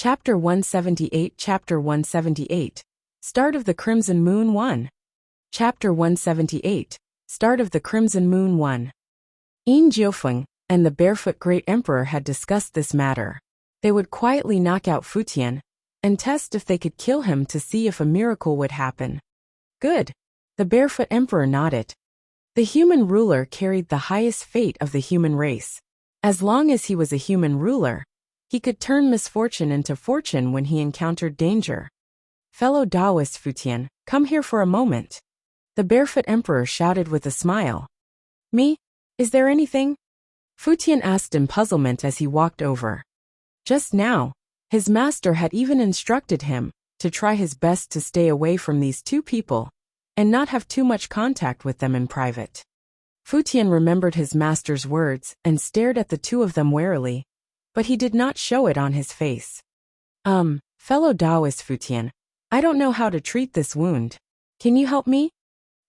Chapter 178 Chapter 178 Start of the Crimson Moon 1 Chapter 178 Start of the Crimson Moon 1 Yin Jiufeng and the Barefoot Great Emperor had discussed this matter. They would quietly knock out Fu Tian and test if they could kill him to see if a miracle would happen. Good. The Barefoot Emperor nodded. The human ruler carried the highest fate of the human race. As long as he was a human ruler, he could turn misfortune into fortune when he encountered danger. Fellow Taoist Fu Tian, come here for a moment. The Barefoot Emperor shouted with a smile. Me? Is there anything? Fu Tian asked in puzzlement as he walked over. Just now, his master had even instructed him to try his best to stay away from these two people and not have too much contact with them in private. Fu Tian remembered his master's words and stared at the two of them warily, but he did not show it on his face. Fellow Taoist Fu Tian, I don't know how to treat this wound. Can you help me?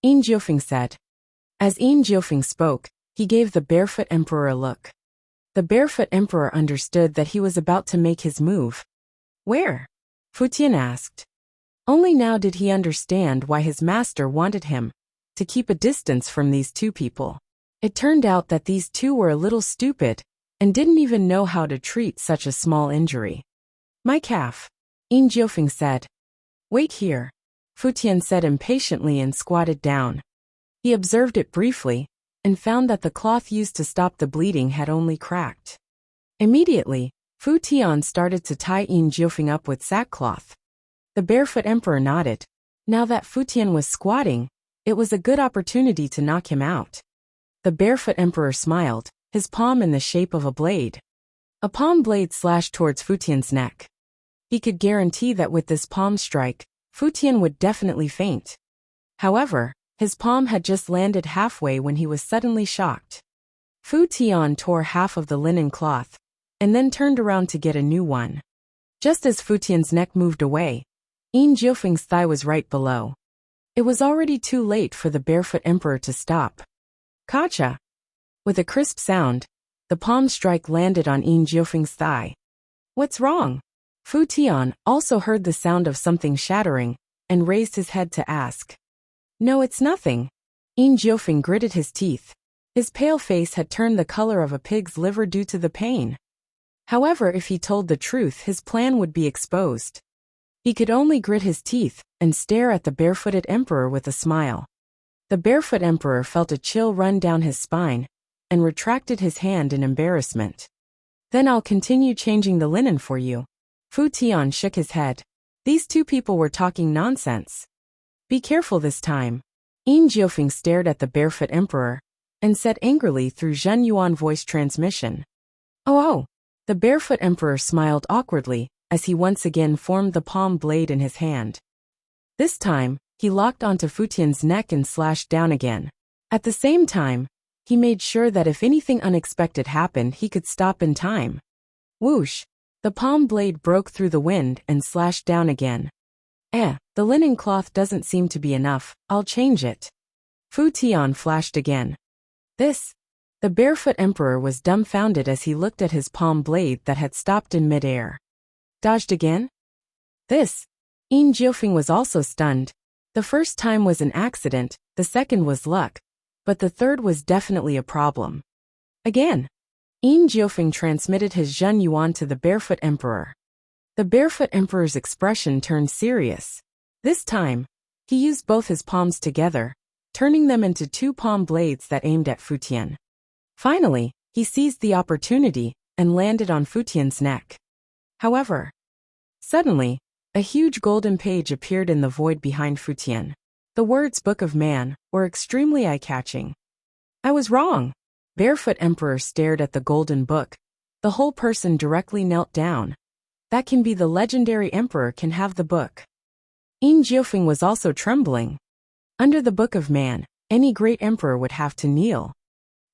Yin Jiufeng said. As Yin Jiufeng spoke, he gave the Barefoot Emperor a look. The Barefoot Emperor understood that he was about to make his move. Where? Fu Tian asked. Only now did he understand why his master wanted him to keep a distance from these two people. It turned out that these two were a little stupid and didn't even know how to treat such a small injury. My calf, Yin Jiufeng said. Wait here, Fu Tian said impatiently and squatted down. He observed it briefly and found that the cloth used to stop the bleeding had only cracked. Immediately, Fu Tian started to tie Yin Jiufeng up with sackcloth. The Barefoot Emperor nodded. Now that Fu Tian was squatting, it was a good opportunity to knock him out. The Barefoot Emperor smiled, his palm in the shape of a blade. A palm blade slashed towards Fu Tian's neck. He could guarantee that with this palm strike, Fu Tian would definitely faint. However, his palm had just landed halfway when he was suddenly shocked. Fu Tian tore half of the linen cloth, and then turned around to get a new one. Just as Fu Tian's neck moved away, Yin Jiufeng's thigh was right below. It was already too late for the Barefoot Emperor to stop. Kacha! With a crisp sound, the palm strike landed on Yin Jiufeng's thigh. What's wrong? Fu Tian also heard the sound of something shattering and raised his head to ask. No, it's nothing. Yin Jiufeng gritted his teeth. His pale face had turned the color of a pig's liver due to the pain. However, if he told the truth, his plan would be exposed. He could only grit his teeth and stare at the barefooted emperor with a smile. The Barefoot Emperor felt a chill run down his spine and retracted his hand in embarrassment. Then I'll continue changing the linen for you. Fu Tian shook his head. These two people were talking nonsense. Be careful this time. Yin Jiufeng stared at the Barefoot Emperor and said angrily through Zhen Yuan voice transmission. Oh! The Barefoot Emperor smiled awkwardly as he once again formed the palm blade in his hand. This time, he locked onto Fu Tian's neck and slashed down again. At the same time, he made sure that if anything unexpected happened, he could stop in time. Whoosh! The palm blade broke through the wind and slashed down again. The linen cloth doesn't seem to be enough, I'll change it. Fu Tian flashed again. The Barefoot Emperor was dumbfounded as he looked at his palm blade that had stopped in midair. Dodged again? Yin Jiufeng was also stunned. The first time was an accident, the second was luck, but the third was definitely a problem. Again. Yin Jiufeng transmitted his Zhen Yuan to the Barefoot Emperor. The Barefoot Emperor's expression turned serious. This time, he used both his palms together, turning them into two palm blades that aimed at Fu Tian. Finally, he seized the opportunity and landed on Fu Tian's neck. However, suddenly, a huge golden page appeared in the void behind Fu Tian. The words Book of Man were extremely eye-catching. I was wrong. Barefoot Emperor stared at the golden book. The whole person directly knelt down. That can be the legendary emperor can have the book. Yin Jiufeng was also trembling. Under the Book of Man, any great emperor would have to kneel.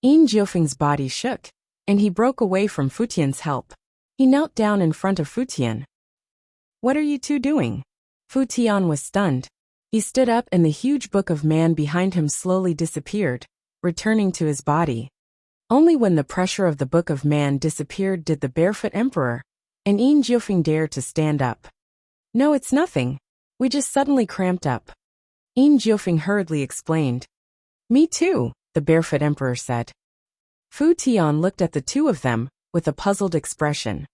Yin Jiufeng's body shook, and he broke away from Fu Tian's help. He knelt down in front of Fu Tian. What are you two doing? Fu Tian was stunned. He stood up and the huge Book of Man behind him slowly disappeared, returning to his body. Only when the pressure of the Book of Man disappeared did the Barefoot Emperor and Yin Jiufeng dared to stand up. No, it's nothing. We just suddenly cramped up. Yin Jiufeng hurriedly explained. Me too, the barefoot emperor said. Fu Tian looked at the two of them with a puzzled expression.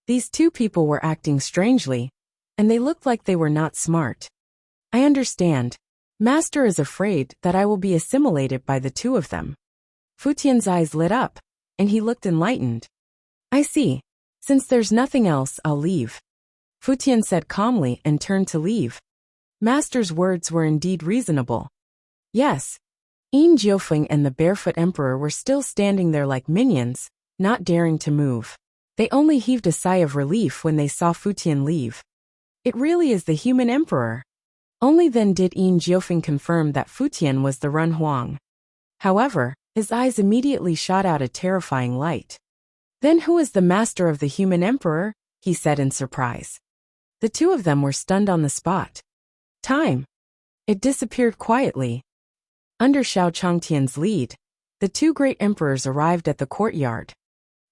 These two people were acting strangely, and they looked like they were not smart. I understand. Master is afraid that I will be assimilated by the two of them. Fu Tian's eyes lit up, and he looked enlightened. I see. Since there's nothing else, I'll leave. Fu Tian said calmly and turned to leave. Master's words were indeed reasonable. Yes. Yin Jiufeng and the barefoot emperor were still standing there like minions, not daring to move. They only heaved a sigh of relief when they saw Fu Tian leave. It really is the human emperor. Only then did Yin Jiufeng confirm that Fu Tian was the Run Huang. However, his eyes immediately shot out a terrifying light. Then who is the master of the human emperor? He said in surprise. The two of them were stunned on the spot. Time. It disappeared quietly. Under Xiao Changtian's lead, the two great emperors arrived at the courtyard.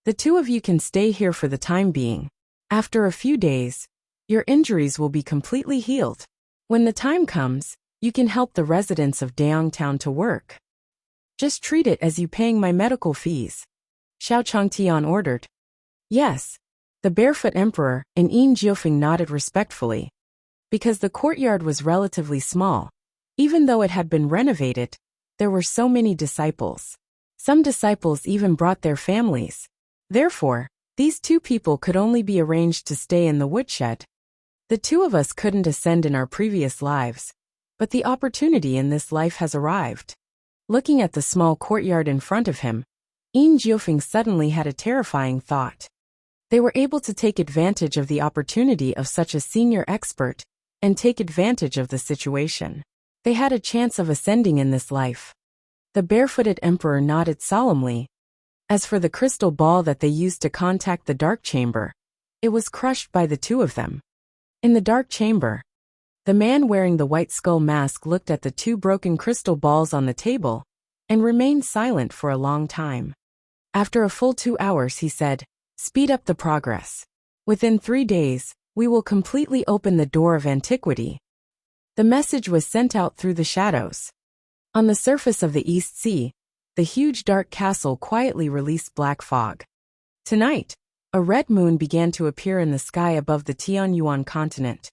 The two of you can stay here for the time being. After a few days, your injuries will be completely healed. When the time comes, you can help the residents of Daong Town to work. Just treat it as you paying my medical fees. Xiao Changtian ordered. Yes. The barefoot emperor and Yin Jiufeng nodded respectfully. Because the courtyard was relatively small, even though it had been renovated, there were so many disciples. Some disciples even brought their families. Therefore, these two people could only be arranged to stay in the woodshed. The two of us couldn't ascend in our previous lives, but the opportunity in this life has arrived. Looking at the small courtyard in front of him, Yin Jiufeng suddenly had a terrifying thought. They were able to take advantage of the opportunity of such a senior expert and take advantage of the situation. They had a chance of ascending in this life. The barefooted emperor nodded solemnly. As for the crystal ball that they used to contact the dark chamber, it was crushed by the two of them. In the dark chamber, the man wearing the white skull mask looked at the two broken crystal balls on the table and remained silent for a long time. After a full 2 hours, he said, "Speed up the progress. Within 3 days, we will completely open the door of antiquity." The message was sent out through the shadows. On the surface of the East Sea, the huge dark castle quietly released black fog. Tonight, a red moon began to appear in the sky above the Tianyuan continent.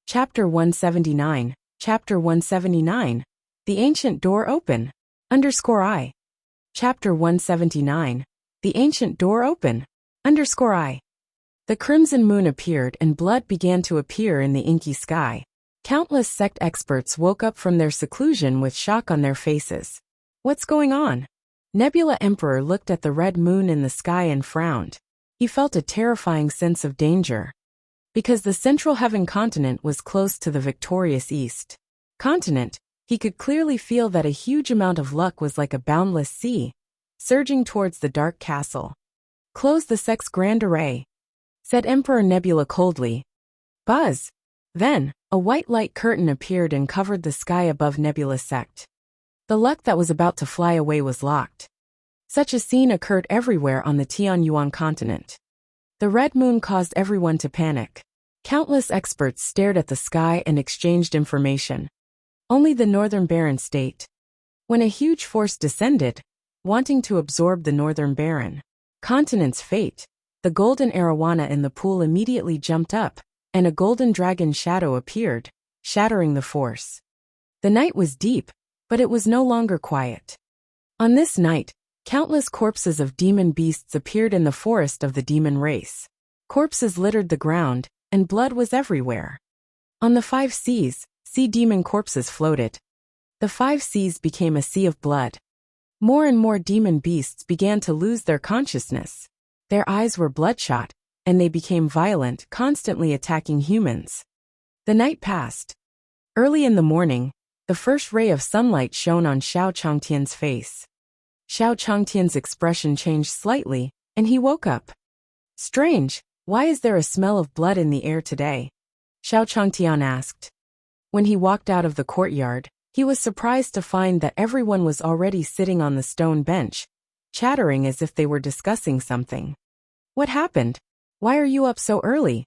Chapter 179. Chapter 179. The Ancient Door Open. _I. Chapter 179. The Ancient Door Open. _I. The crimson moon appeared and blood began to appear in the inky sky. Countless sect experts woke up from their seclusion with shock on their faces. What's going on? Nebula Emperor looked at the red moon in the sky and frowned. He felt a terrifying sense of danger. Because the central heaven continent was close to the victorious east continent, he could clearly feel that a huge amount of luck was like a boundless sea, surging towards the dark castle. Close the sect's grand array, said Emperor Nebula coldly. Buzz! Then, a white light curtain appeared and covered the sky above Nebula's sect. The luck that was about to fly away was locked. Such a scene occurred everywhere on the Tianyuan continent. The red moon caused everyone to panic. Countless experts stared at the sky and exchanged information. Only the northern barren state. When a huge force descended, wanting to absorb the northern barren continent's fate, the golden arowana in the pool immediately jumped up, and a golden dragon shadow appeared, shattering the force. The night was deep, but it was no longer quiet. On this night, countless corpses of demon beasts appeared in the forest of the demon race. Corpses littered the ground, and blood was everywhere. On the 5 seas, sea demon corpses floated. The 5 seas became a sea of blood. More and more demon beasts began to lose their consciousness. Their eyes were bloodshot, and they became violent, constantly attacking humans. The night passed. Early in the morning, the first ray of sunlight shone on Xiao Changtian's face. Xiao Changtian's expression changed slightly, and he woke up. Strange, why is there a smell of blood in the air today? Xiao Changtian asked. When he walked out of the courtyard, he was surprised to find that everyone was already sitting on the stone bench, chattering as if they were discussing something. What happened? Why are you up so early?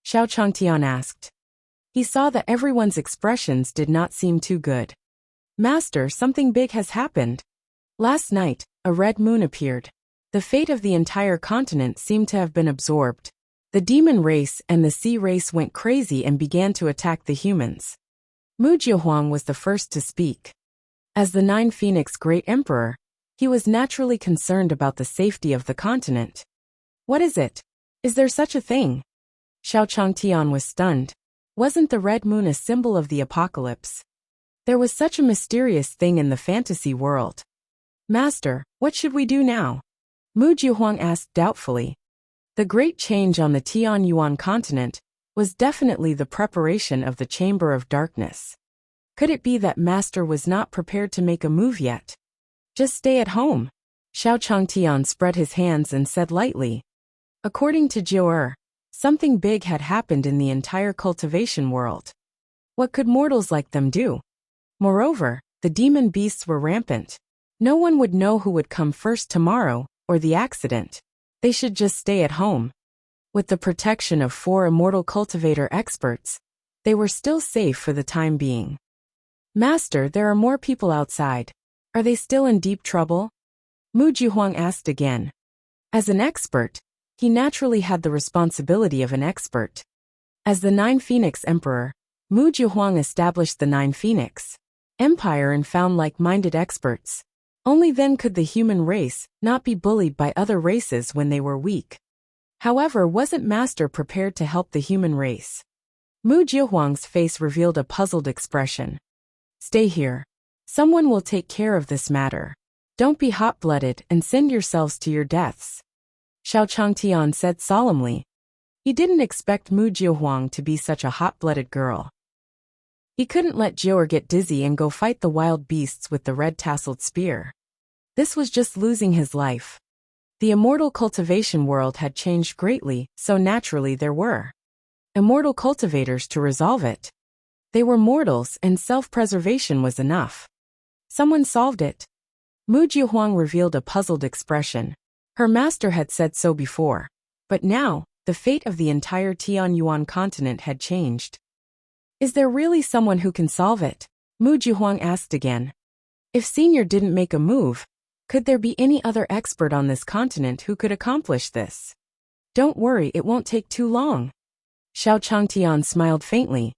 Xiao Changtian asked. He saw that everyone's expressions did not seem too good. Master, something big has happened. Last night, a red moon appeared. The fate of the entire continent seemed to have been absorbed. The demon race and the sea race went crazy and began to attack the humans. Mu Jiehuang was the first to speak. As the Nine Phoenix Great Emperor, he was naturally concerned about the safety of the continent. What is it? Is there such a thing? Xiao Changtian was stunned. Wasn't the red moon a symbol of the apocalypse? There was such a mysterious thing in the fantasy world. Master, what should we do now? Mu Jiehuang asked doubtfully. The great change on the Tianyuan continent was definitely the preparation of the Chamber of Darkness. Could it be that Master was not prepared to make a move yet? Just stay at home. Xiao Changtian spread his hands and said lightly. According to Jiu, something big had happened in the entire cultivation world. What could mortals like them do? Moreover, the demon beasts were rampant. No one would know who would come first tomorrow, or the accident. They should just stay at home. With the protection of 4 immortal cultivator experts, they were still safe for the time being. Master, there are more people outside. Are they still in deep trouble? Mu Jiehuang asked again. As an expert, he naturally had the responsibility of an expert. As the Nine Phoenix Emperor, Mu Jiehuang established the Nine Phoenix Empire and found like-minded experts. Only then could the human race not be bullied by other races when they were weak. However, wasn't Master prepared to help the human race? Mu Jiehuang's face revealed a puzzled expression. Stay here. Someone will take care of this matter. Don't be hot-blooded and send yourselves to your deaths. Xiao Changtian said solemnly. He didn't expect Mu Jiehuang to be such a hot-blooded girl. He couldn't let Jiu get dizzy and go fight the wild beasts with the red-tasseled spear. This was just losing his life. The immortal cultivation world had changed greatly, so naturally there were immortal cultivators to resolve it. They were mortals and self-preservation was enough. Someone solved it. Mu Jiehuang revealed a puzzled expression. Her master had said so before. But now, the fate of the entire Tianyuan continent had changed. Is there really someone who can solve it? Mu Jiehuang asked again. If Senior didn't make a move, could there be any other expert on this continent who could accomplish this? Don't worry, it won't take too long. Xiao Changtian smiled faintly.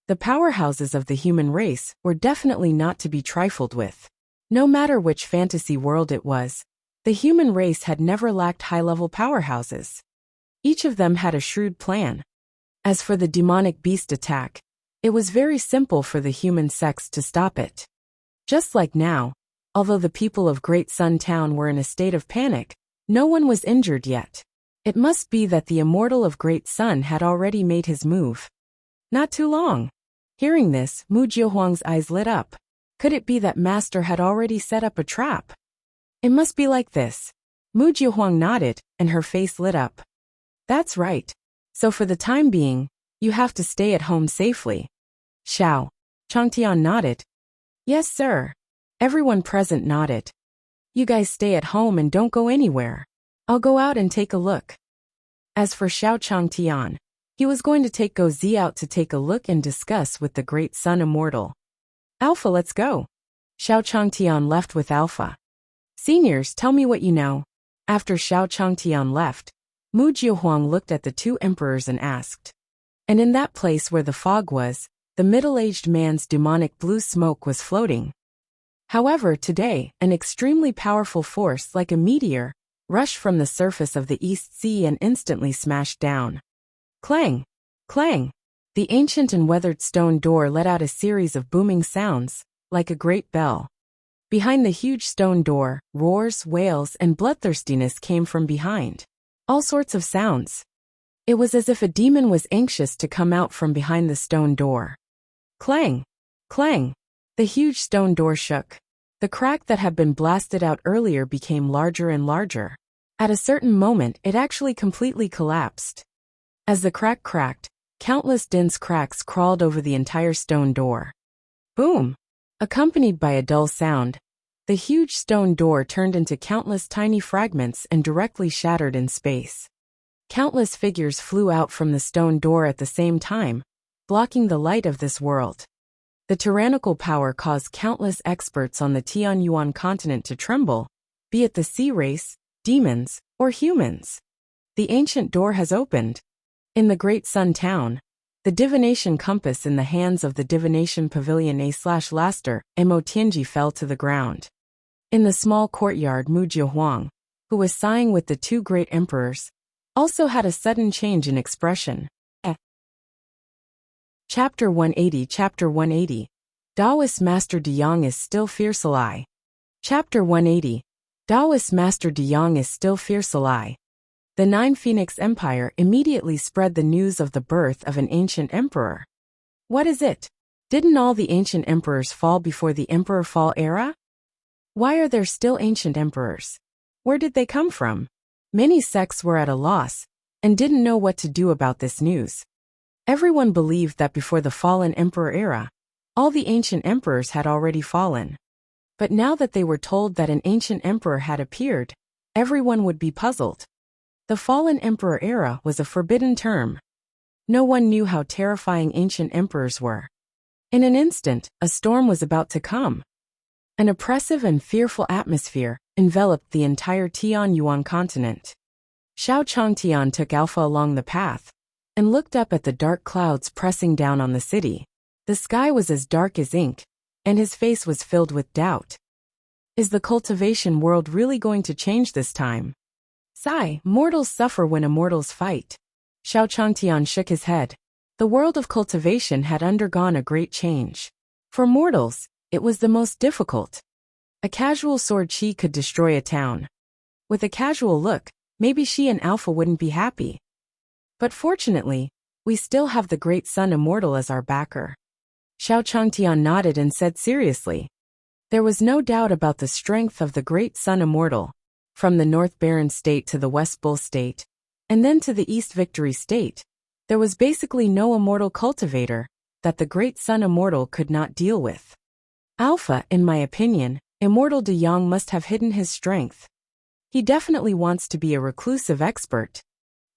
The powerhouses of the human race were definitely not to be trifled with. No matter which fantasy world it was, the human race had never lacked high-level powerhouses. Each of them had a shrewd plan. As for the demonic beast attack, it was very simple for the human sex to stop it. Just like now, although the people of Great Sun Town were in a state of panic, no one was injured yet. It must be that the immortal of Great Sun had already made his move. Not too long. Hearing this, Mu Jiehuang's eyes lit up. Could it be that Master had already set up a trap? It must be like this. Mu Jiehuang nodded, and her face lit up. That's right. So for the time being, you have to stay at home safely. Xiao Changtian nodded. Yes, sir. Everyone present nodded. You guys stay at home and don't go anywhere. I'll go out and take a look. As for Xiao Changtian, he was going to take Go Zi out to take a look and discuss with the Great Sun Immortal. Alpha, let's go. Xiao Changtian left with Alpha. Seniors, tell me what you know. After Xiao Changtian left, Mu Jiehuang looked at the 2 emperors and asked. And in that place where the fog was, the middle-aged man's demonic blue smoke was floating. However, today, an extremely powerful force like a meteor rushed from the surface of the East Sea and instantly smashed down. Clang! Clang! The ancient and weathered stone door let out a series of booming sounds, like a great bell. Behind the huge stone door, roars, wails, and bloodthirstiness came from behind. All sorts of sounds. It was as if a demon was anxious to come out from behind the stone door. Clang! Clang! The huge stone door shook. The crack that had been blasted out earlier became larger and larger. At a certain moment, it actually completely collapsed. As the crack cracked, countless dense cracks crawled over the entire stone door. Boom! Accompanied by a dull sound, the huge stone door turned into countless tiny fragments and directly shattered in space. Countless figures flew out from the stone door at the same time, blocking the light of this world. The tyrannical power caused countless experts on the Tianyuan continent to tremble, be it the sea race, demons, or humans. The ancient door has opened. In the Great Sun Town, the divination compass in the hands of the divination pavilion A/Laster, Mo Tianji, fell to the ground. In the small courtyard, Mu Jiahuang, who was sighing with the two great emperors, also had a sudden change in expression. Chapter 180. Taoist Master De Yang is still fierce ally. Chapter 180. Taoist Master De Yang is still fierce ally. The Nine Phoenix Empire immediately spread the news of the birth of an ancient emperor. What is it? Didn't all the ancient emperors fall before the emperor fall era? Why are there still ancient emperors? Where did they come from? Many sects were at a loss and didn't know what to do about this news. Everyone believed that before the fallen emperor era, all the ancient emperors had already fallen. But now that they were told that an ancient emperor had appeared, everyone would be puzzled. The fallen emperor era was a forbidden term. No one knew how terrifying ancient emperors were. In an instant, a storm was about to come. An oppressive and fearful atmosphere enveloped the entire Tianyuan continent. Xiao Changtian took Alpha along the path and looked up at the dark clouds pressing down on the city. The sky was as dark as ink, and his face was filled with doubt. Is the cultivation world really going to change this time? Sigh, mortals suffer when immortals fight. Xiao Changtian shook his head. The world of cultivation had undergone a great change. For mortals, it was the most difficult. A casual sword chi could destroy a town. With a casual look, maybe she and Alpha wouldn't be happy. But fortunately, we still have the Great Sun Immortal as our backer. Xiao Changtian nodded and said seriously. There was no doubt about the strength of the Great Sun Immortal, from the North Barren State to the West Bull State, and then to the East Victory State. There was basically no immortal cultivator that the Great Sun Immortal could not deal with. Alpha, in my opinion, Immortal De Yang must have hidden his strength. He definitely wants to be a reclusive expert.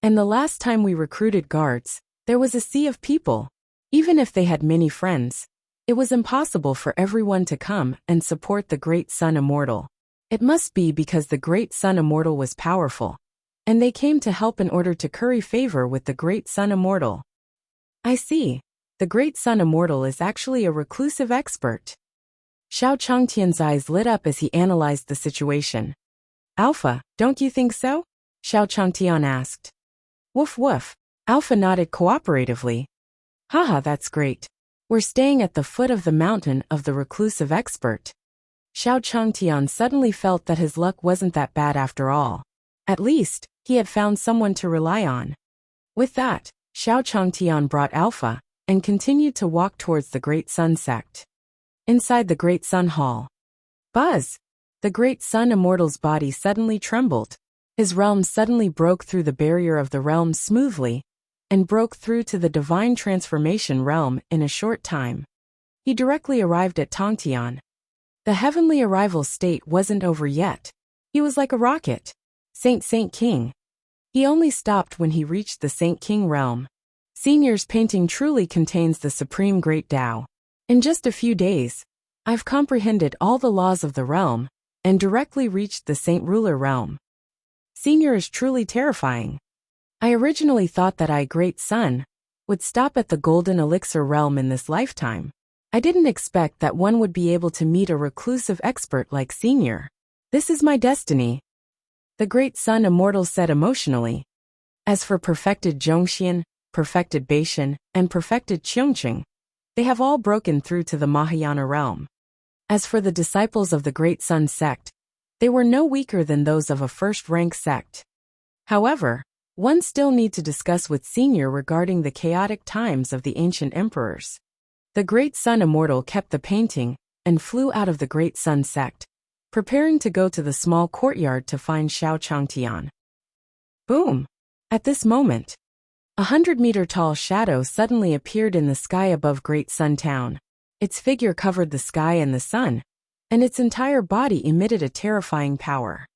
And the last time we recruited guards, there was a sea of people. Even if they had many friends, it was impossible for everyone to come and support the Great Sun Immortal. It must be because the Great Sun Immortal was powerful, and they came to help in order to curry favor with the Great Sun Immortal. I see. The Great Sun Immortal is actually a reclusive expert. Xiao Changtian's eyes lit up as he analyzed the situation. Alpha, don't you think so? Xiao Changtian asked. Woof woof. Alpha nodded cooperatively. Haha, that's great. We're staying at the foot of the mountain of the reclusive expert. Xiao Changtian suddenly felt that his luck wasn't that bad after all. At least, he had found someone to rely on. With that, Xiao Changtian brought Alpha and continued to walk towards the Great Sun sect. Inside the Great Sun Hall. Buzz! The Great Sun Immortal's body suddenly trembled. His realm suddenly broke through the barrier of the realm smoothly, and broke through to the divine transformation realm in a short time. He directly arrived at Tongtian. The heavenly arrival state wasn't over yet. He was like a rocket. Saint King. He only stopped when he reached the Saint King realm. Senior's painting truly contains the supreme great Tao. In just a few days, I've comprehended all the laws of the realm, and directly reached the Saint Ruler realm. Senior is truly terrifying. I originally thought that I, Great Sun, would stop at the Golden Elixir realm in this lifetime. I didn't expect that one would be able to meet a reclusive expert like Senior. This is my destiny. The Great Sun Immortal said emotionally. As for perfected Zhongxian, perfected Beishan, and perfected Qiongqing, they have all broken through to the Mahayana realm. As for the disciples of the Great Sun sect, they were no weaker than those of a first-rank sect. However, one still need to discuss with Senior regarding the chaotic times of the ancient emperors. The Great Sun Immortal kept the painting and flew out of the Great Sun sect, preparing to go to the small courtyard to find Xiao Changtian. Boom! At this moment, 100-meter-tall shadow suddenly appeared in the sky above Great Sun Town. Its figure covered the sky and the sun, and its entire body emitted a terrifying power.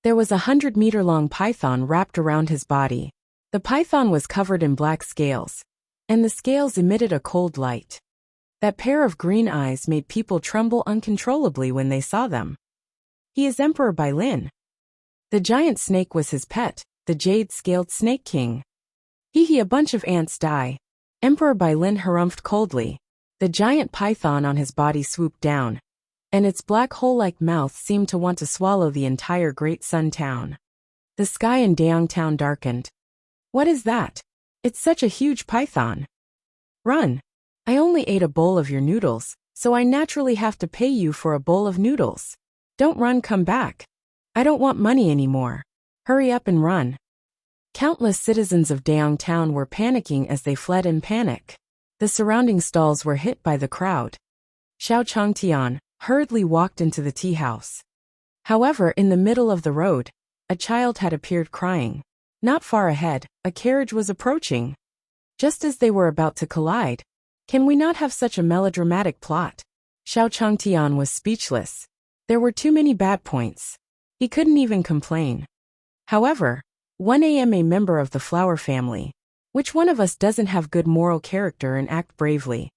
There was a 100-meter-long python wrapped around his body. The python was covered in black scales, and the scales emitted a cold light. That pair of green eyes made people tremble uncontrollably when they saw them. He is Emperor Bailin. The giant snake was his pet, the jade-scaled Snake King. Hee, a bunch of ants die. Emperor Bailin harumphed coldly. The giant python on his body swooped down, and its black hole-like mouth seemed to want to swallow the entire Great Sun Town. The sky in Daong Town darkened. What is that? It's such a huge python. Run. I only ate a bowl of your noodles, so I naturally have to pay you for a bowl of noodles. Don't run, come back. I don't want money anymore. Hurry up and run. Countless citizens of Daong Town were panicking as they fled in panic. The surrounding stalls were hit by the crowd. Xiao Changtian hurriedly walked into the tea house. However, in the middle of the road, a child had appeared crying. Not far ahead, a carriage was approaching. Just as they were about to collide. Can we not have such a melodramatic plot? Xiao Changtian was speechless. There were too many bad points. He couldn't even complain. However, 1am a member of the flower family. Which one of us doesn't have good moral character and act bravely?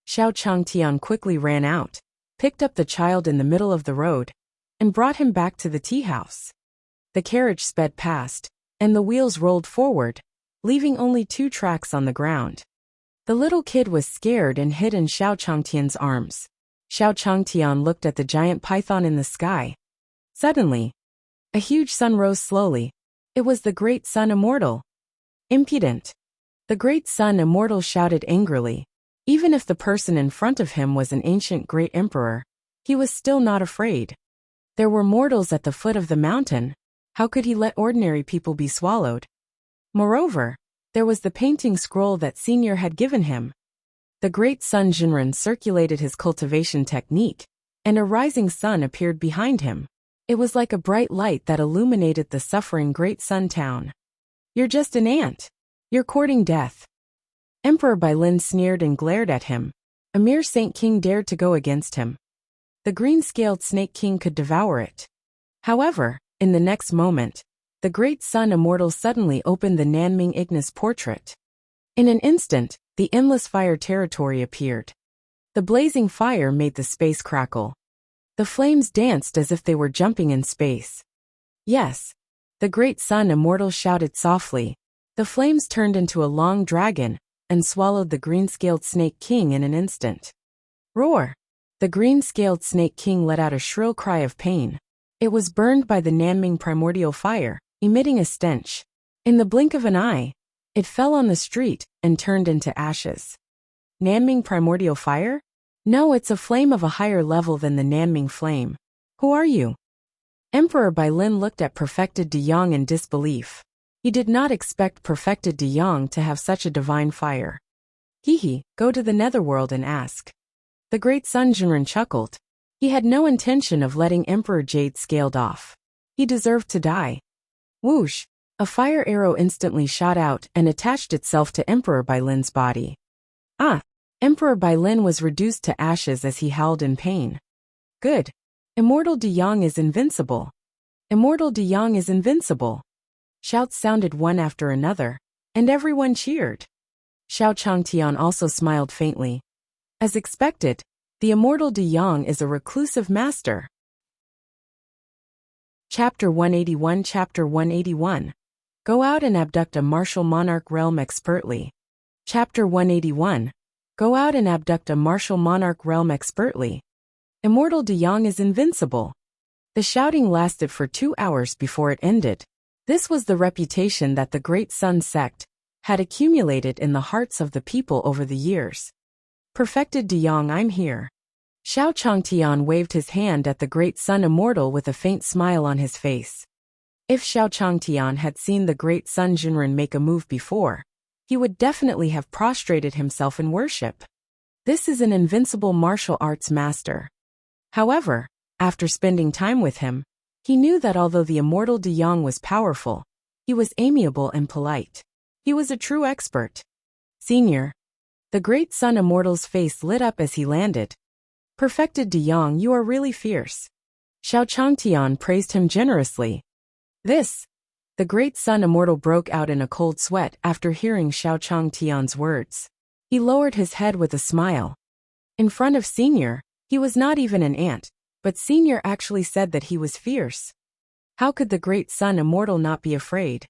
Xiao Changtian quickly ran out, picked up the child in the middle of the road, and brought him back to the tea house. The carriage sped past, and the wheels rolled forward, leaving only 2 tracks on the ground. The little kid was scared and hid in Xiao Changtian's arms. Xiao Changtian looked at the giant python in the sky. Suddenly, a huge sun rose slowly. It was the Great Sun Immortal. Impudent. The Great Sun Immortal shouted angrily. Even if the person in front of him was an ancient great emperor, he was still not afraid. There were mortals at the foot of the mountain. How could he let ordinary people be swallowed? Moreover, there was the painting scroll that Senior had given him. The Great Sun Jinren circulated his cultivation technique, and a rising sun appeared behind him. It was like a bright light that illuminated the suffering Great Sun Town. You're just an ant. You're courting death. Emperor Bailin sneered and glared at him. A mere Saint King dared to go against him. The green-scaled Snake King could devour it. However, in the next moment, the Great Sun Immortal suddenly opened the Nanming Ignis portrait. In an instant, the endless fire territory appeared. The blazing fire made the space crackle. The flames danced as if they were jumping in space. Yes. The Great Sun Immortal shouted softly. The flames turned into a long dragon and swallowed the green-scaled Snake King in an instant. Roar! The green-scaled Snake King let out a shrill cry of pain. It was burned by the Nanming primordial fire, emitting a stench. In the blink of an eye, it fell on the street and turned into ashes. Nanming primordial fire? No, it's a flame of a higher level than the Nanming flame. Who are you? Emperor Bailin looked at Perfected De Yong in disbelief. He did not expect Perfected De Yong to have such a divine fire. Go to the netherworld and ask. The Great Sun Jinren chuckled. He had no intention of letting Emperor Jade scaled off. He deserved to die. Whoosh! A fire arrow instantly shot out and attached itself to Emperor Bailin's body. Emperor Bailin was reduced to ashes as he howled in pain. Good. Immortal De Yong is invincible. Immortal De Yong is invincible. Shouts sounded one after another, and everyone cheered. Xiao Changtian also smiled faintly. As expected, the Immortal De Yong is a reclusive master. Chapter 181 Chapter 181. Go out and abduct a martial monarch realm expertly. Chapter 181. Go out and abduct a martial monarch realm expertly. Immortal De Yong is invincible. The shouting lasted for 2 hours before it ended. This was the reputation that the Great Sun sect had accumulated in the hearts of the people over the years. Perfected De Yong, I'm here. Xiao Changtian waved his hand at the Great Sun Immortal with a faint smile on his face. If Xiao Changtian had seen the Great Sun Jinren make a move before, he would definitely have prostrated himself in worship. This is an invincible martial arts master. However, after spending time with him, he knew that although the Immortal De Yong was powerful, he was amiable and polite. He was a true expert. Senior. The Great Sun Immortal's face lit up as he landed. Perfected De Yong, you are really fierce. Xiao Changtian praised him generously. This. The great sun immortal broke out in a cold sweat after hearing Xiao Changtian's words. He lowered his head with a smile. In front of Senior, he was not even an ant, but Senior actually said that he was fierce. How could the great sun immortal not be afraid?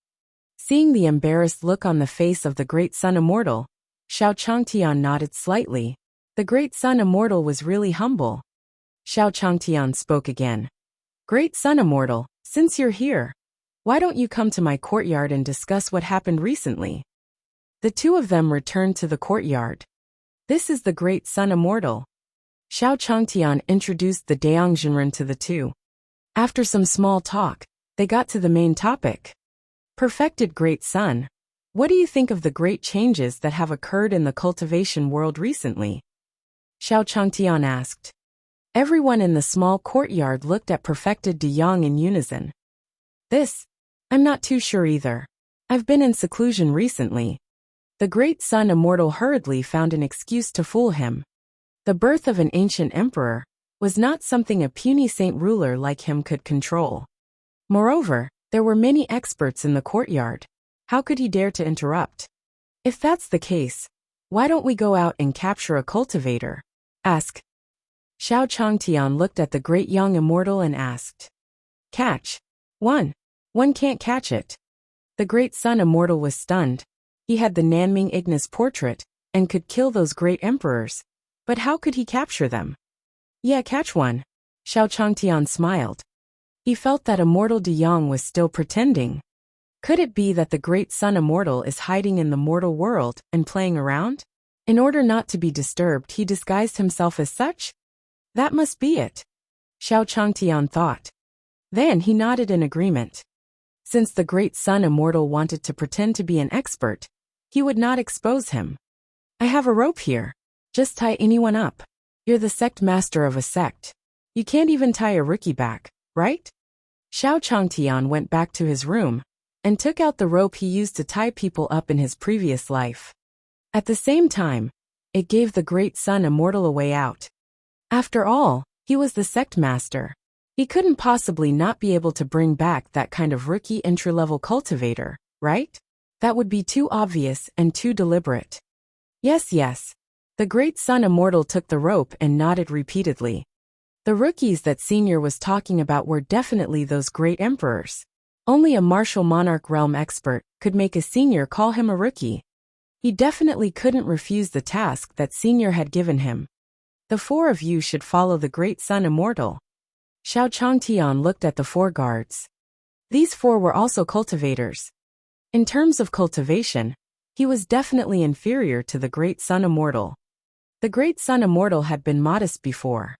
Seeing the embarrassed look on the face of the great sun immortal, Xiao Changtian nodded slightly. The great sun immortal was really humble. Xiao Changtian spoke again. Great sun immortal, since you're here, why don't you come to my courtyard and discuss what happened recently? The two of them returned to the courtyard. This is the great sun immortal. Xiao Changtian introduced the Daongjinren to the two. After some small talk, they got to the main topic. Perfected great sun, what do you think of the great changes that have occurred in the cultivation world recently? Xiao Changtian asked. Everyone in the small courtyard looked at Perfected De Yang in unison. I'm not too sure either. I've been in seclusion recently. The great sun immortal hurriedly found an excuse to fool him. The birth of an ancient emperor was not something a puny saint ruler like him could control. Moreover, there were many experts in the courtyard. How could he dare to interrupt? If that's the case, why don't we go out and capture a cultivator? Ask. Xiao Changtian looked at the great young immortal and asked. Catch? One can't catch it. The great sun immortal was stunned. He had the Nanming Ignis portrait, and could kill those great emperors. But how could he capture them? Yeah, catch one. Xiao Changtian smiled. He felt that Immortal De Yang was still pretending. Could it be that the great sun immortal is hiding in the mortal world and playing around? In order not to be disturbed, he disguised himself as such? That must be it. Xiao Changtian thought. Then he nodded in agreement. Since the great sun immortal wanted to pretend to be an expert, he would not expose him. I have a rope here. Just tie anyone up. You're the sect master of a sect. You can't even tie a rookie back, right? Xiao Changtian went back to his room and took out the rope he used to tie people up in his previous life. At the same time, it gave the great sun immortal a way out. After all, he was the sect master. He couldn't possibly not be able to bring back that kind of rookie entry-level cultivator, right? That would be too obvious and too deliberate. Yes. The great sun immortal took the rope and nodded repeatedly. The rookies that Senior was talking about were definitely those great emperors. Only a martial monarch realm expert could make a Senior call him a rookie. He definitely couldn't refuse the task that Senior had given him. The four of you should follow the great sun immortal. Xiao Changtian looked at the four guards. These four were also cultivators. In terms of cultivation, he was definitely inferior to the great sun immortal. The great sun immortal had been modest before.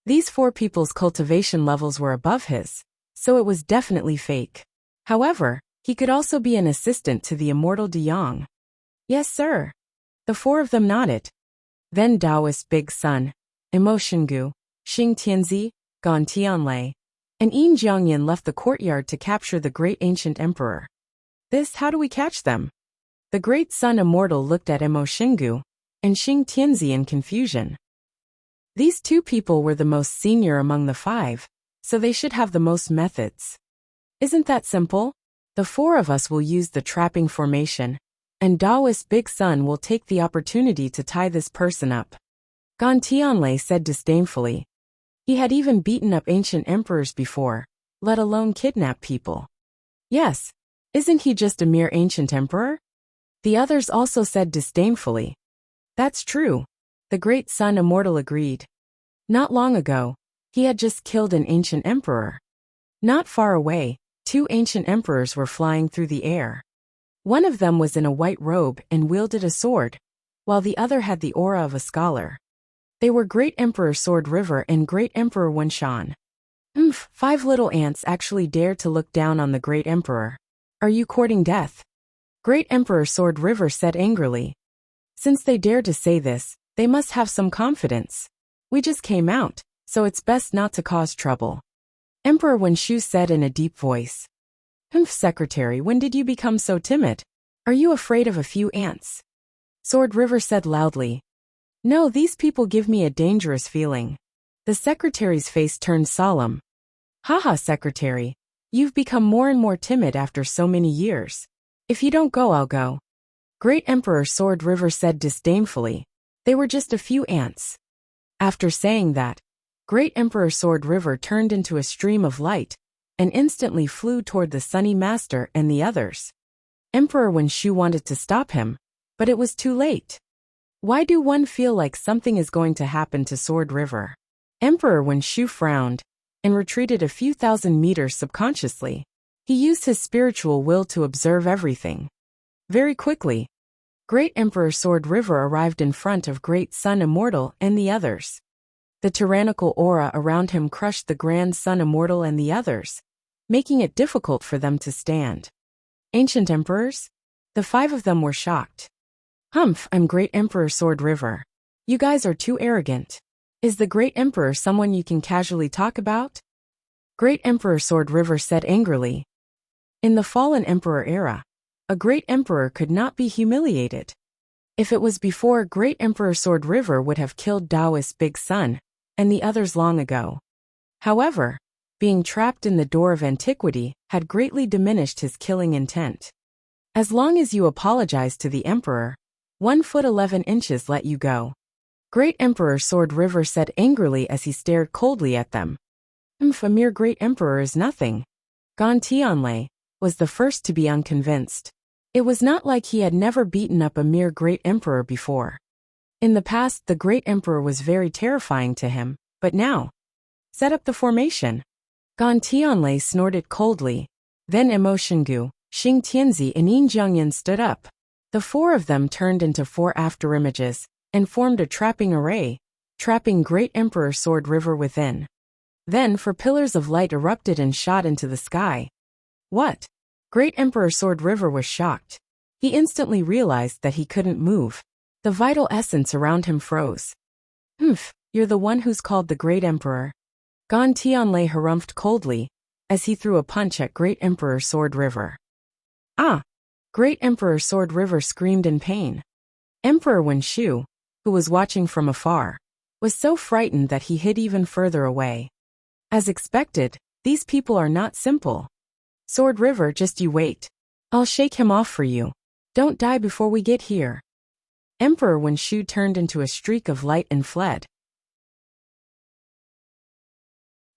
These four people's cultivation levels were above his, so it was definitely fake. However, he could also be an assistant to the immortal De Yang. Yes, sir. The four of them nodded. Then Taoist Big Sun, Imo Shingu, Xing Tianzi, Gan Tianlei, and Yin Jiangyan left the courtyard to capture the great ancient emperor. How do we catch them? The great sun immortal looked at Imo Shingu and Xing Tianzi in confusion. These two people were the most senior among the five, so they should have the most methods. Isn't that simple? The four of us will use the trapping formation, and Taoist Big Sun will take the opportunity to tie this person up. Gan Tianlei said disdainfully. He had even beaten up ancient emperors before, let alone kidnap people. Yes, isn't he just a mere ancient emperor? The others also said disdainfully. That's true. The great sun immortal agreed. Not long ago, he had just killed an ancient emperor. Not far away, two ancient emperors were flying through the air. One of them was in a white robe and wielded a sword, while the other had the aura of a scholar. They were Great Emperor Sword River and Great Emperor Wenshan. 5 little ants actually dared to look down on the Great Emperor. Are you courting death? Great Emperor Sword River said angrily. Since they dared to say this, they must have some confidence. We just came out, so it's best not to cause trouble. Emperor Wenshu said in a deep voice. Secretary, when did you become so timid? Are you afraid of a few ants? Sword River said loudly. No, these people give me a dangerous feeling. The secretary's face turned solemn. Haha, secretary. You've become more and more timid after so many years. If you don't go, I'll go. Great Emperor Sword River said disdainfully. They were just a few ants. After saying that, Great Emperor Sword River turned into a stream of light and instantly flew toward the Sunny Master and the others. Emperor Wuxia wanted to stop him, but it was too late. Why do one feel like something is going to happen to Sword River? Emperor Wuxia frowned and retreated a few thousand meters subconsciously. He used his spiritual will to observe everything. Very quickly, Great Emperor Sword River arrived in front of Great Sun Immortal and the others. The tyrannical aura around him crushed the Grand Sun Immortal and the others, making it difficult for them to stand. Ancient emperors? The 5 of them were shocked. Humph, I'm Great Emperor Sword River. You guys are too arrogant. Is the Great Emperor someone you can casually talk about? Great Emperor Sword River said angrily. In the fallen emperor era, a great emperor could not be humiliated. If it was before, Great Emperor Sword River would have killed Taoist Big Sun and the others long ago. However, being trapped in the door of antiquity had greatly diminished his killing intent. As long as you apologize to the emperor, 1 foot 11 inches let you go. Great Emperor Sword River said angrily as he stared coldly at them. A mere great emperor is nothing. Gan Tianlei was the first to be unconvinced. It was not like he had never beaten up a mere great emperor before. In the past, the great emperor was very terrifying to him, but now, set up the formation. Gan Tianlei snorted coldly. Then Emotiongu, Xing Tianzi and Yin Jiangyan stood up. The 4 of them turned into 4 afterimages and formed a trapping array, trapping Great Emperor Sword River within. Then 4 pillars of light erupted and shot into the sky. What? Great Emperor Sword River was shocked. He instantly realized that he couldn't move. The vital essence around him froze. You're the one who's called the Great Emperor. Gan Tianlei harumphed coldly as he threw a punch at Great Emperor Sword River. Ah! Great Emperor Sword River screamed in pain. Emperor Wuxia, who was watching from afar, was so frightened that he hid even further away. As expected, these people are not simple. Sword River, just you wait. I'll shake him off for you. Don't die before we get here. Emperor Wuxia turned into a streak of light and fled.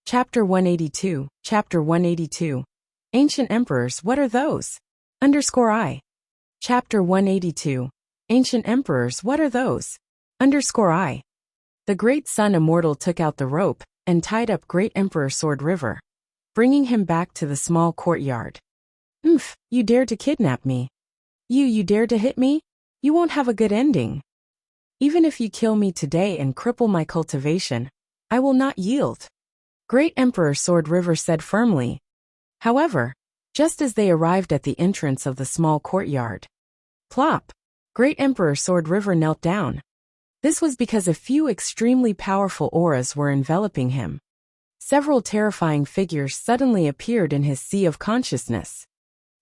Chapter 182. Chapter 182. Ancient Emperors, what are those? I. Chapter 182. Ancient Emperors, what are those? I. The Great Sun Immortal took out the rope and tied up Great Emperor Sword River, bringing him back to the small courtyard. You dare to kidnap me? You dare to hit me? You won't have a good ending. Even if you kill me today and cripple my cultivation, I will not yield. Great Emperor Sword River said firmly. However, just as they arrived at the entrance of the small courtyard, plop! Great Emperor Sword River knelt down. This was because a few extremely powerful auras were enveloping him. Several terrifying figures suddenly appeared in his sea of consciousness.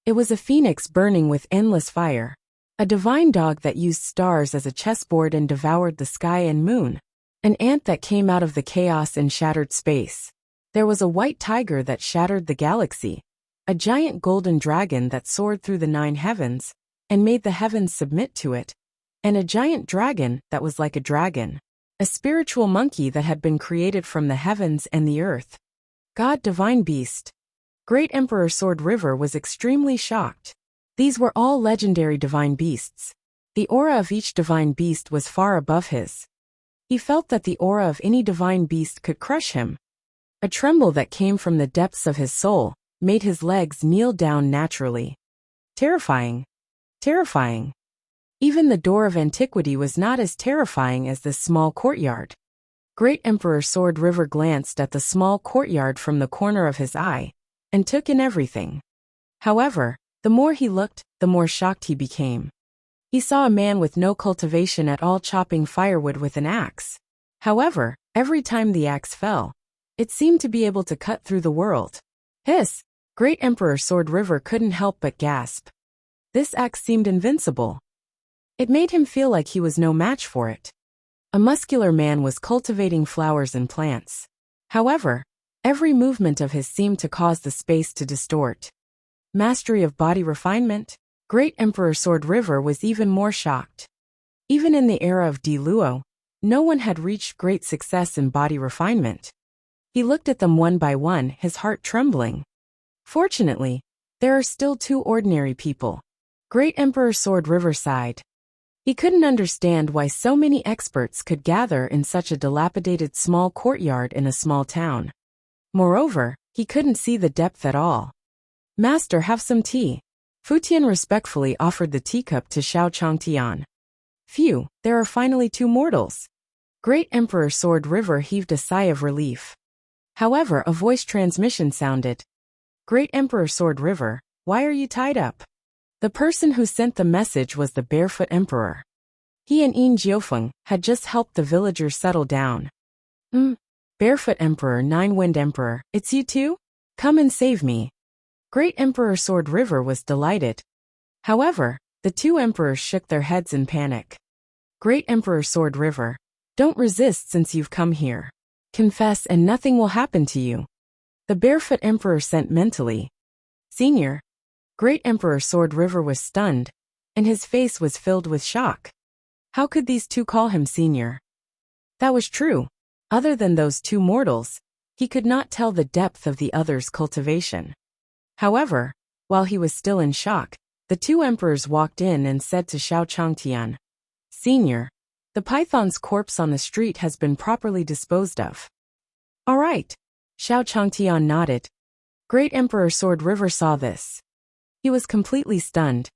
It was a phoenix burning with endless fire, a divine dog that used stars as a chessboard and devoured the sky and moon, an ant that came out of the chaos and shattered space. There was a white tiger that shattered the galaxy, a giant golden dragon that soared through the 9 heavens and made the heavens submit to it, and a giant dragon that was like a dragon, a spiritual monkey that had been created from the heavens and the earth. God Divine Beast. Great Emperor Sword River was extremely shocked. These were all legendary divine beasts. The aura of each divine beast was far above his. He felt that the aura of any divine beast could crush him. A tremble that came from the depths of his soul made his legs kneel down naturally. Terrifying. Terrifying. Even the door of antiquity was not as terrifying as this small courtyard. Great Emperor Sword River glanced at the small courtyard from the corner of his eye and took in everything. However, the more he looked, the more shocked he became. He saw a man with no cultivation at all chopping firewood with an axe. However, every time the axe fell, it seemed to be able to cut through the world. Hiss! Great Emperor Sword River couldn't help but gasp. This axe seemed invincible. It made him feel like he was no match for it. A muscular man was cultivating flowers and plants. However, Every movement of his seemed to cause the space to distort. Mastery of body refinement? Great Emperor Sword River was even more shocked. Even in the era of Di Luo, no one had reached great success in body refinement. He looked at them one by one, his heart trembling. Fortunately, there are still two ordinary people. Great Emperor Sword River sighed. He couldn't understand why so many experts could gather in such a dilapidated small courtyard in a small town. Moreover, he couldn't see the depth at all. Master, have some tea. Fu Tian respectfully offered the teacup to Xiao Changtian. Phew, there are finally two mortals. Great Emperor Sword River heaved a sigh of relief. However, a voice transmission sounded. Great Emperor Sword River, why are you tied up? The person who sent the message was the Barefoot Emperor. He and Yin Jiufeng had just helped the villagers settle down. Barefoot Emperor, Nine-Wind Emperor, it's you too? Come and save me. Great Emperor Sword River was delighted. However, the two emperors shook their heads in panic. Great Emperor Sword River, don't resist since you've come here. Confess and nothing will happen to you. The Barefoot Emperor sent mentally. Senior. Great Emperor Sword River was stunned, and his face was filled with shock. How could these two call him senior? That was true. Other than those two mortals, he could not tell the depth of the other's cultivation. However, while he was still in shock, the two emperors walked in and said to Xiao Changtian, Senior, the python's corpse on the street has been properly disposed of. All right. Xiao Changtian nodded. Great Emperor Sword River saw this. He was completely stunned.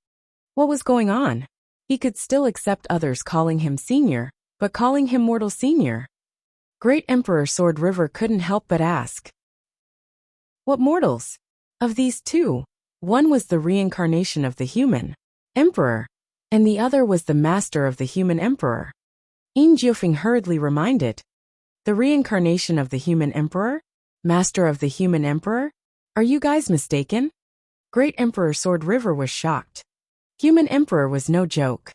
What was going on? He could still accept others calling him senior, but calling him mortal senior? Great Emperor Sword River couldn't help but ask. What mortals? Of these two, one was the reincarnation of the human emperor, and the other was the master of the human emperor. Yin Jiufeng hurriedly reminded. The reincarnation of the human emperor? Master of the human emperor? Are you guys mistaken? Great Emperor Sword River was shocked. Human emperor was no joke.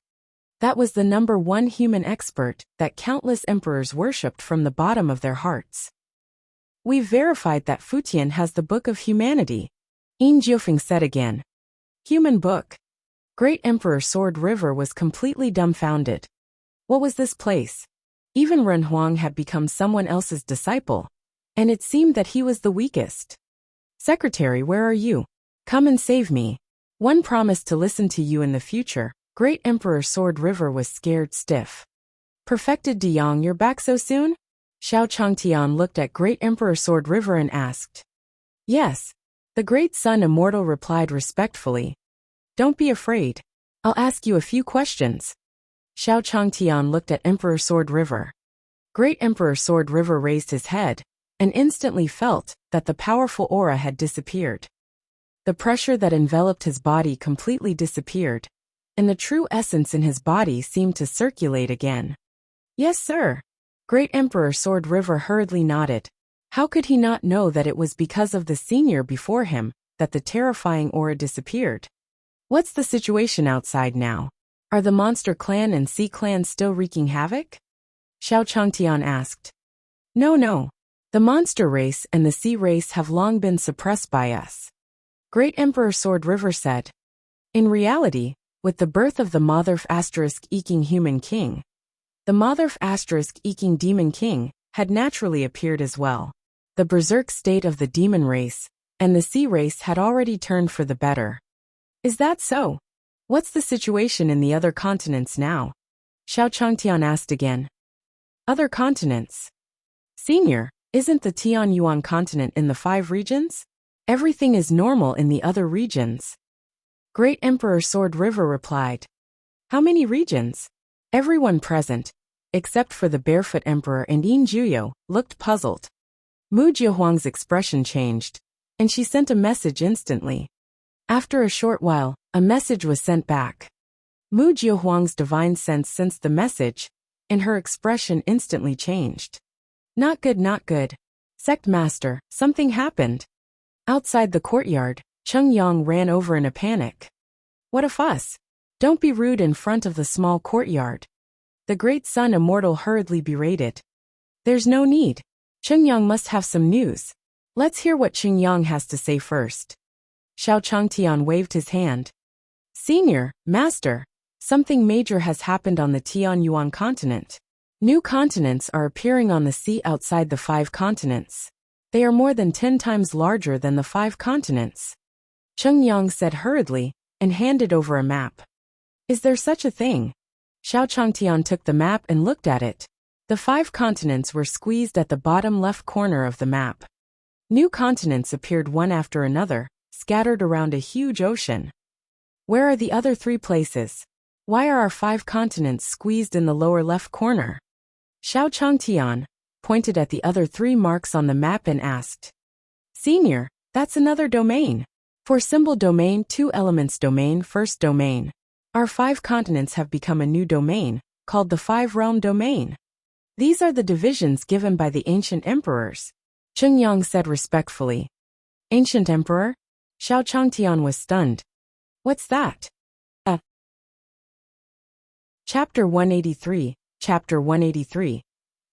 That was the #1 human expert that countless emperors worshipped from the bottom of their hearts. We've verified that Fu Tian has the Book of Humanity. Yin Jiufeng said again. Human book. Great Emperor Sword River was completely dumbfounded. What was this place? Even Ren Huang had become someone else's disciple, and it seemed that he was the weakest. Secretary, where are you? Come and save me. One promised to listen to you in the future. Great Emperor Sword River was scared stiff. Perfected Deyang, you're back so soon? Xiao Changtian looked at Great Emperor Sword River and asked. Yes. The Great Sun Immortal replied respectfully. Don't be afraid. I'll ask you a few questions. Xiao Changtian looked at Emperor Sword River. Great Emperor Sword River raised his head, and instantly felt that the powerful aura had disappeared. The pressure that enveloped his body completely disappeared, and the true essence in his body seemed to circulate again. Yes, sir. Great Emperor Sword River hurriedly nodded. How could he not know that it was because of the senior before him that the terrifying aura disappeared? What's the situation outside now? Are the Monster Clan and Sea Clan still wreaking havoc? Xiao Changtian asked. No. The Monster Race and the Sea Race have long been suppressed by us. Great Emperor Sword River said. In reality, with the birth of the Motherf***eking Human King, the Motherf***eking Demon King had naturally appeared as well. The berserk state of the demon race and the sea race had already turned for the better. Is that so? What's the situation in the other continents now? Xiao Changtian asked again. Other continents? Senior, isn't the Tianyuan continent in the 5 regions? Everything is normal in the other regions. Great Emperor Sword River replied. How many regions? Everyone present, except for the Barefoot Emperor and Yin Juyo, looked puzzled. Mu Jiehuang's expression changed, and she sent a message instantly. After a short while, a message was sent back. Mu Jiehuang's divine sense sensed the message, and her expression instantly changed. Not good. Sect Master, something happened. Outside the courtyard, Cheng Yang ran over in a panic. What a fuss! Don't be rude in front of the small courtyard. The Great Sun Immortal hurriedly berated. There's no need. Cheng Yang must have some news. Let's hear what Qing Yang has to say first. Xiao Changtian waved his hand. Senior, Master, something major has happened on the Tianyuan continent. New continents are appearing on the sea outside the 5 continents. They are more than 10 times larger than the 5 continents. Qing Yang said hurriedly, and handed over a map. Is there such a thing? Xiao Changtian took the map and looked at it. The 5 continents were squeezed at the bottom left corner of the map. New continents appeared one after another, scattered around a huge ocean. Where are the other 3 places? Why are our 5 continents squeezed in the lower left corner? Xiao Changtian pointed at the other 3 marks on the map and asked. Senior, that's another domain. For symbol domain, 2 elements domain, first domain. Our 5 continents have become a new domain, called the 5-realm domain. These are the divisions given by the ancient emperors. Qing Yang said respectfully. Ancient emperor? Xiao Changtian was stunned. What's that? Chapter 183, Chapter 183.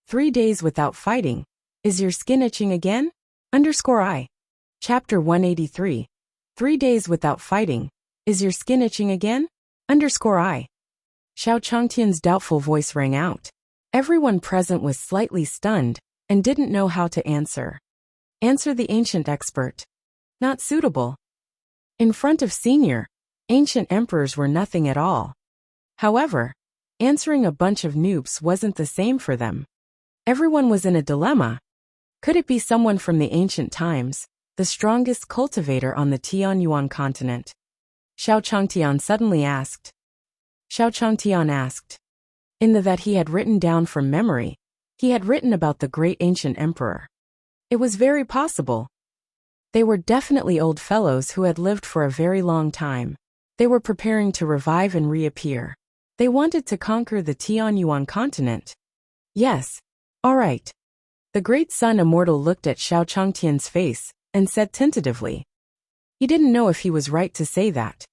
3 days without fighting. Is your skin itching again? _I. Chapter 183. 3 days without fighting. Is your skin itching again? _I. Xiao Changtian's doubtful voice rang out. Everyone present was slightly stunned, and didn't know how to answer. Answer the ancient expert. Not suitable. In front of senior, ancient emperors were nothing at all. However, answering a bunch of noobs wasn't the same for them. Everyone was in a dilemma. Could it be someone from the ancient times, the strongest cultivator on the Tianyuan continent? Xiao Changtian suddenly asked. Xiao Changtian asked. In the that he had written down from memory, he had written about the great ancient emperor. It was very possible. They were definitely old fellows who had lived for a very long time. They were preparing to revive and reappear. They wanted to conquer the Tianyuan continent. Yes. All right. The great sun immortal looked at Xiao Changtian's face and said tentatively. He didn't know if he was right to say that.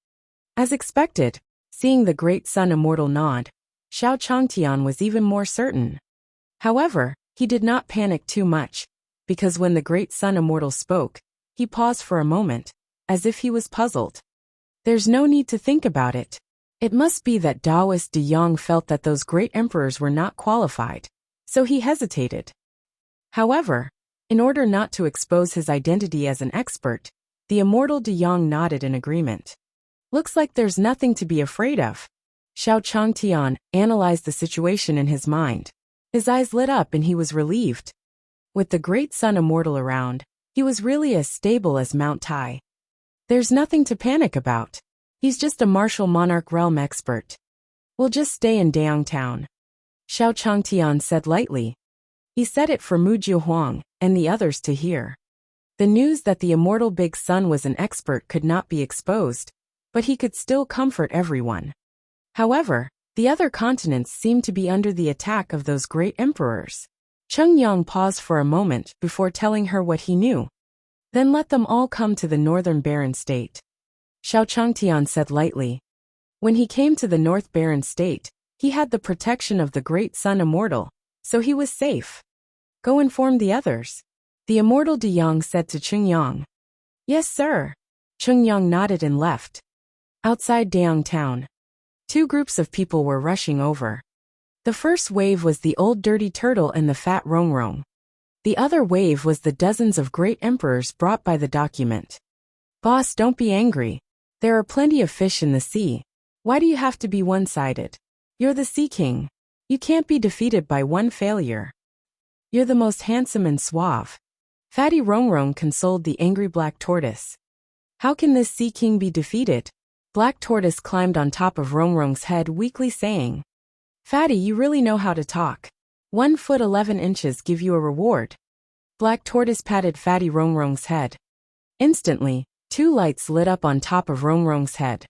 As expected, seeing the great sun immortal nod, Xiao Changtian was even more certain. However, he did not panic too much, because when the great sun immortal spoke, he paused for a moment, as if he was puzzled. There's no need to think about it. It must be that Taoist De Yang felt that those great emperors were not qualified, so he hesitated. However, in order not to expose his identity as an expert, the immortal De Yang nodded in agreement. Looks like there's nothing to be afraid of. Xiao Changtian analyzed the situation in his mind. His eyes lit up and he was relieved. With the great sun immortal around, he was really as stable as Mount Tai. There's nothing to panic about. He's just a martial monarch realm expert. We'll just stay in Dayang Town. Xiao Changtian said lightly. He said it for Mu Jiuhuang and the others to hear. The news that the immortal Big Sun was an expert could not be exposed, but he could still comfort everyone. However, the other continents seemed to be under the attack of those great emperors. Qing Yang paused for a moment before telling her what he knew. Then let them all come to the northern barren state. Xiao Changtian said lightly. When he came to the North Barren State, he had the protection of the Great Sun Immortal, so he was safe. Go inform the others. The immortal De Yang said to Qing Yang. Yes, sir. Qing Yang nodded and left. Outside Dayang Town, 2 groups of people were rushing over. The first wave was the old dirty turtle and the fat Rongrong. The other wave was the dozens of great emperors brought by the document. Boss, don't be angry. There are plenty of fish in the sea. Why do you have to be one-sided? You're the Sea King. You can't be defeated by one failure. You're the most handsome and suave. Fatty Rongrong consoled the angry Black Tortoise. How can this Sea King be defeated? Black Tortoise climbed on top of Rongrong's head weakly saying. Fatty, you really know how to talk. 1 foot 11 inches give you a reward. Black Tortoise patted Fatty Rongrong's head. Instantly, 2 lights lit up on top of Rongrong's head.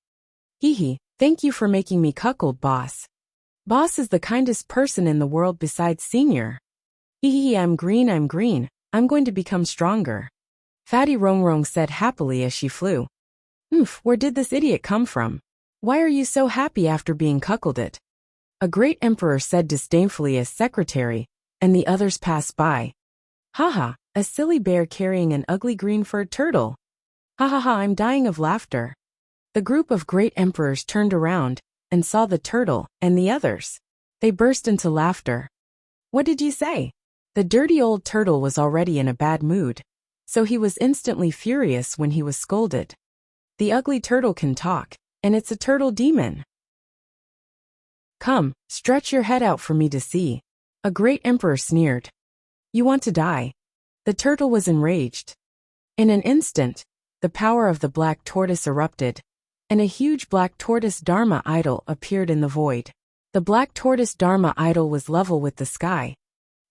Hee hee, thank you for making me cuckold, boss. Boss is the kindest person in the world besides Senior. Hee hee, I'm green, I'm going to become stronger. Fatty Rongrong said happily as she flew. Where did this idiot come from? Why are you so happy after being cuckolded? A great emperor said disdainfully as secretary, and the others passed by. Haha, A silly bear carrying an ugly green-furred turtle. Ha ha ha, I'm dying of laughter. The group of great emperors turned around and saw the turtle and the others. They burst into laughter. What did you say? The dirty old turtle was already in a bad mood, so he was instantly furious when he was scolded. The ugly turtle can talk, and it's a turtle demon. Come, stretch your head out for me to see. A great emperor sneered. You want to die? The turtle was enraged. In an instant, the power of the black tortoise erupted, and a huge black tortoise Dharma idol appeared in the void. The black tortoise Dharma idol was level with the sky.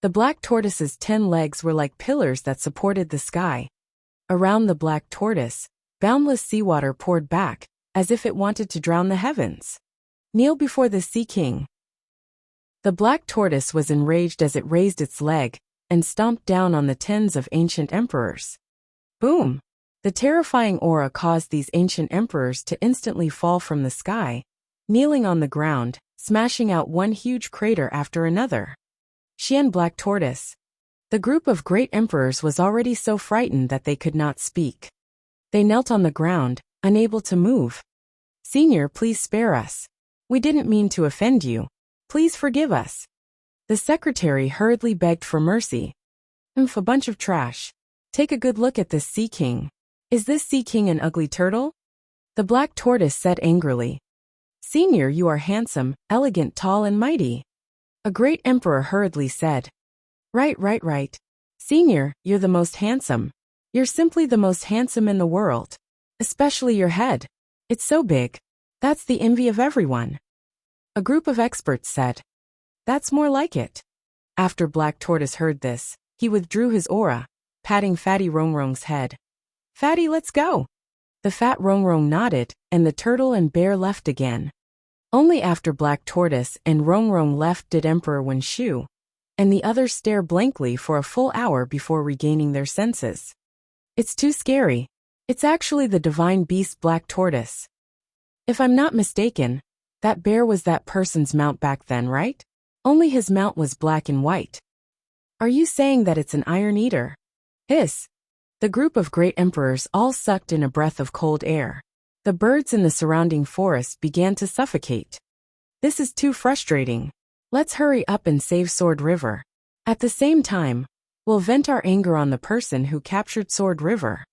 The black tortoise's 10 legs were like pillars that supported the sky. Around the black tortoise, boundless seawater poured back, as if it wanted to drown the heavens. Kneel before the Sea King. The black tortoise was enraged as it raised its leg and stomped down on the tens of ancient emperors. Boom! The terrifying aura caused these ancient emperors to instantly fall from the sky, kneeling on the ground, smashing out one huge crater after another. Xian Black Tortoise. The group of great emperors was already so frightened that they could not speak. They knelt on the ground, unable to move. Senior, please spare us. We didn't mean to offend you. Please forgive us. The secretary hurriedly begged for mercy. A bunch of trash. Take a good look at this Sea King. Is this Sea King an ugly turtle? The black tortoise said angrily. Senior, you are handsome, elegant, tall and mighty. A great emperor hurriedly said. Right. Senior, you're the most handsome. You're simply the most handsome in the world. Especially your head. It's so big. That's the envy of everyone. A group of experts said. That's more like it. After Black Tortoise heard this, he withdrew his aura, patting Fatty Rongrong's head. Fatty, let's go. The fat Rongrong nodded, and the turtle and bear left again. Only after Black Tortoise and Rongrong left did Emperor Wen Shu and the others stare blankly for a full hour before regaining their senses. It's too scary. It's actually the divine beast Black Tortoise. If I'm not mistaken, that bear was that person's mount back then, right? Only his mount was black and white. Are you saying that it's an iron eater? Hiss. The group of great emperors all sucked in a breath of cold air. The birds in the surrounding forest began to suffocate. This is too frustrating. Let's hurry up and save Sword River. At the same time, we'll vent our anger on the person who captured Sword River.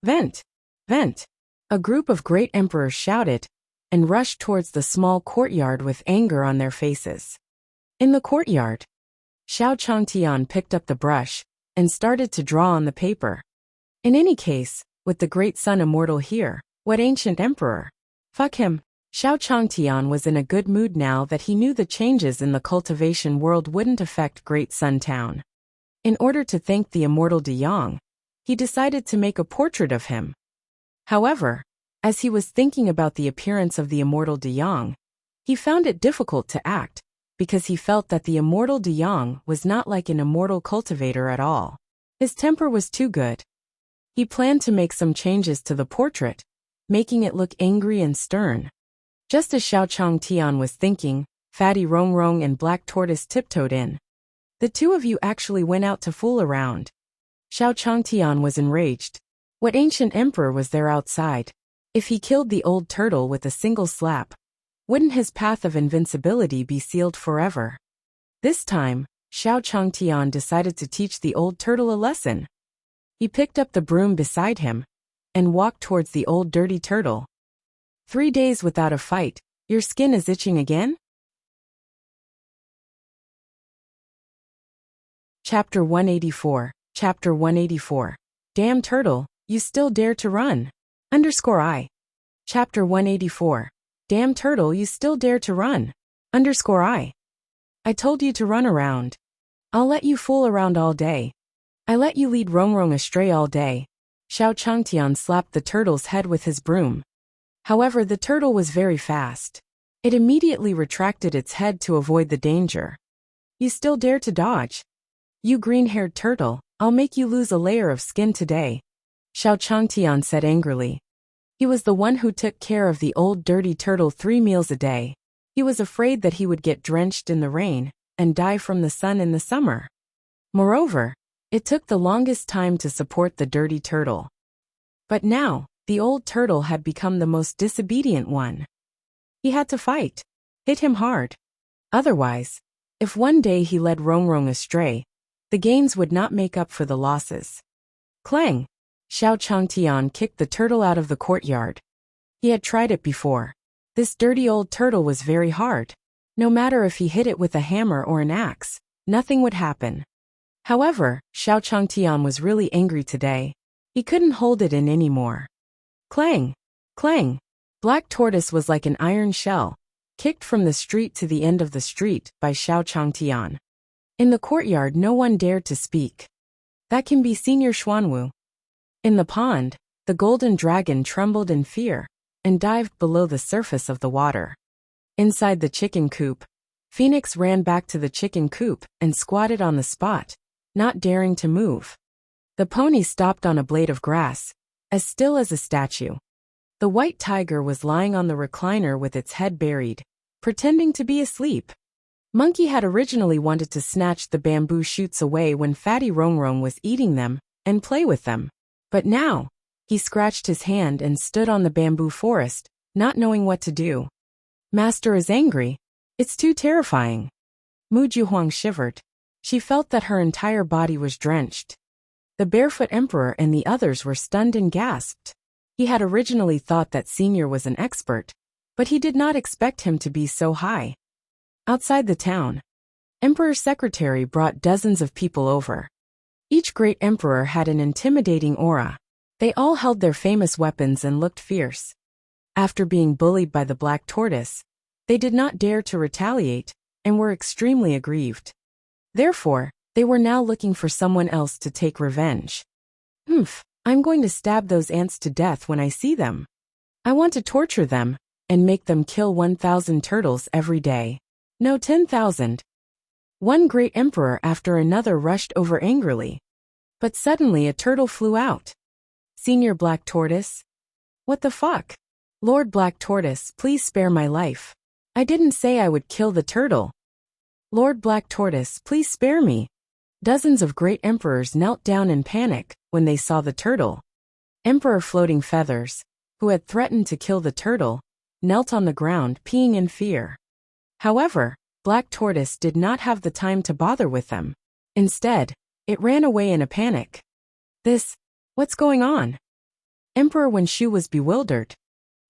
Vent! Vent! A group of great emperors shouted and rushed towards the small courtyard with anger on their faces. In the courtyard, Xiao Changtian picked up the brush and started to draw on the paper. In any case, with the great sun immortal here, what ancient emperor? Fuck him. Xiao Changtian was in a good mood now that he knew the changes in the cultivation world wouldn't affect Great Sun Town. In order to thank the immortal De Yang, he decided to make a portrait of him. However, as he was thinking about the appearance of the immortal De Yang, he found it difficult to act, because he felt that the immortal De Yang was not like an immortal cultivator at all. His temper was too good. He planned to make some changes to the portrait, making it look angry and stern. Just as Xiao Changtian was thinking, Fatty Rongrong and Black Tortoise tiptoed in. The two of you actually went out to fool around. Xiao Changtian was enraged. What ancient emperor was there outside? If he killed the old turtle with a single slap, wouldn't his path of invincibility be sealed forever? This time, Xiao Changtian decided to teach the old turtle a lesson. He picked up the broom beside him and walked towards the old dirty turtle. 3 days without a fight, your skin is itching again? Chapter 184. Chapter 184. Damn turtle, you still dare to run. _I. Chapter 184. Damn turtle, you still dare to run. _I. I told you to run around. I'll let you fool around all day. I let you lead Rongrong astray all day. Xiao Changtian slapped the turtle's head with his broom. However, the turtle was very fast. It immediately retracted its head to avoid the danger. You still dare to dodge? You green-haired turtle, I'll make you lose a layer of skin today. Xiao Changtian said angrily. He was the one who took care of the old dirty turtle 3 meals a day. He was afraid that he would get drenched in the rain and die from the sun in the summer. Moreover, It took the longest time to support the dirty turtle. But now, the old turtle had become the most disobedient one. He had to fight. Hit him hard. Otherwise, if one day he led Rongrong astray, the gains would not make up for the losses. Clang! Xiao Changtian kicked the turtle out of the courtyard. He had tried it before. This dirty old turtle was very hard. No matter if he hit it with a hammer or an axe, nothing would happen. However, Xiao Changtian was really angry today. He couldn't hold it in anymore. Clang! Clang! Black Tortoise was like an iron shell, kicked from the street to the end of the street by Xiao Changtian. In the courtyard no one dared to speak. That can be Senior Xuanwu. In the pond, the golden dragon trembled in fear and dived below the surface of the water. Inside the chicken coop, Phoenix ran back to the chicken coop and squatted on the spot, not daring to move. The pony stopped on a blade of grass, as still as a statue. The white tiger was lying on the recliner with its head buried, pretending to be asleep. Monkey had originally wanted to snatch the bamboo shoots away when Fatty Rongrong was eating them and play with them. But now, he scratched his hand and stood on the bamboo forest, not knowing what to do. Master is angry. It's too terrifying. Mu Juhuang shivered. She felt that her entire body was drenched. The barefoot emperor and the others were stunned and gasped. He had originally thought that Senior was an expert, but he did not expect him to be so high. Outside the town, Emperor's secretary brought dozens of people over. Each great emperor had an intimidating aura. They all held their famous weapons and looked fierce. After being bullied by the Black Tortoise, they did not dare to retaliate and were extremely aggrieved. Therefore, they were now looking for someone else to take revenge. I'm going to stab those ants to death when I see them. I want to torture them and make them kill 1,000 turtles every day. No, 10,000. One great emperor after another rushed over angrily. But suddenly a turtle flew out. Senior Black Tortoise? What the fuck? Lord Black Tortoise, please spare my life. I didn't say I would kill the turtle. Lord Black Tortoise, please spare me. Dozens of great emperors knelt down in panic when they saw the turtle. Emperor Floating Feathers, who had threatened to kill the turtle, knelt on the ground peeing in fear. However, Black Tortoise did not have the time to bother with them. Instead, it ran away in a panic. What's going on? Emperor Wenshu was bewildered.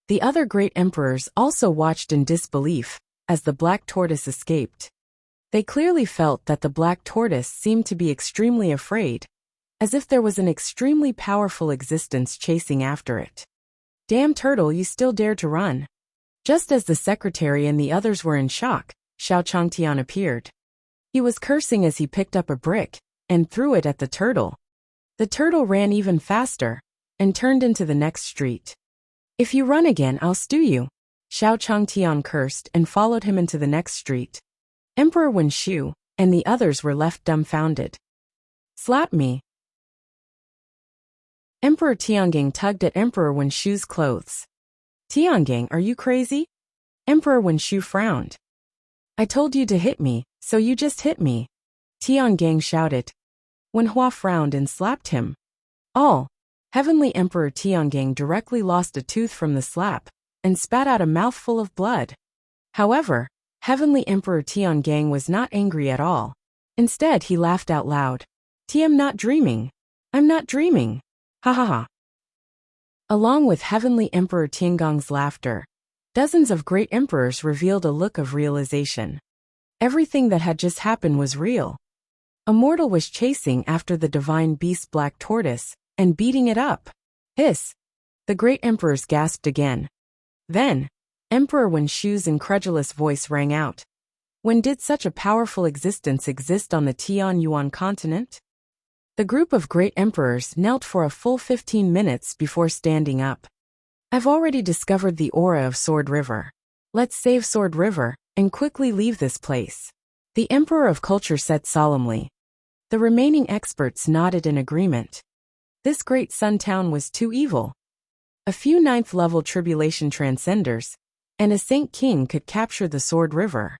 The other great emperors also watched in disbelief as the Black Tortoise escaped. They clearly felt that the Black Tortoise seemed to be extremely afraid, as if there was an extremely powerful existence chasing after it. Damn turtle, you still dare to run. Just as the secretary and the others were in shock, Xiao Changtian appeared. He was cursing as he picked up a brick and threw it at the turtle. The turtle ran even faster and turned into the next street. If you run again, I'll stew you. Xiao Changtian cursed and followed him into the next street. Emperor Wenshu and the others were left dumbfounded. Slap me. Emperor Tiangang tugged at Emperor Wenshu's clothes. Tiangang, are you crazy? Emperor Wenshu frowned. I told you to hit me, so you just hit me. Tiangang shouted. Wenhua frowned and slapped him. Heavenly Emperor Tiangang directly lost a tooth from the slap and spat out a mouthful of blood. However, Heavenly Emperor Tiangang was not angry at all. Instead, he laughed out loud. I'm not dreaming. I'm not dreaming. Ha ha ha. Along with Heavenly Emperor Tiangong's laughter, dozens of great emperors revealed a look of realization. Everything that had just happened was real. A mortal was chasing after the divine beast Black Tortoise and beating it up. Hiss! The great emperors gasped again. Then, Emperor Wenshu's incredulous voice rang out. When did such a powerful existence exist on the Tianyuan continent? The group of great emperors knelt for a full 15 minutes before standing up. I've already discovered the aura of Sword River. Let's save Sword River and quickly leave this place. The Emperor of Culture said solemnly. The remaining experts nodded in agreement. This great sun town was too evil. A few 9th-level tribulation transcenders and a Saint King could capture the Sword River.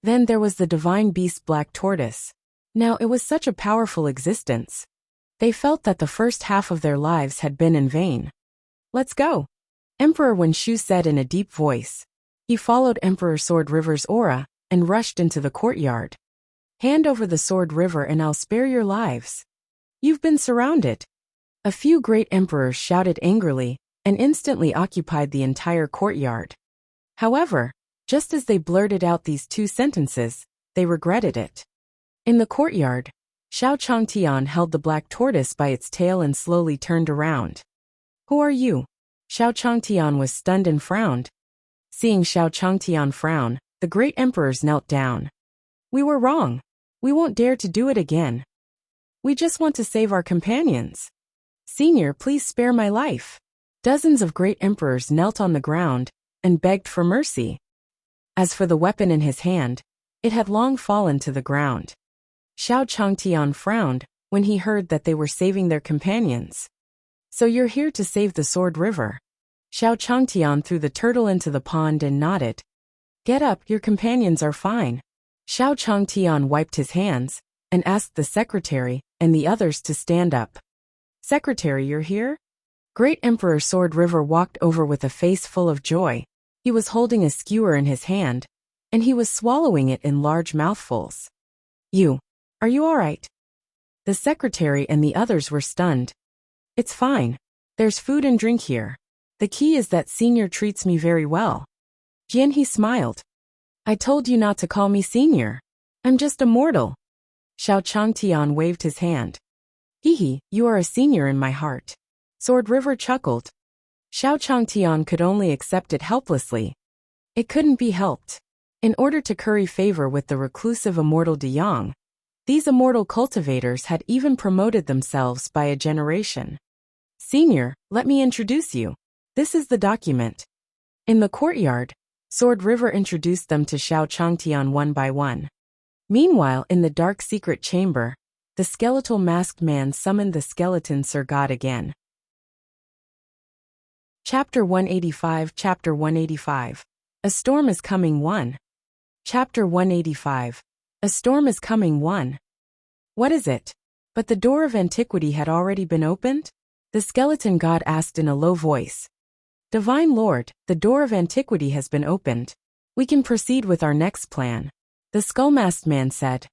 Then there was the divine beast Black Tortoise. Now it was such a powerful existence. They felt that the first half of their lives had been in vain. Let's go, Emperor Wuxia said in a deep voice. He followed Emperor Sword River's aura and rushed into the courtyard. Hand over the Sword River and I'll spare your lives. You've been surrounded. A few great emperors shouted angrily and instantly occupied the entire courtyard. However, just as they blurted out these two sentences, they regretted it. In the courtyard, Xiao Changtian held the black tortoise by its tail and slowly turned around. Who are you? Xiao Changtian was stunned and frowned. Seeing Xiao Changtian frown, the great emperors knelt down. We were wrong. We won't dare to do it again. We just want to save our companions. Senior, please spare my life. Dozens of great emperors knelt on the ground and begged for mercy. As for the weapon in his hand, it had long fallen to the ground. Xiao Changtian frowned when he heard that they were saving their companions. So you're here to save the Sword River? Xiao Changtian threw the turtle into the pond and nodded. Get up, your companions are fine. Xiao Changtian wiped his hands and asked the secretary and the others to stand up. Secretary, you're here? Great Emperor Sword River walked over with a face full of joy. He was holding a skewer in his hand, and he was swallowing it in large mouthfuls. Are you all right? The secretary and the others were stunned. It's fine. There's food and drink here. The key is that Senior treats me very well. Jianhe smiled. I told you not to call me Senior. I'm just a mortal. Xiao Changtian waved his hand. Hehe, you are a senior in my heart. Sword River chuckled. Xiao Changtian could only accept it helplessly. It couldn't be helped. In order to curry favor with the reclusive immortal De Yang, these immortal cultivators had even promoted themselves by a generation. Senior, let me introduce you. This is the document. In the courtyard, Sword River introduced them to Xiao Changtian one by one. Meanwhile, in the dark secret chamber, the skeletal masked man summoned the skeleton Sir God again. Chapter 185. Chapter 185. A storm is coming 1. Chapter 185. A storm is coming 1. What is it? But the door of antiquity had already been opened? The skeleton god asked in a low voice. Divine Lord, the door of antiquity has been opened. We can proceed with our next plan. The skull-masked man said.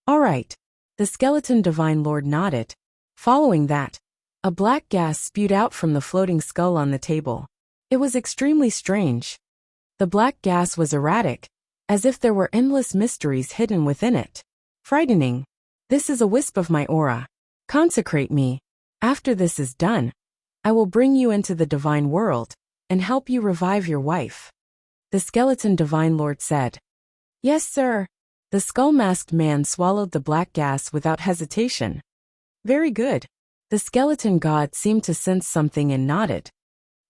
All right. The skeleton Divine Lord nodded. Following that, a black gas spewed out from the floating skull on the table. It was extremely strange. The black gas was erratic, as if there were endless mysteries hidden within it. Frightening. This is a wisp of my aura. Consecrate me. After this is done, I will bring you into the divine world and help you revive your wife. The skeleton Divine Lord said. Yes, sir. The skull-masked man swallowed the black gas without hesitation. Very good. The skeleton god seemed to sense something and nodded.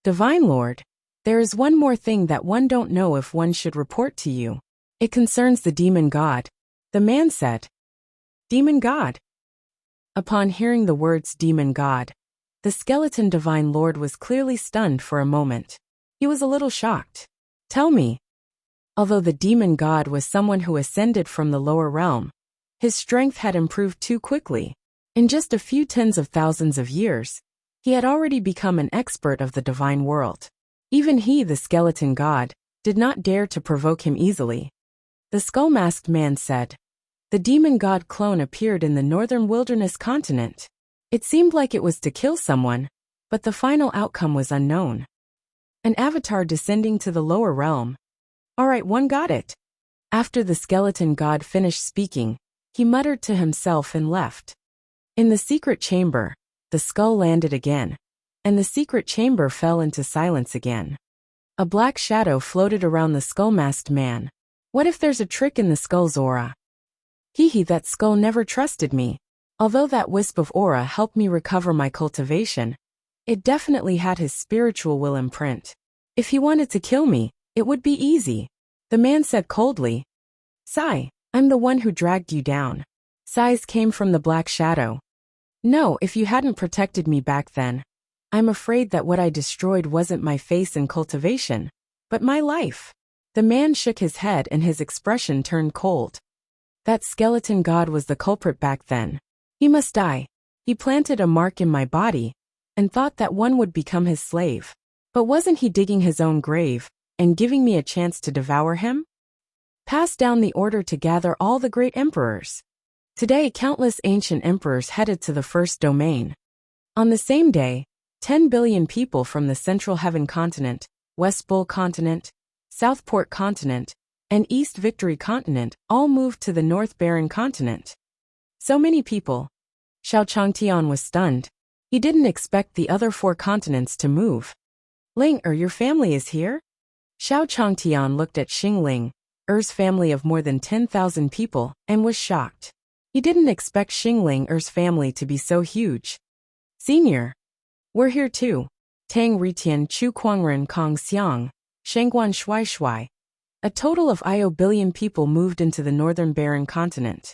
Divine Lord, there is one more thing that one don't know if one should report to you. It concerns the demon god. The man said. Demon god. Upon hearing the words demon god, the skeleton Divine Lord was clearly stunned for a moment. He was a little shocked. Tell me. Although the demon god was someone who ascended from the lower realm, his strength had improved too quickly. In just a few tens of thousands of years, he had already become an expert of the divine world. Even he, the skeleton god, did not dare to provoke him easily. The skull-masked man said. The demon god clone appeared in the northern wilderness continent. It seemed like it was to kill someone, but the final outcome was unknown. An avatar descending to the lower realm. All right, one got it. After the skeleton god finished speaking, he muttered to himself and left. In the secret chamber, the skull landed again, and the secret chamber fell into silence again. A black shadow floated around the skull-masked man. What if there's a trick in the skull's aura? Hehe, that skull never trusted me. Although that wisp of aura helped me recover my cultivation, it definitely had his spiritual will imprint. If he wanted to kill me, it would be easy. The man said coldly. Sigh, I'm the one who dragged you down. Sighs came from the black shadow. No, if you hadn't protected me back then, I'm afraid that what I destroyed wasn't my face and cultivation, but my life. The man shook his head and his expression turned cold. That skeleton god was the culprit back then. He must die. He planted a mark in my body and thought that one would become his slave. But wasn't he digging his own grave and giving me a chance to devour him? Pass down the order to gather all the great emperors. Today, countless ancient emperors headed to the first domain. On the same day, 10 billion people from the Central Heaven Continent, West Bull Continent, Southport Continent, and East Victory Continent all moved to the North Barren Continent. So many people. Xiao Changtian was stunned. He didn't expect the other 4 continents to move. Ling, your family is here? Xiao Changtian looked at Xing Ling, family of more than 10,000 people, and was shocked. He didn't expect Xing Ling family to be so huge. Senior. We're here too. Tang Ritian Chu Kuangren Kong Xiang, Shengguan Shui Shui. A total of billion people moved into the Northern Barren Continent.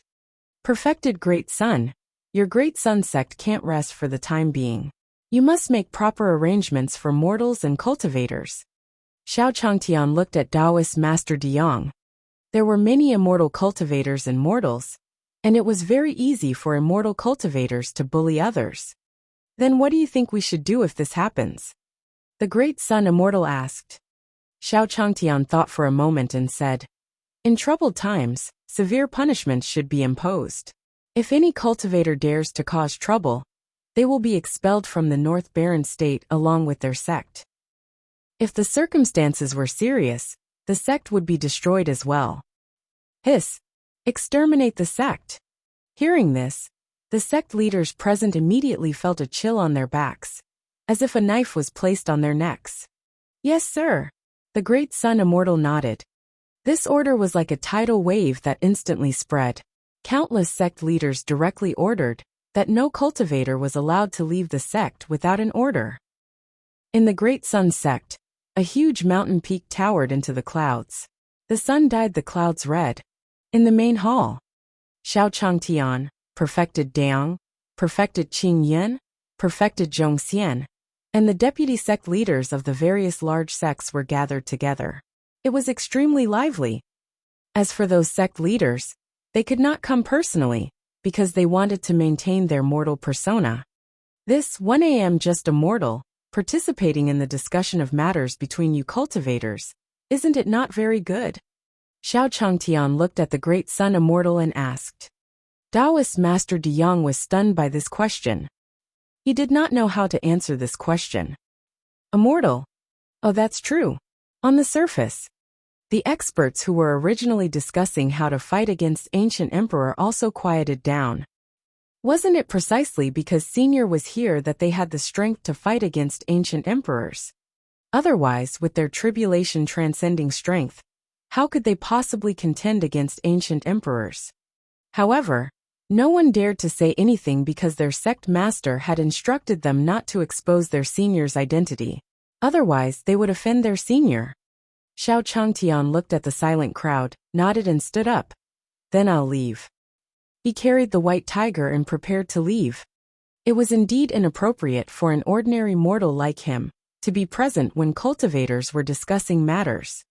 Perfected Great Sun. Your Great Sun sect can't rest for the time being. You must make proper arrangements for mortals and cultivators. Xiao Changtian looked at Taoist Master De Yang. There were many immortal cultivators and mortals, and it was very easy for immortal cultivators to bully others. Then what do you think we should do if this happens? The Great Sun Immortal asked. Xiao Changtian thought for a moment and said, in troubled times, severe punishments should be imposed. If any cultivator dares to cause trouble, they will be expelled from the North Barren state along with their sect. If the circumstances were serious, the sect would be destroyed as well. Hiss! Exterminate the sect! Hearing this, the sect leaders present immediately felt a chill on their backs, as if a knife was placed on their necks. Yes, sir. The Great Sun Immortal nodded. This order was like a tidal wave that instantly spread. Countless sect leaders directly ordered that no cultivator was allowed to leave the sect without an order. In the Great Sun sect, a huge mountain peak towered into the clouds. The sun dyed the clouds red. In the main hall, Xiao Changtian, perfected Dang, perfected Qing Yan, perfected Zhong Xian, and the deputy sect leaders of the various large sects were gathered together. It was extremely lively. As for those sect leaders, they could not come personally, because they wanted to maintain their mortal persona. This 1 a.m. just a mortal, participating in the discussion of matters between you cultivators, isn't it not very good? Xiao Changtian looked at the Great Sun Immortal and asked. Taoist Master De Yang was stunned by this question. He did not know how to answer this question. Immortal? Oh, that's true. On the surface. The experts who were originally discussing how to fight against Ancient Emperor also quieted down. Wasn't it precisely because Senior was here that they had the strength to fight against Ancient Emperors? Otherwise, with their tribulation transcending strength, how could they possibly contend against Ancient Emperors? However, no one dared to say anything because their sect master had instructed them not to expose their senior's identity. Otherwise, they would offend their senior. Xiao Changtian looked at the silent crowd, nodded and stood up. Then I'll leave. He carried the white tiger and prepared to leave. It was indeed inappropriate for an ordinary mortal like him to be present when cultivators were discussing matters.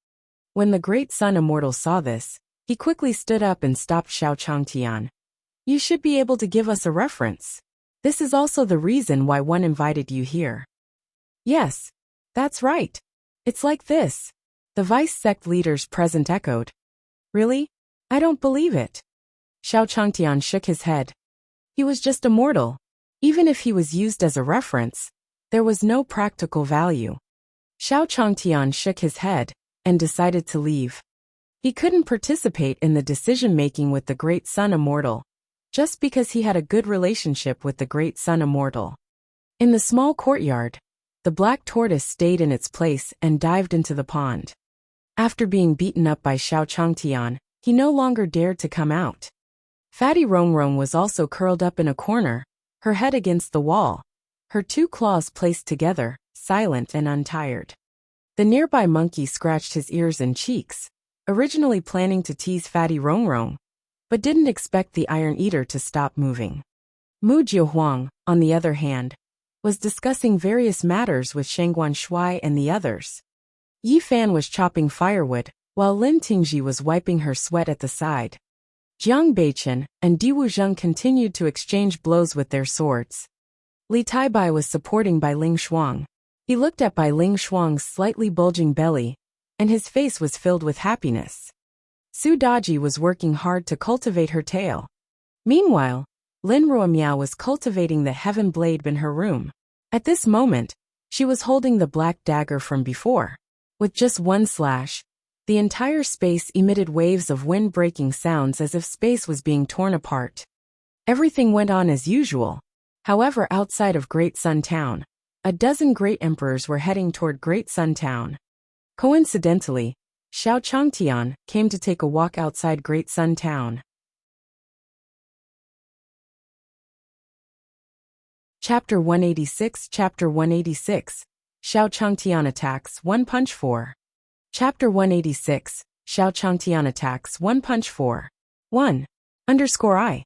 When the Great Sun Immortal saw this, he quickly stood up and stopped Xiao Changtian. You should be able to give us a reference. This is also the reason why one invited you here. Yes, that's right. It's like this. The vice sect leaders present echoed. Really? I don't believe it. Xiao Changtian shook his head. He was just a mortal. Even if he was used as a reference, there was no practical value. Xiao Changtian shook his head and decided to leave. He couldn't participate in the decision-making with the Great Sun Immortal, just because he had a good relationship with the Great Sun Immortal. In the small courtyard, the black tortoise stayed in its place and dived into the pond. After being beaten up by Xiao Changtian, he no longer dared to come out. Fatty Rongrong was also curled up in a corner, her head against the wall, her 2 claws placed together, silent and untired. The nearby monkey scratched his ears and cheeks, originally planning to tease Fatty Rongrong, but didn't expect the Iron Eater to stop moving. Mu Jiuhuang, on the other hand, was discussing various matters with Shengguan Shui and the others. Yi Fan was chopping firewood, while Lin Tingji was wiping her sweat at the side. Jiang Beichen and Di Wuzheng continued to exchange blows with their swords. Li Taibai was supporting Bai Ling Shuang. He looked at Bai Ling Shuang's slightly bulging belly, and his face was filled with happiness. Su Daji was working hard to cultivate her tail. Meanwhile, Lin Ruomiao was cultivating the heaven blade in her room. At this moment, she was holding the black dagger from before. With just one slash, the entire space emitted waves of wind-breaking sounds as if space was being torn apart. Everything went on as usual. However, outside of Great Sun Town, a dozen great emperors were heading toward Great Sun Town. Coincidentally, Xiao Changtian came to take a walk outside Great Sun Town. Chapter 186 Chapter 186 Xiao Changtian attacks One Punch 4. Chapter 186 Xiao Changtian attacks One Punch 4. 1. I.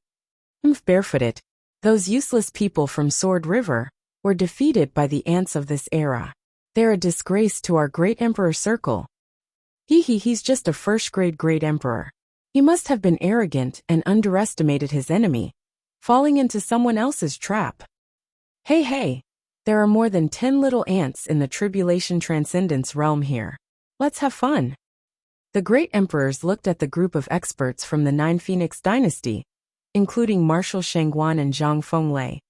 Barefooted. Those useless people from Sword River were defeated by the ants of this era. They're a disgrace to our great emperor circle. He's just a first-grade great emperor. He must have been arrogant and underestimated his enemy, falling into someone else's trap. Hey, there are more than 10 little ants in the Tribulation Transcendence realm here. Let's have fun. The great emperors looked at the group of experts from the Nine Phoenix dynasty, including Marshal Shangguan and Zhang Fenglei,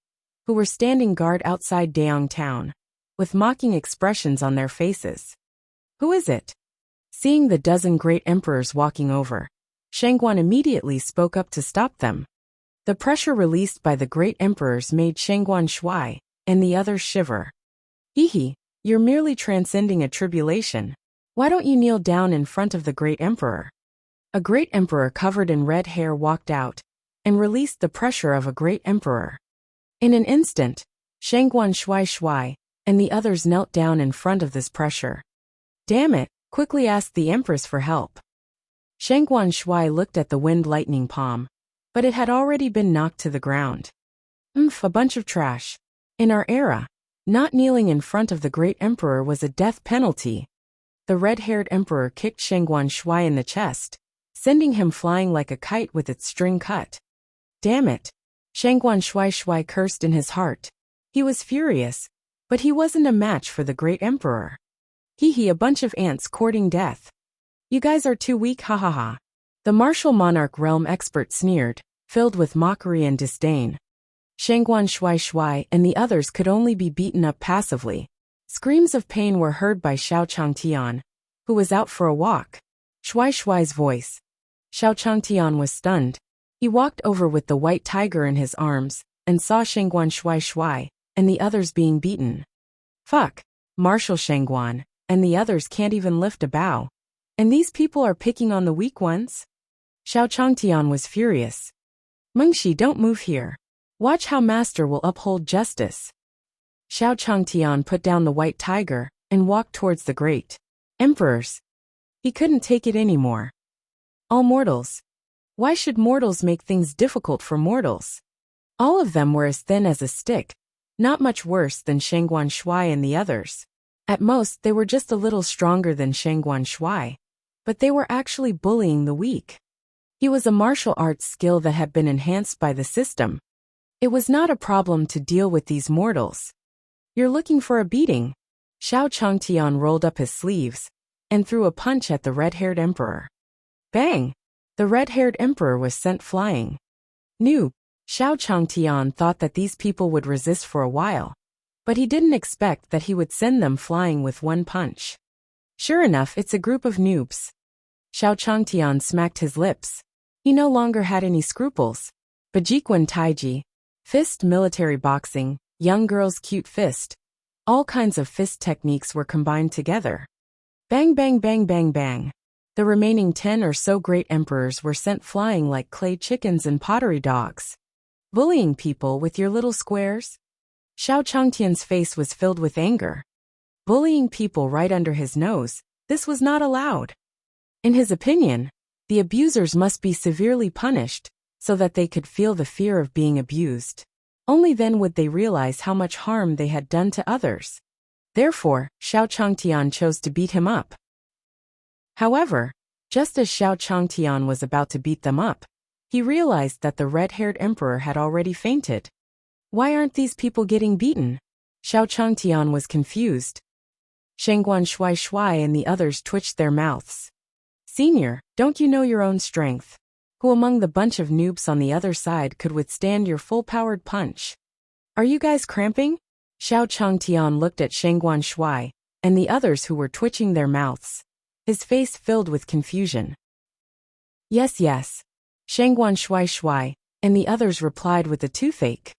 who were standing guard outside Daong town, with mocking expressions on their faces. Who is it? Seeing the dozen great emperors walking over, Shangguan immediately spoke up to stop them. The pressure released by the great emperors made Shangguan shuai and the others shiver. You're merely transcending a tribulation. Why don't you kneel down in front of the great emperor? A great emperor covered in red hair walked out and released the pressure of a great emperor. In an instant, Shangguan shuai and the others knelt down in front of this pressure. Damn it, quickly asked the empress for help. Shangguan shuai looked at the wind lightning palm, but it had already been knocked to the ground. A bunch of trash. In our era, not kneeling in front of the great emperor was a death penalty. The red-haired emperor kicked Shangguan shuai in the chest, sending him flying like a kite with its string cut. Damn it. Shangguan shuai cursed in his heart. He was furious, but he wasn't a match for the great emperor. A bunch of ants courting death. You guys are too weak, ha. The martial monarch realm expert sneered, filled with mockery and disdain. Shangguan shuai and the others could only be beaten up passively. Screams of pain were heard by Xiao Changtian, who was out for a walk. Shuai's voice. Xiao Changtian was stunned. He walked over with the white tiger in his arms, and saw Shangguan shuai and the others being beaten. Fuck, Marshal Shangguan, and the others can't even lift a bow. And these people are picking on the weak ones? Xiao Changtian was furious. Mengshi, don't move here. Watch how master will uphold justice. Xiao Changtian put down the white tiger and walked towards the great emperors. He couldn't take it anymore. All mortals. Why should mortals make things difficult for mortals? All of them were as thin as a stick, not much worse than Shangguan shuai and the others. At most, they were just a little stronger than Shangguan shuai, but they were actually bullying the weak. He was a martial arts skill that had been enhanced by the system. It was not a problem to deal with these mortals. You're looking for a beating. Xiao Changtian rolled up his sleeves and threw a punch at the red-haired emperor. Bang! The red-haired emperor was sent flying. Noob. Xiao Changtian thought that these people would resist for a while, but he didn't expect that he would send them flying with one punch. Sure enough, it's a group of noobs. Xiao Changtian smacked his lips. He no longer had any scruples. Bajikwan Taiji, fist military boxing, young girl's cute fist. All kinds of fist techniques were combined together. Bang bang bang bang bang. The remaining 10 or so great emperors were sent flying like clay chickens and pottery dogs. Bullying people with your little squares? Xiao Changtian's face was filled with anger. Bullying people right under his nose, this was not allowed. In his opinion, the abusers must be severely punished, so that they could feel the fear of being abused. Only then would they realize how much harm they had done to others. Therefore, Xiao Changtian chose to beat him up. However, just as Xiao Changtian was about to beat them up, He realized that the red-haired emperor had already fainted. Why aren't these people getting beaten? Xiao Changtian was confused. Shengguan Shuai and the others twitched their mouths. Senior, don't you know your own strength? Who among the bunch of noobs on the other side could withstand your full-powered punch? Are you guys cramping? Xiao Changtian looked at Shengguan Shuai and the others who were twitching their mouths. His face filled with confusion. Yes. Shengguan Shuai and the others replied with a toothache.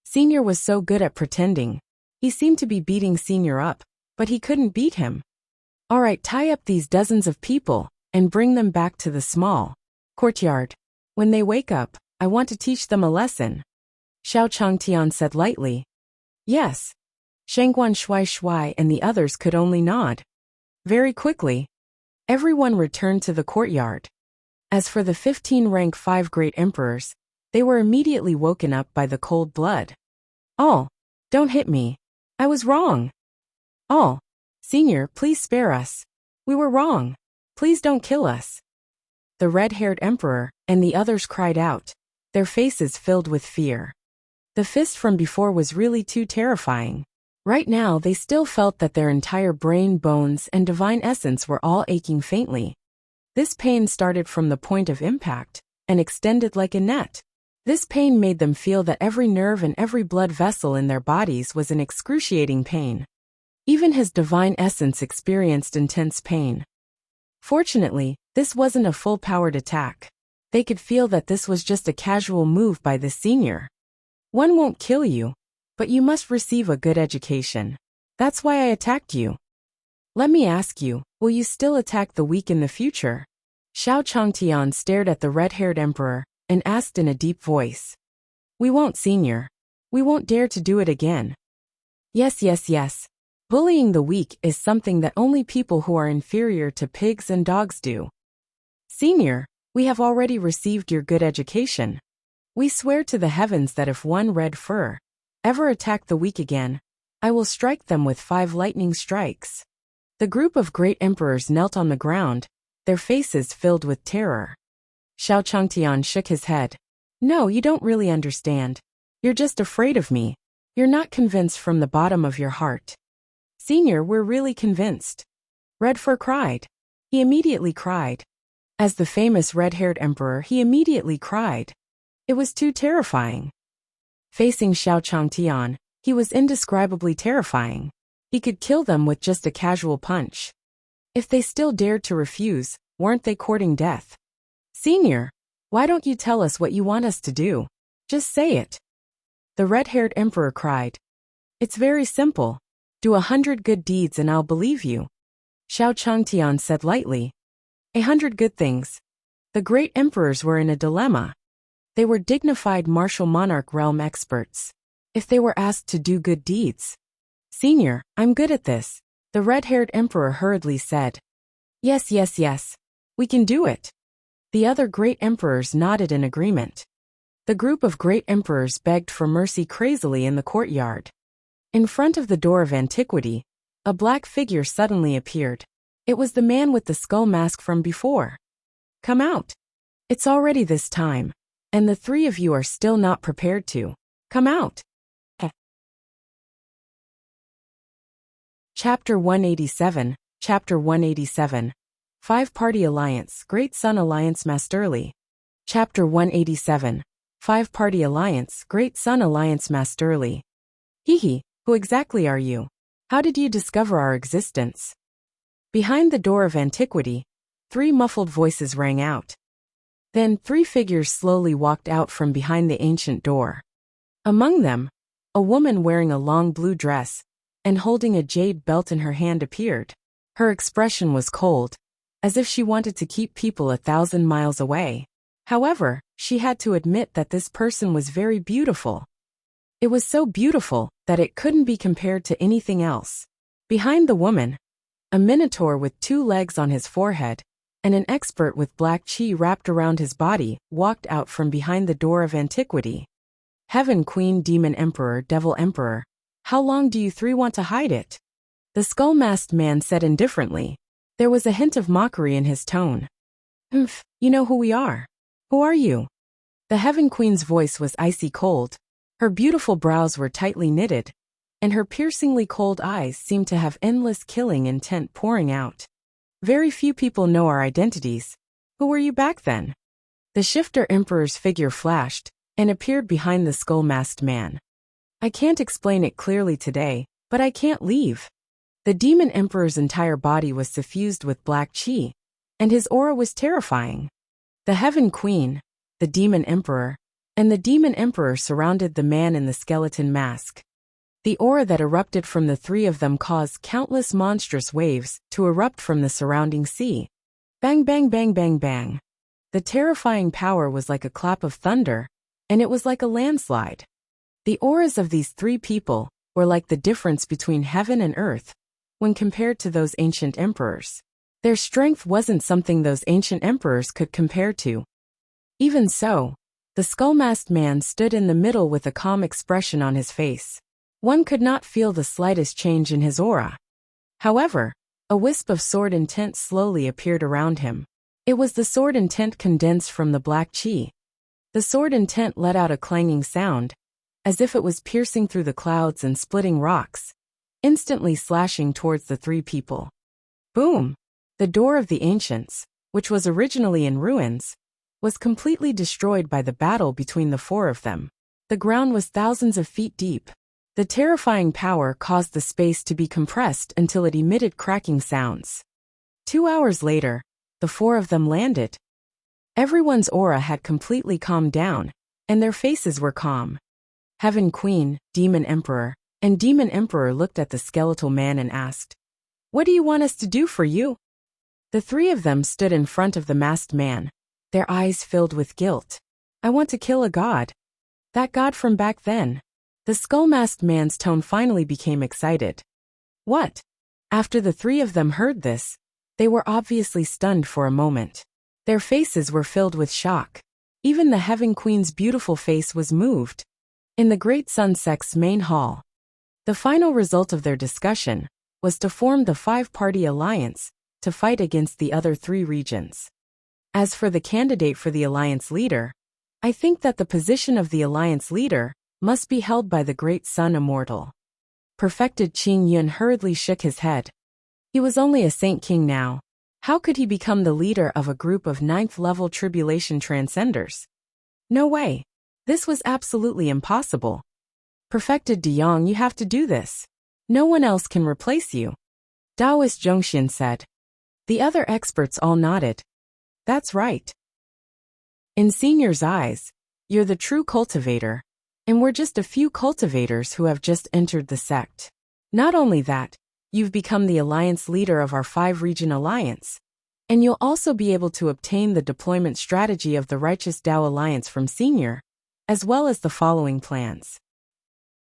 Senior was so good at pretending. He seemed to be beating Senior up, but he couldn't beat him. All right, tie up these dozens of people and bring them back to the small courtyard. When they wake up, I want to teach them a lesson. Xiao Changtian said lightly. Yes. Shengguan Shuai and the others could only nod. Very quickly, everyone returned to the courtyard. As for the 15 rank 5 great emperors, they were immediately woken up by the cold blood. All, don't hit me. I was wrong. All, Senior, please spare us. We were wrong. Please don't kill us. The red-haired emperor and the others cried out, their faces filled with fear. The fist from before was really too terrifying. Right now they still felt that their entire brain, bones, and divine essence were all aching faintly. This pain started from the point of impact and extended like a net. This pain made them feel that every nerve and every blood vessel in their bodies was in excruciating pain. Even his divine essence experienced intense pain. Fortunately, this wasn't a full-powered attack. They could feel that this was just a casual move by the senior. One won't kill you, but you must receive a good education. That's why I attacked you. Let me ask you, will you still attack the weak in the future? Xiao Changtian stared at the red-haired emperor and asked in a deep voice. We won't, senior. We won't dare to do it again. Yes. Bullying the weak is something that only people who are inferior to pigs and dogs do. Senior, we have already received your good education. We swear to the heavens that if one red fur ever attack the weak again, I will strike them with 5 lightning strikes. The group of great emperors knelt on the ground, their faces filled with terror. Xiao Changtian shook his head. No, you don't really understand. You're just afraid of me. You're not convinced from the bottom of your heart. Senior, we're really convinced. Red Fur cried. He immediately cried. As the famous red-haired emperor, he immediately cried. It was too terrifying. Facing Xiao Changtian, he was indescribably terrifying. He could kill them with just a casual punch. If they still dared to refuse, weren't they courting death? Senior, why don't you tell us what you want us to do? Just say it. The red-haired emperor cried. It's very simple. Do 100 good deeds and I'll believe you. Xiao Changtian said lightly. 100 good things. The great emperors were in a dilemma. They were dignified martial monarch realm experts. If they were asked to do good deeds. Senior, I'm good at this, the red-haired emperor hurriedly said. Yes. We can do it. The other great emperors nodded in agreement. The group of great emperors begged for mercy crazily in the courtyard. In front of the door of antiquity, a black figure suddenly appeared. It was the man with the skull mask from before. Come out. It's already this time, and the 3 of you are still not prepared to. Come out. Chapter 187, 5-Party Alliance, Great Sun Alliance Masterly. Chapter 187, 5-Party Alliance, Great Sun Alliance Masterly. Hehe, who exactly are you? How did you discover our existence? Behind the door of antiquity, 3 muffled voices rang out. Then 3 figures slowly walked out from behind the ancient door. Among them, a woman wearing a long blue dress and holding a jade belt in her hand appeared. Her expression was cold, as if she wanted to keep people 1,000 miles away. However, she had to admit that this person was very beautiful. It was so beautiful that it couldn't be compared to anything else. Behind the woman, a minotaur with 2 legs on his forehead and an expert with black chi wrapped around his body walked out from behind the door of antiquity. Heaven, Queen, Demon Emperor, Devil Emperor, how long do you 3 want to hide it? The skull-masked man said indifferently. There was a hint of mockery in his tone. You know who we are. Who are you? The Heaven Queen's voice was icy cold. Her beautiful brows were tightly knitted, and her piercingly cold eyes seemed to have endless killing intent pouring out. Very few people know our identities. Who were you back then? The Shifter Emperor's figure flashed and appeared behind the skull-masked man. I can't explain it clearly today, but I can't leave. The Demon Emperor's entire body was suffused with black chi, and his aura was terrifying. The Heaven Queen, the Demon Emperor, and the Demon Emperor surrounded the man in the skeleton mask. The aura that erupted from the three of them caused countless monstrous waves to erupt from the surrounding sea. Bang bang bang bang bang. The terrifying power was like a clap of thunder, and it was like a landslide. The auras of these three people were like the difference between heaven and earth when compared to those ancient emperors. Their strength wasn't something those ancient emperors could compare to. Even so, the skull-masked man stood in the middle with a calm expression on his face. One could not feel the slightest change in his aura. However, a wisp of sword intent slowly appeared around him. It was the sword intent condensed from the black chi. The sword intent let out a clanging sound, as if it was piercing through the clouds and splitting rocks, instantly slashing towards the three people. Boom! The door of the ancients, which was originally in ruins, was completely destroyed by the battle between the four of them. The ground was thousands of feet deep. The terrifying power caused the space to be compressed until it emitted cracking sounds. 2 hours later, the four of them landed. Everyone's aura had completely calmed down, and their faces were calm. Heaven Queen, Demon Emperor, and Demon Emperor looked at the skeletal man and asked, "What do you want us to do for you?" The three of them stood in front of the masked man, their eyes filled with guilt. "I want to kill a god. That god from back then." The skull-masked man's tone finally became excited. "What?" After the three of them heard this, they were obviously stunned for a moment. Their faces were filled with shock. Even the Heaven Queen's beautiful face was moved. In the Great Sun sect's main hall, the final result of their discussion was to form the five-party alliance to fight against the other three regions. As for the candidate for the alliance leader, I think that the position of the alliance leader must be held by the Great Sun Immortal. Perfected Qing Yun hurriedly shook his head. He was only a Saint King now. How could he become the leader of a group of 9th-level tribulation transcenders? No way. This was absolutely impossible. Perfected De Yong, you have to do this. No one else can replace you. Taoist Zhongxian said. The other experts all nodded. That's right. In Senior's eyes, you're the true cultivator, and we're just a few cultivators who have just entered the sect. Not only that, you've become the alliance leader of our 5-region alliance, and you'll also be able to obtain the deployment strategy of the Righteous Tao Alliance from Senior, as well as the following plans.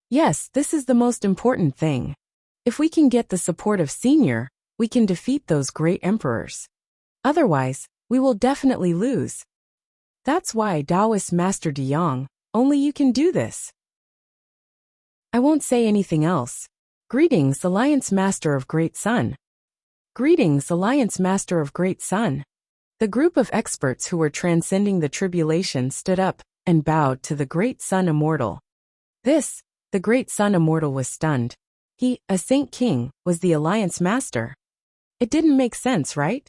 Yes, this is the most important thing. If we can get the support of Senior, we can defeat those great emperors. Otherwise, we will definitely lose. That's why, Taoist Master De Yong, only you can do this. I won't say anything else. Greetings, Alliance Master of Great Sun. Greetings, Alliance Master of Great Sun. The group of experts who were transcending the tribulation stood up and bowed to the Great Sun Immortal. The Great Sun Immortal was stunned. He, a Saint King, was the Alliance Master. It didn't make sense, right?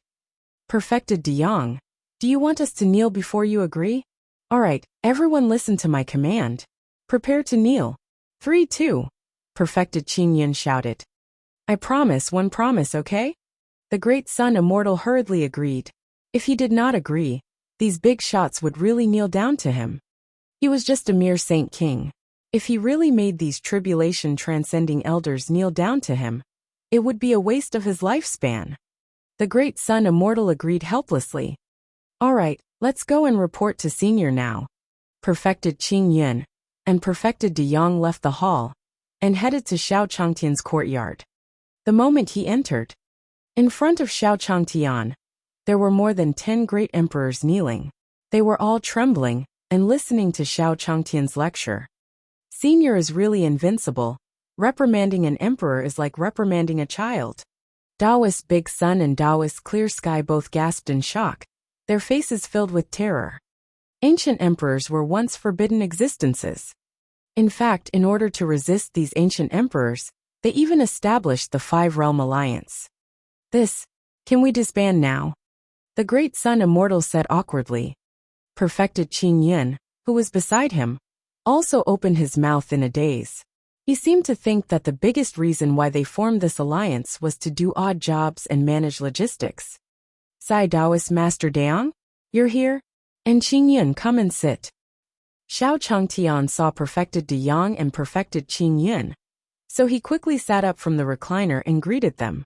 Perfected De Yong, do you want us to kneel before you agree? Alright, everyone listen to my command. Prepare to kneel. 3, 2. Perfected Qing Yun shouted. I promise, one promise, okay? The Great Sun Immortal hurriedly agreed. If he did not agree, these big shots would really kneel down to him. He was just a mere Saint King. If he really made these tribulation transcending elders kneel down to him, it would be a waste of his lifespan. The Great Sun Immortal agreed helplessly. Alright, let's go and report to Senior now. Perfected Qing Yun and Perfected De Yong left the hall and headed to Xiao Changtian's courtyard. The moment he entered, in front of Xiao Changtian, there were more than 10 great emperors kneeling. They were all trembling and listening to Xiao Changtian's lecture. Senior is really invincible. Reprimanding an emperor is like reprimanding a child. Taoist Big Sun and Taoist Clear Sky both gasped in shock, their faces filled with terror. Ancient emperors were once forbidden existences. In fact, in order to resist these ancient emperors, they even established the Five-Realm Alliance. Can we disband now? The great sun immortal said awkwardly. Perfected Qin Yun, who was beside him, also opened his mouth in a daze. He seemed to think that the biggest reason why they formed this alliance was to do odd jobs and manage logistics. Sai Daoist Master Daong? You're here? And Qin Yun, come and sit. Xiao Changtian saw Perfected De Yang and Perfected Qin Yun, so he quickly sat up from the recliner and greeted them.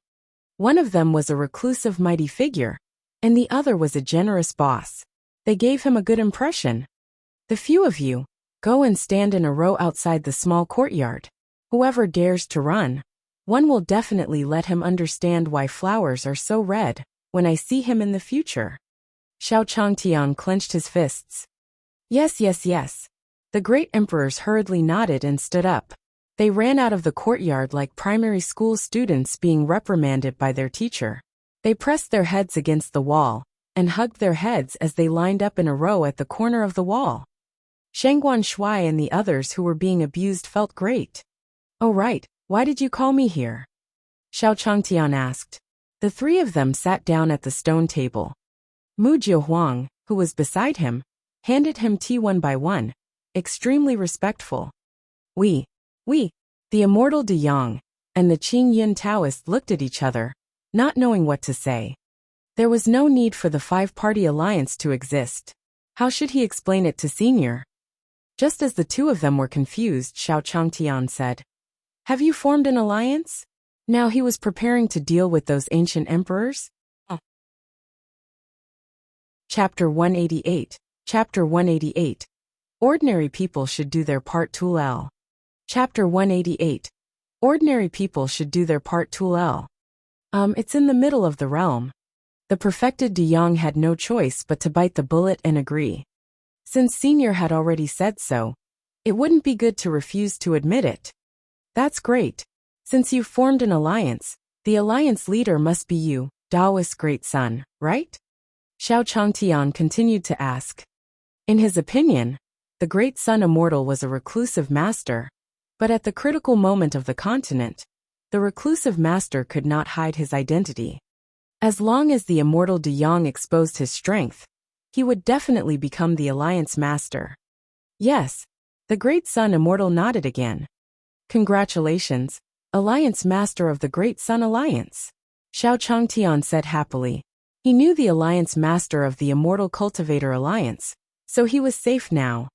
One of them was a reclusive mighty figure, and the other was a generous boss. They gave him a good impression. The few of you, go and stand in a row outside the small courtyard. Whoever dares to run, one will definitely let him understand why flowers are so red when I see him in the future. Xiao Changtian clenched his fists. Yes, yes, yes. The great emperors hurriedly nodded and stood up. They ran out of the courtyard like primary school students being reprimanded by their teacher. They pressed their heads against the wall and hugged their heads as they lined up in a row at the corner of the wall. Shengguan Shuai and the others who were being abused felt great. Oh right, why did you call me here? Xiao Changtian asked. The three of them sat down at the stone table. Mu Jiuhuang, who was beside him, handed him tea one by one, extremely respectful. We, the immortal De Yang, and the Qin Yun Taoist looked at each other, not knowing what to say. There was no need for the five-party alliance to exist. How should he explain it to Senior? Just as the two of them were confused, Xiao Changtian said, Have you formed an alliance? Now he was preparing to deal with those ancient emperors. Chapter 188. Chapter 188. Ordinary people should do their part to L. Chapter 188. Ordinary people should do their part to L. It's in the middle of the realm. The perfected De Yang had no choice but to bite the bullet and agree. Since Senior had already said so, it wouldn't be good to refuse to admit it. That's great. Since you've formed an alliance, the alliance leader must be you, Daoist's great son, right? Xiao Changtian continued to ask. In his opinion, the great sun immortal was a reclusive master, but at the critical moment of the continent, the reclusive master could not hide his identity. As long as the immortal De Yang exposed his strength, he would definitely become the alliance master. Yes, the great sun immortal nodded again. Congratulations, alliance master of the great sun alliance. Xiao Changtian said happily. He knew the alliance master of the immortal cultivator alliance, so he was safe now.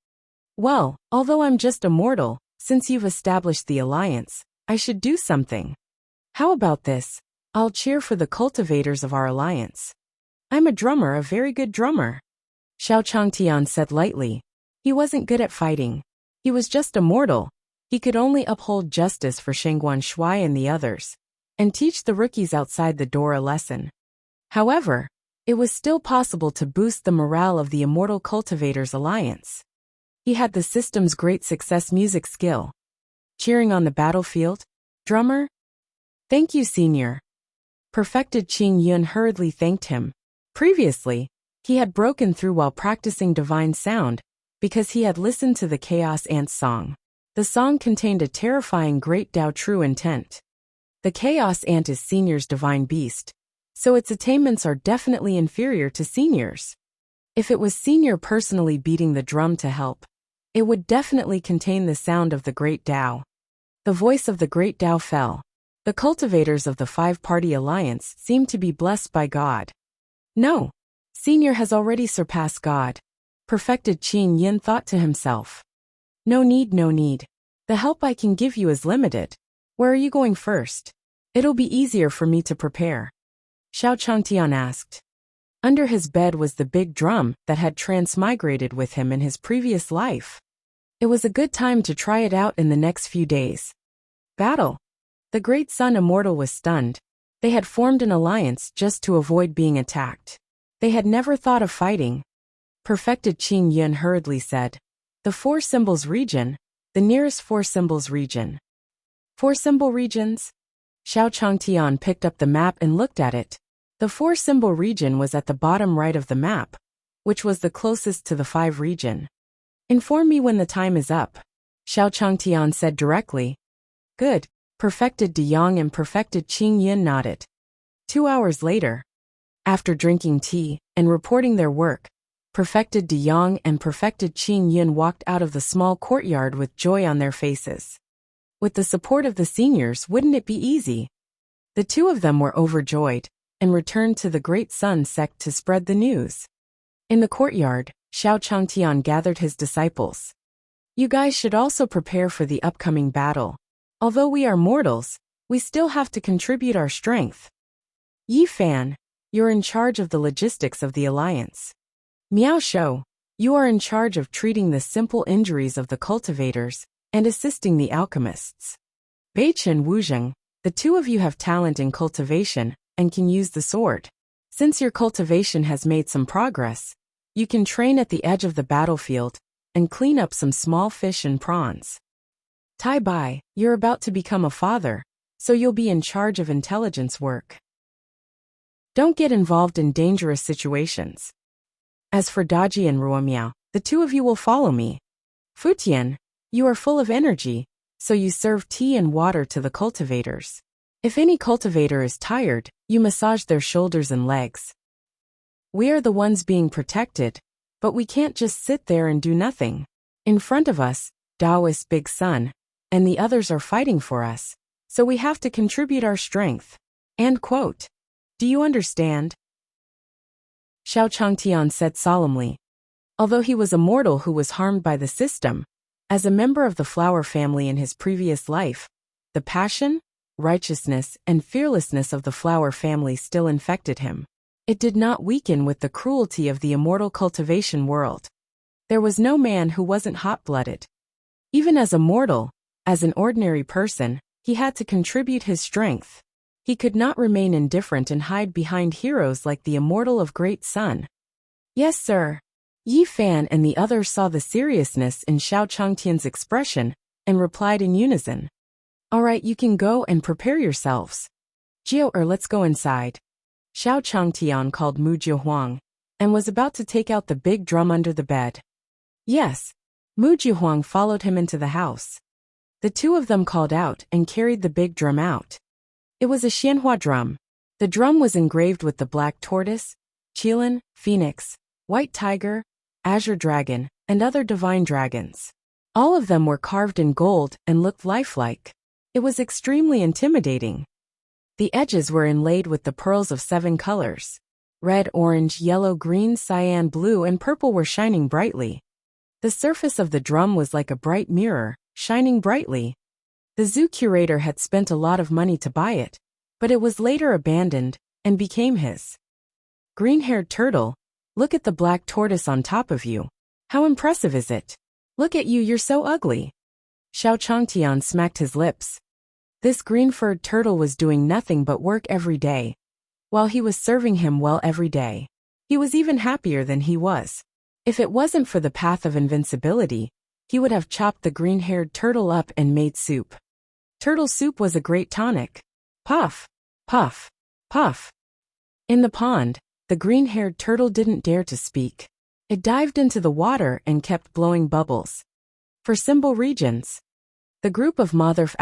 Well, although I'm just a mortal, since you've established the alliance, I should do something. How about this? I'll cheer for the cultivators of our alliance. I'm a drummer, a very good drummer. Xiao Changtian said lightly. He wasn't good at fighting. He was just a mortal. He could only uphold justice for Shengguan Shuai and the others, and teach the rookies outside the door a lesson. However, it was still possible to boost the morale of the Immortal Cultivators Alliance. He had the system's great success music skill. Cheering on the battlefield? Drummer? Thank you, Senior. Perfected Qin Yun hurriedly thanked him. Previously, he had broken through while practicing divine sound, because he had listened to the Chaos Ant's song. The song contained a terrifying great Tao true intent. The Chaos Ant is Senior's divine beast, so its attainments are definitely inferior to Senior's. If it was Senior personally beating the drum to help, it would definitely contain the sound of the great Tao. The voice of the great Tao fell. The cultivators of the five-party alliance seemed to be blessed by God. No, Senior has already surpassed God. Perfected Qin Yin thought to himself. No need, no need. The help I can give you is limited. Where are you going first? It'll be easier for me to prepare. Xiao Changtian asked. Under his bed was the big drum that had transmigrated with him in his previous life. It was a good time to try it out in the next few days. Battle. The great sun immortal was stunned. They had formed an alliance just to avoid being attacked. They had never thought of fighting. Perfected Qin Yun hurriedly said. The four symbols region, the nearest four symbols region. Four symbol regions? Xiao Changtian picked up the map and looked at it. The four symbol region was at the bottom right of the map, which was the closest to the 5 region. Inform me when the time is up, Xiao Changtian said directly. Good, perfected De Yang and perfected Qing Yin nodded. 2 hours later, after drinking tea and reporting their work, perfected De Yang and perfected Qing Yin walked out of the small courtyard with joy on their faces. With the support of the seniors, wouldn't it be easy? The 2 of them were overjoyed and returned to the Great Sun sect to spread the news. In the courtyard, Xiao Changtian gathered his disciples. You guys should also prepare for the upcoming battle. Although we are mortals, we still have to contribute our strength. Yi Fan, you're in charge of the logistics of the alliance. Miao Shou, you are in charge of treating the simple injuries of the cultivators and assisting the alchemists. Beichen Wuzheng, the 2 of you have talent in cultivation and can use the sword. Since your cultivation has made some progress, you can train at the edge of the battlefield and clean up some small fish and prawns. Tai Bai, you're about to become a father, so you'll be in charge of intelligence work. Don't get involved in dangerous situations. As for Daji and Ruomiao, the 2 of you will follow me. Futian, you are full of energy, so you serve tea and water to the cultivators. If any cultivator is tired, you massage their shoulders and legs. We are the ones being protected, but we can't just sit there and do nothing. In front of us, Taoist Big Sun, and the others are fighting for us, so we have to contribute our strength. End quote. Do you understand? Xiao Changtian said solemnly. Although he was a mortal who was harmed by the system, as a member of the flower family in his previous life, the passion, righteousness, and fearlessness of the flower family still infected him. It did not weaken with the cruelty of the immortal cultivation world. There was no man who wasn't hot-blooded. Even as a mortal, as an ordinary person, he had to contribute his strength. He could not remain indifferent and hide behind heroes like the immortal of Great Sun. Yes, sir. Yi Fan and the others saw the seriousness in Xiao Changtian's expression and replied in unison. All right, you can go and prepare yourselves. Let's go inside. Xiao Changtian called Mu Jiuhuang and was about to take out the big drum under the bed. Yes. Mu Jiuhuang followed him into the house. The 2 of them called out and carried the big drum out. It was a Xianhua drum. The drum was engraved with the black tortoise, qilin, phoenix, white tiger, azure dragon, and other divine dragons. All of them were carved in gold and looked lifelike. It was extremely intimidating. The edges were inlaid with the pearls of 7 colors. Red, orange, yellow, green, cyan, blue, and purple were shining brightly. The surface of the drum was like a bright mirror, shining brightly. The zoo curator had spent a lot of money to buy it, but it was later abandoned and became his. Green-haired turtle, look at the black tortoise on top of you. How impressive is it? Look at you, you're so ugly. Xiao Changtian smacked his lips. This green-furred turtle was doing nothing but work every day, while he was serving him well every day. He was even happier than he was. If it wasn't for the path of invincibility, he would have chopped the green-haired turtle up and made soup. Turtle soup was a great tonic. Puff, puff, puff. In the pond, the green-haired turtle didn't dare to speak. It dived into the water and kept blowing bubbles. For symbol regions, the group of Motherf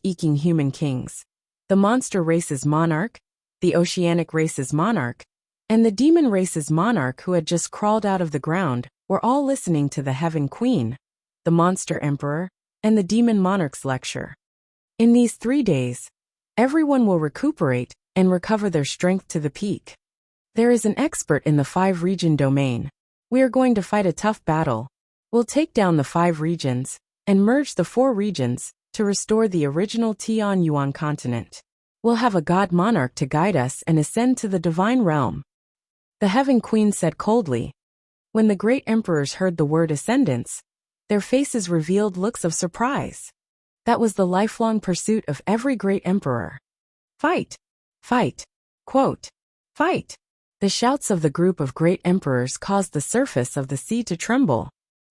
eking human kings, the monster race's monarch, the oceanic race's monarch, and the demon race's monarch who had just crawled out of the ground were all listening to the Heaven Queen, the monster emperor, and the demon monarch's lecture. In these 3 days, everyone will recuperate and recover their strength to the peak. There is an expert in the 5-region domain. We are going to fight a tough battle. We'll take down the 5 regions and merge the 4 regions to restore the original Tian Yuan continent. We'll have a god monarch to guide us and ascend to the divine realm. The Heaven Queen said coldly. When the great emperors heard the word ascendance, their faces revealed looks of surprise. That was the lifelong pursuit of every great emperor. Fight! Fight! Quote, fight! The shouts of the group of great emperors caused the surface of the sea to tremble.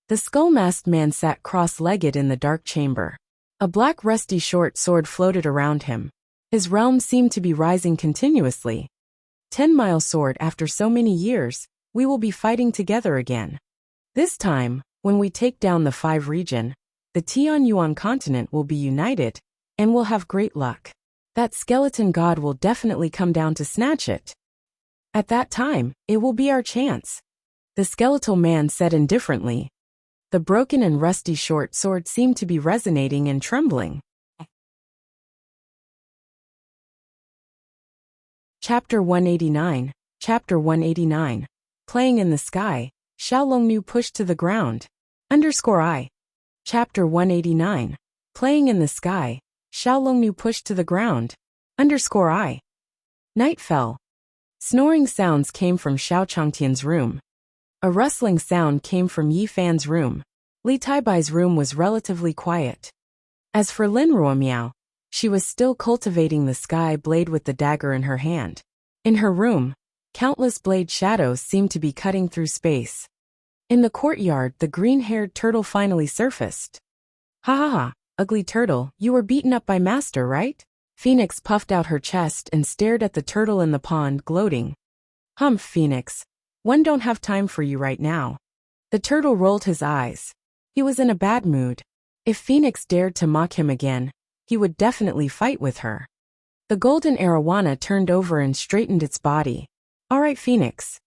The skull-masked man sat cross-legged in the dark chamber. A black rusty short sword floated around him. His realm seemed to be rising continuously. 10-mile sword after so many years, we will be fighting together again. This time, when we take down the 5 region, the Tianyuan continent will be united, and we'll have great luck. That skeleton god will definitely come down to snatch it. At that time, it will be our chance. The skeletal man said indifferently. The broken and rusty short sword seemed to be resonating and trembling. Chapter 189. Chapter 189. Playing in the sky, Xiaolongnu pushed to the ground. _I. Chapter 189. Playing in the sky, Xiaolongnu pushed to the ground. _I. Night fell. Snoring sounds came from Xiao Changtian's room. A rustling sound came from Yi Fan's room. Li Taibai's room was relatively quiet. As for Lin Ruomiao, she was still cultivating the sky blade with the dagger in her hand. In her room, countless blade shadows seemed to be cutting through space. In the courtyard, the green-haired turtle finally surfaced. Ha ha ha, ugly turtle, you were beaten up by master, right? Phoenix puffed out her chest and stared at the turtle in the pond, gloating. Humph, Phoenix. One don't have time for you right now. The turtle rolled his eyes. He was in a bad mood. If Phoenix dared to mock him again, he would definitely fight with her. The golden arowana turned over and straightened its body. All right, Phoenix.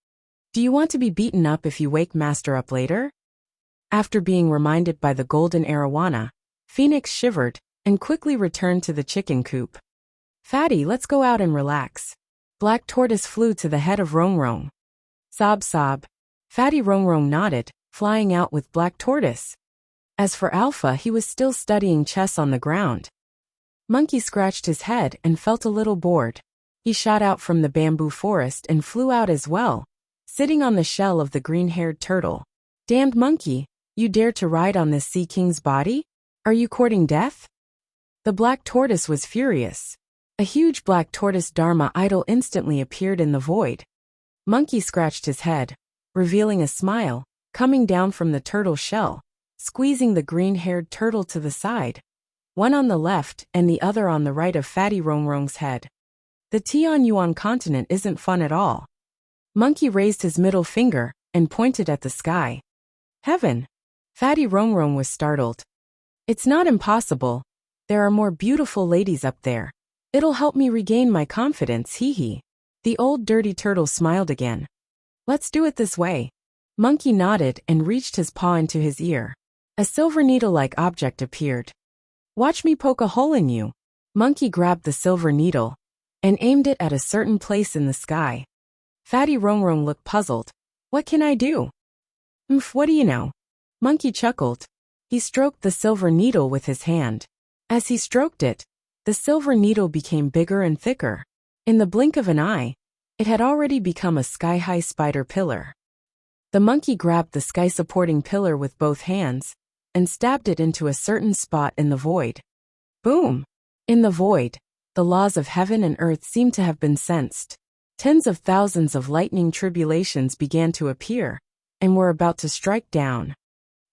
Do you want to be beaten up if you wake master up later? After being reminded by the golden arowana, Phoenix shivered and quickly returned to the chicken coop. Fatty, let's go out and relax. Black Tortoise flew to the head of Rongrong. Sob sob. Fatty Rongrong nodded, flying out with Black Tortoise. As for Alpha, he was still studying chess on the ground. Monkey scratched his head and felt a little bored. He shot out from the bamboo forest and flew out as well, sitting on the shell of the green-haired turtle. Damned monkey, you dare to ride on this sea king's body? Are you courting death? The Black Tortoise was furious. A huge black tortoise Dharma idol instantly appeared in the void. Monkey scratched his head, revealing a smile, coming down from the turtle shell, squeezing the green-haired turtle to the side, one on the left and the other on the right of Fatty Rongrong's head. The Tianyuan continent isn't fun at all. Monkey raised his middle finger and pointed at the sky. Heaven! Fatty Rongrong was startled. It's not impossible. There are more beautiful ladies up there. It'll help me regain my confidence, hee hee. The old dirty turtle smiled again. Let's do it this way. Monkey nodded and reached his paw into his ear. A silver needle-like object appeared. Watch me poke a hole in you. Monkey grabbed the silver needle and aimed it at a certain place in the sky. Fatty Rongrong looked puzzled. What can I do? What do you know? Monkey chuckled. He stroked the silver needle with his hand. As he stroked it, the silver needle became bigger and thicker. In the blink of an eye, it had already become a sky-high spider pillar. The monkey grabbed the sky-supporting pillar with both hands and stabbed it into a certain spot in the void. Boom! In the void, the laws of heaven and earth seemed to have been sensed. Tens of thousands of lightning tribulations began to appear and were about to strike down.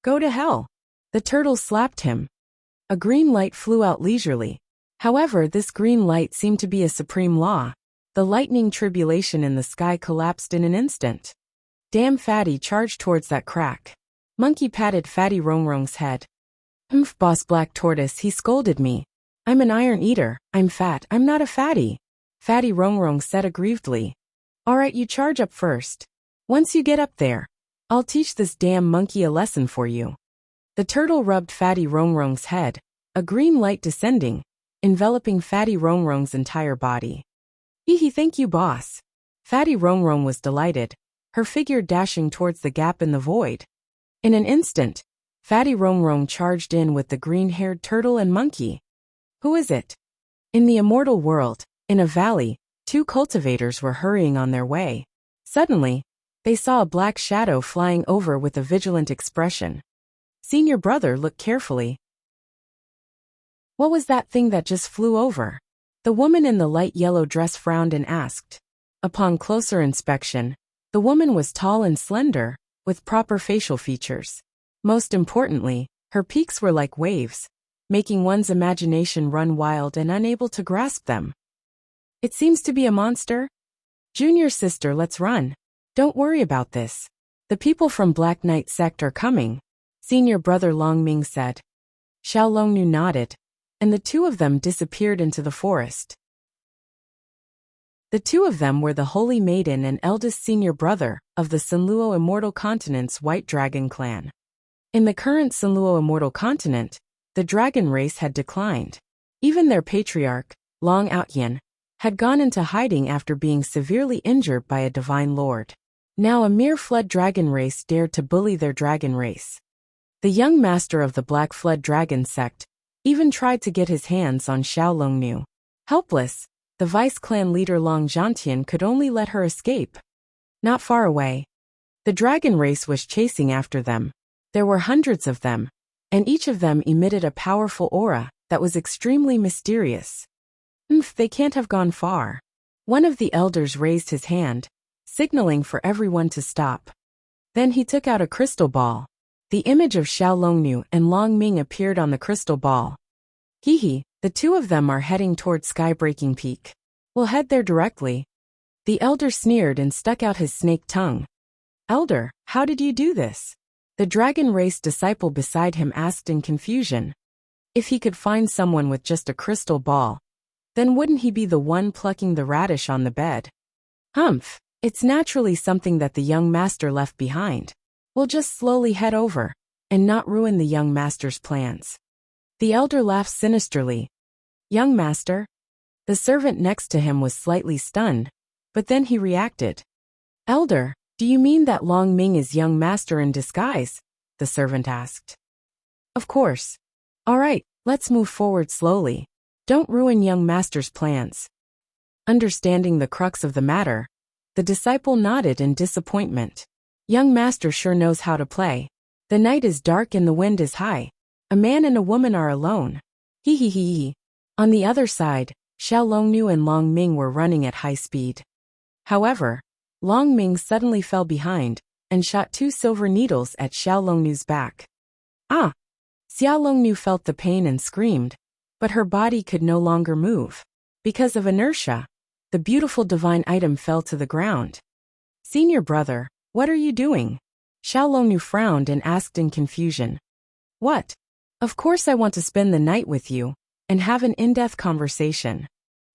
Go to hell! The turtle slapped him. A green light flew out leisurely. However, this green light seemed to be a supreme law. The lightning tribulation in the sky collapsed in an instant. Damn, Fatty charged towards that crack. Monkey patted Fatty Rongrong's head. Boss Black Tortoise, he scolded me. I'm an iron eater, I'm fat, I'm not a fatty. Fatty Rongrong said aggrievedly. Alright, you charge up first. Once you get up there, I'll teach this damn monkey a lesson for you. The turtle rubbed Fatty Rongrong's head, a green light descending, enveloping Fatty Rongrong's entire body. Hee, thank you, boss. Fatty Rongrong was delighted, her figure dashing towards the gap in the void. In an instant, Fatty Rongrong charged in with the green-haired turtle and monkey. Who is it? In the immortal world, in a valley, 2 cultivators were hurrying on their way. Suddenly, they saw a black shadow flying over with a vigilant expression. Senior brother looked carefully. What was that thing that just flew over? The woman in the light yellow dress frowned and asked. Upon closer inspection, the woman was tall and slender, with proper facial features. Most importantly, her peaks were like waves, making one's imagination run wild and unable to grasp them. It seems to be a monster. Junior sister, let's run. Don't worry about this. The people from Black Knight sect are coming, senior brother Long Ming said. Xiao Longnu nodded, and the two of them disappeared into the forest. The two of them were the Holy Maiden and eldest senior brother of the Sinluo Immortal Continent's White Dragon clan. In the current Sinluo Immortal Continent, the dragon race had declined. Even their patriarch, Long Outyan, had gone into hiding after being severely injured by a divine lord. Now a mere flood dragon race dared to bully their dragon race. The young master of the Black Flood Dragon sect even tried to get his hands on Xiao Longnu. Helpless, the vice clan leader Long Zhantian could only let her escape. Not far away, the dragon race was chasing after them. There were hundreds of them, and each of them emitted a powerful aura that was extremely mysterious. They can't have gone far. One of the elders raised his hand, signaling for everyone to stop. Then he took out a crystal ball. The image of Xiao Longnu and Long Ming appeared on the crystal ball. The two of them are heading toward Skybreaking Peak. We'll head there directly. The elder sneered and stuck out his snake tongue. Elder, how did you do this? The dragon race disciple beside him asked in confusion. If he could find someone with just a crystal ball, then wouldn't he be the one plucking the radish on the bed? Humph, it's naturally something that the young master left behind. We'll just slowly head over, and not ruin the young master's plans. The elder laughed sinisterly. Young master? The servant next to him was slightly stunned, but then he reacted. Elder, do you mean that Long Ming is young master in disguise? The servant asked. Of course. All right, let's move forward slowly. Don't ruin young master's plans. Understanding the crux of the matter, the disciple nodded in disappointment. Young master sure knows how to play. The night is dark and the wind is high. A man and a woman are alone. On the other side, Xiao Longnu and Long Ming were running at high speed. However, Long Ming suddenly fell behind and shot 2 silver needles at Xiao Longnu's back. Ah! Xiao Longnu felt the pain and screamed, but her body could no longer move. Because of inertia, the beautiful divine item fell to the ground. Senior brother, what are you doing? Xiao Longnu frowned and asked in confusion. What? Of course I want to spend the night with you and have an in-depth conversation.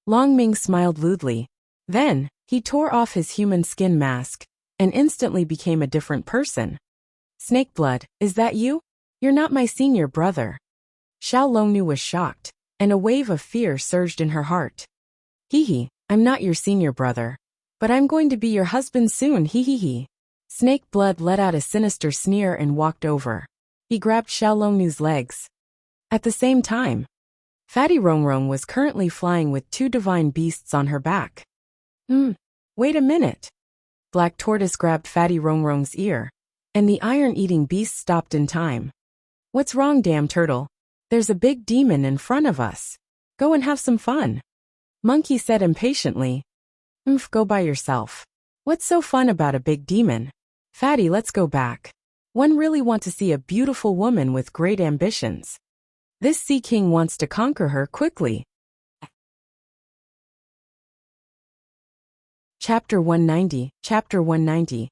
Long Ming smiled lewdly. Then, he tore off his human skin mask and instantly became a different person. Snakeblood, is that you? You're not my senior brother. Xiao Longnu was shocked, and a wave of fear surged in her heart. I'm not your senior brother, but I'm going to be your husband soon, Snakeblood let out a sinister sneer and walked over. He grabbed Xiao Longnu's legs. At the same time, Fatty Rongrong was currently flying with 2 divine beasts on her back. Wait a minute. Black Tortoise grabbed Fatty Rongrong's ear, and the iron-eating beast stopped in time. What's wrong, damn turtle? There's a big demon in front of us. Go and have some fun. Monkey said impatiently. Go by yourself. What's so fun about a big demon? Fatty, let's go back. One really wants to see a beautiful woman with great ambitions. This Sea King wants to conquer her quickly. Chapter 190.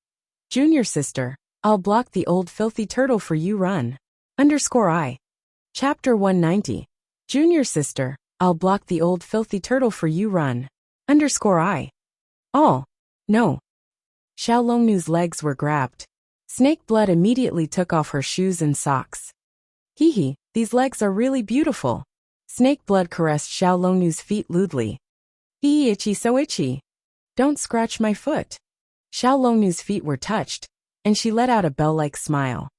Junior sister, I'll block the old filthy turtle for you run. _I. Chapter 190. Junior sister, I'll block the old filthy turtle for you run. _I. Oh. No. Xiao Longnu's legs were grabbed. Snakeblood immediately took off her shoes and socks. These legs are really beautiful. Snakeblood caressed Xiao Longnu's feet lewdly. Itchy, so itchy. Don't scratch my foot. Xiao Longnu's feet were touched, and she let out a bell-like smile.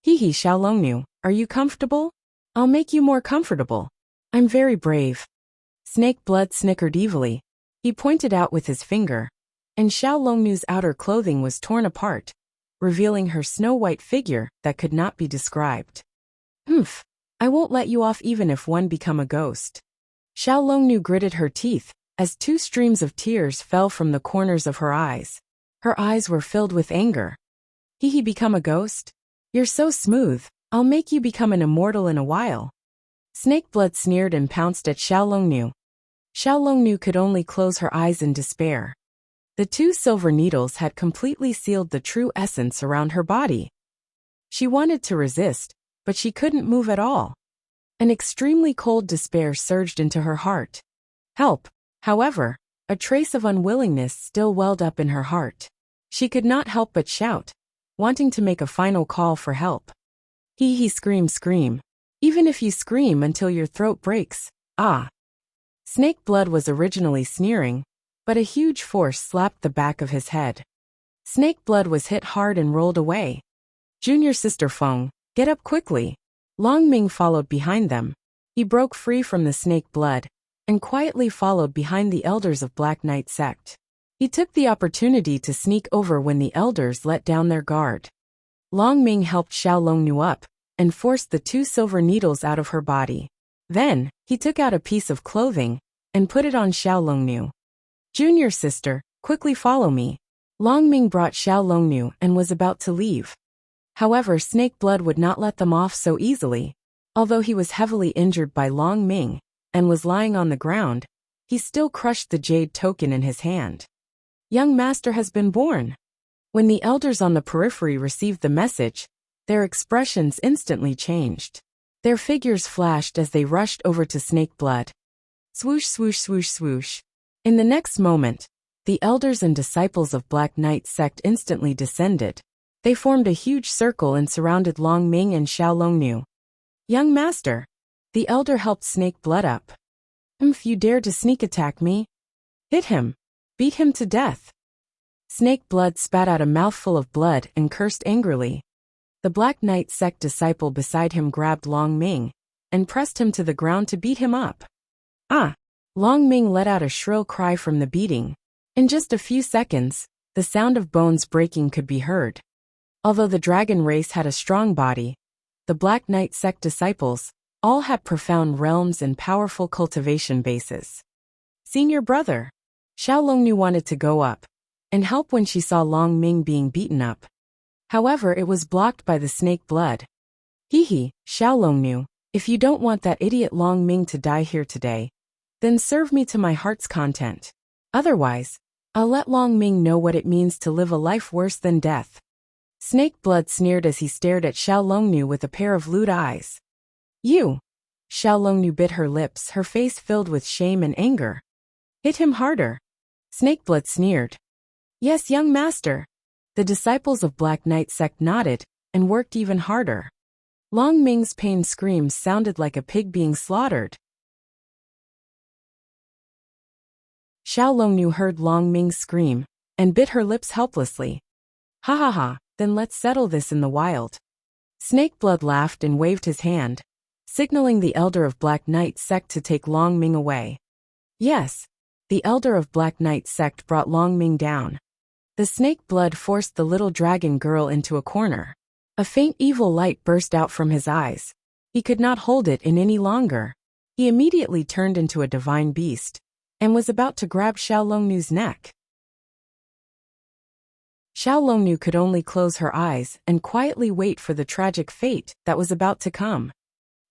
Xiao Longnu, are you comfortable? I'll make you more comfortable. I'm very brave. Snakeblood snickered evilly. He pointed out with his finger, and Xiao Longnu's outer clothing was torn apart, revealing her snow-white figure that could not be described. I won't let you off even if one become a ghost. Xiao Longnu gritted her teeth as 2 streams of tears fell from the corners of her eyes. Her eyes were filled with anger. Become a ghost? You're so smooth, I'll make you become an immortal in a while. Snakeblood sneered and pounced at Xiao Longnu. Xiao Longnu could only close her eyes in despair. The 2 silver needles had completely sealed the true essence around her body. She wanted to resist, but she couldn't move at all. An extremely cold despair surged into her heart. Help! However, a trace of unwillingness still welled up in her heart. She could not help but shout, wanting to make a final call for help. Hee scream scream. Even if you scream until your throat breaks, ah. Snake Blood was originally sneering, but a huge force slapped the back of his head. Snake Blood was hit hard and rolled away. Junior Sister Feng, get up quickly. Long Ming followed behind them. He broke free from the Snake Blood and quietly followed behind the elders of Black Knight sect. He took the opportunity to sneak over when the elders let down their guard. Long Ming helped Xiao Longnu up and forced the 2 silver needles out of her body. Then, he took out a piece of clothing and put it on Xiao Longnu. Junior sister, quickly follow me. Long Ming brought Xiao Longnu and was about to leave. However, Snake Blood would not let them off so easily. Although he was heavily injured by Long Ming and was lying on the ground, he still crushed the jade token in his hand. Young master has been born. When the elders on the periphery received the message, their expressions instantly changed. Their figures flashed as they rushed over to Snake Blood. Swoosh swoosh swoosh swoosh. In the next moment, the elders and disciples of Black Knight sect instantly descended. They formed a huge circle and surrounded Long Ming and Xiao Longnu. Young master. The elder helped Snake Blood up. If you dare to sneak attack me, hit him. Beat him to death. Snake Blood spat out a mouthful of blood and cursed angrily. The Black Knight sect disciple beside him grabbed Long Ming and pressed him to the ground to beat him up. Ah! Long Ming let out a shrill cry from the beating. In just a few seconds, the sound of bones breaking could be heard. Although the dragon race had a strong body, the Black Knight sect disciples all had profound realms and powerful cultivation bases. Senior brother. Xiao Longnu wanted to go up and help when she saw Long Ming being beaten up. However, it was blocked by the Snake Blood. Xiao Longnu, if you don't want that idiot Long Ming to die here today, then serve me to my heart's content. Otherwise, I'll let Long Ming know what it means to live a life worse than death. Snake Blood sneered as he stared at Xiao Longnu with a pair of lewd eyes. You! Xiao Longnu bit her lips, her face filled with shame and anger. Hit him harder. Snake Blood sneered. Yes, young master. The disciples of Black Knight sect nodded and worked even harder. Long Ming's pained screams sounded like a pig being slaughtered. Xiao Longnu heard Long Ming scream and bit her lips helplessly. Ha ha ha, then let's settle this in the wild. Snake Blood laughed and waved his hand, signaling the elder of Black Knight sect to take Long Ming away. Yes, the elder of Black Knight sect brought Long Ming down. The Snake Blood forced the little dragon girl into a corner. A faint evil light burst out from his eyes. He could not hold it in any longer. He immediately turned into a divine beast and was about to grab Xiao Longnu's neck. Xiao Longnu could only close her eyes and quietly wait for the tragic fate that was about to come.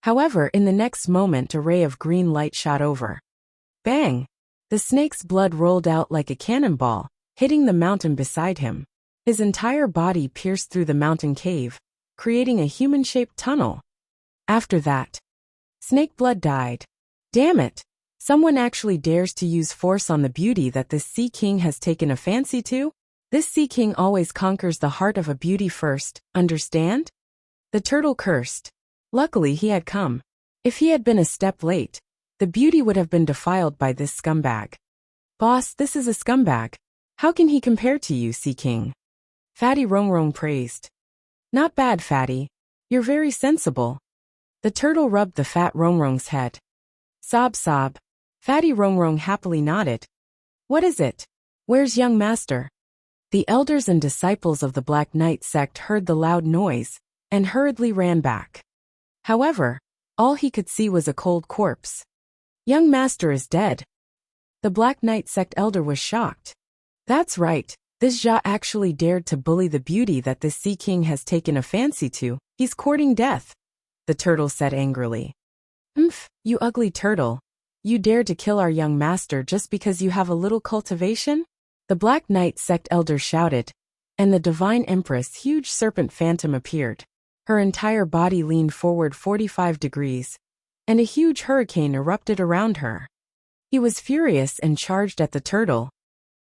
However, in the next moment a ray of green light shot over. Bang! The snake's blood rolled out like a cannonball, hitting the mountain beside him. His entire body pierced through the mountain cave, creating a human-shaped tunnel. After that, Snake Blood died. Damn it! Someone actually dares to use force on the beauty that this Sea King has taken a fancy to? This Sea King always conquers the heart of a beauty first, understand? The turtle cursed. Luckily he had come. If he had been a step late, the beauty would have been defiled by this scumbag. Boss, this is a scumbag. How can he compare to you, Sea King? Fatty Rongrong praised. Not bad, Fatty. You're very sensible. The turtle rubbed the fat Rongrong's head. Sob sob. Fatty Rongrong happily nodded. What is it? Where's young master? The elders and disciples of the Black Knight sect heard the loud noise and hurriedly ran back. However, all he could see was a cold corpse. Young master is dead. The Black Knight sect elder was shocked. That's right, this Jia actually dared to bully the beauty that this Sea King has taken a fancy to. He's courting death, the turtle said angrily. You ugly turtle. You dared to kill our young master just because you have a little cultivation? The Black Knight sect elder shouted, and the Divine Empress' huge serpent phantom appeared. Her entire body leaned forward 45 degrees, and a huge hurricane erupted around her. He was furious and charged at the turtle.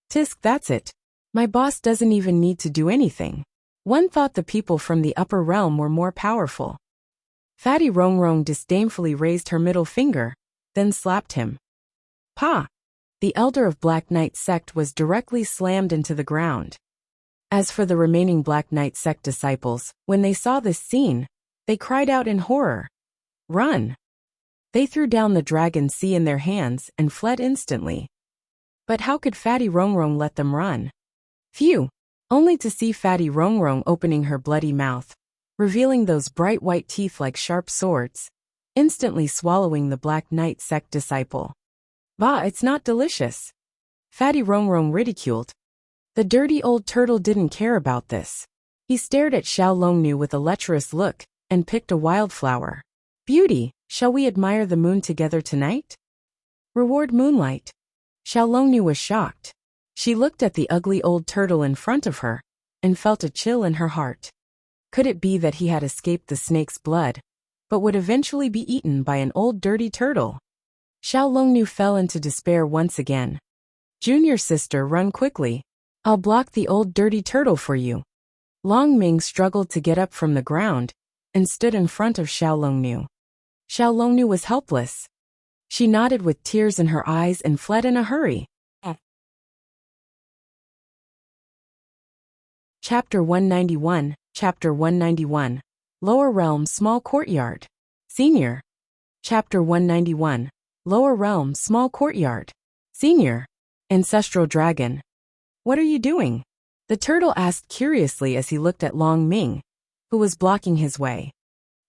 Tisk, that's it. My boss doesn't even need to do anything. One thought the people from the upper realm were more powerful. Fatty Rongrong disdainfully raised her middle finger, then slapped him. Pa! The elder of Black Knight sect was directly slammed into the ground. As for the remaining Black Knight sect disciples, when they saw this scene, they cried out in horror. Run! They threw down the dragon sea in their hands and fled instantly. But how could Fatty Rongrong let them run? Phew! Only to see Fatty Rongrong opening her bloody mouth, revealing those bright white teeth like sharp swords, instantly swallowing the Black Knight sect disciple. Bah, it's not delicious. Fatty Rongrong ridiculed. The dirty old turtle didn't care about this. He stared at Xiao Longnu with a lecherous look, and picked a wildflower. Beauty, shall we admire the moon together tonight? Reward moonlight. Xiao Longnu was shocked. She looked at the ugly old turtle in front of her, and felt a chill in her heart. Could it be that he had escaped the snake's blood, but would eventually be eaten by an old dirty turtle? Xiao Longnu fell into despair once again. Junior sister, run quickly. I'll block the old dirty turtle for you. Long Ming struggled to get up from the ground, and stood in front of Xiao Longnu. Xiao Longnu was helpless. She nodded with tears in her eyes and fled in a hurry. Chapter 191, Chapter 191. Lower Realm Small Courtyard. Senior. Chapter 191. Lower Realm Small Courtyard. Senior. Ancestral Dragon. What are you doing? The turtle asked curiously as he looked at Long Ming, who was blocking his way.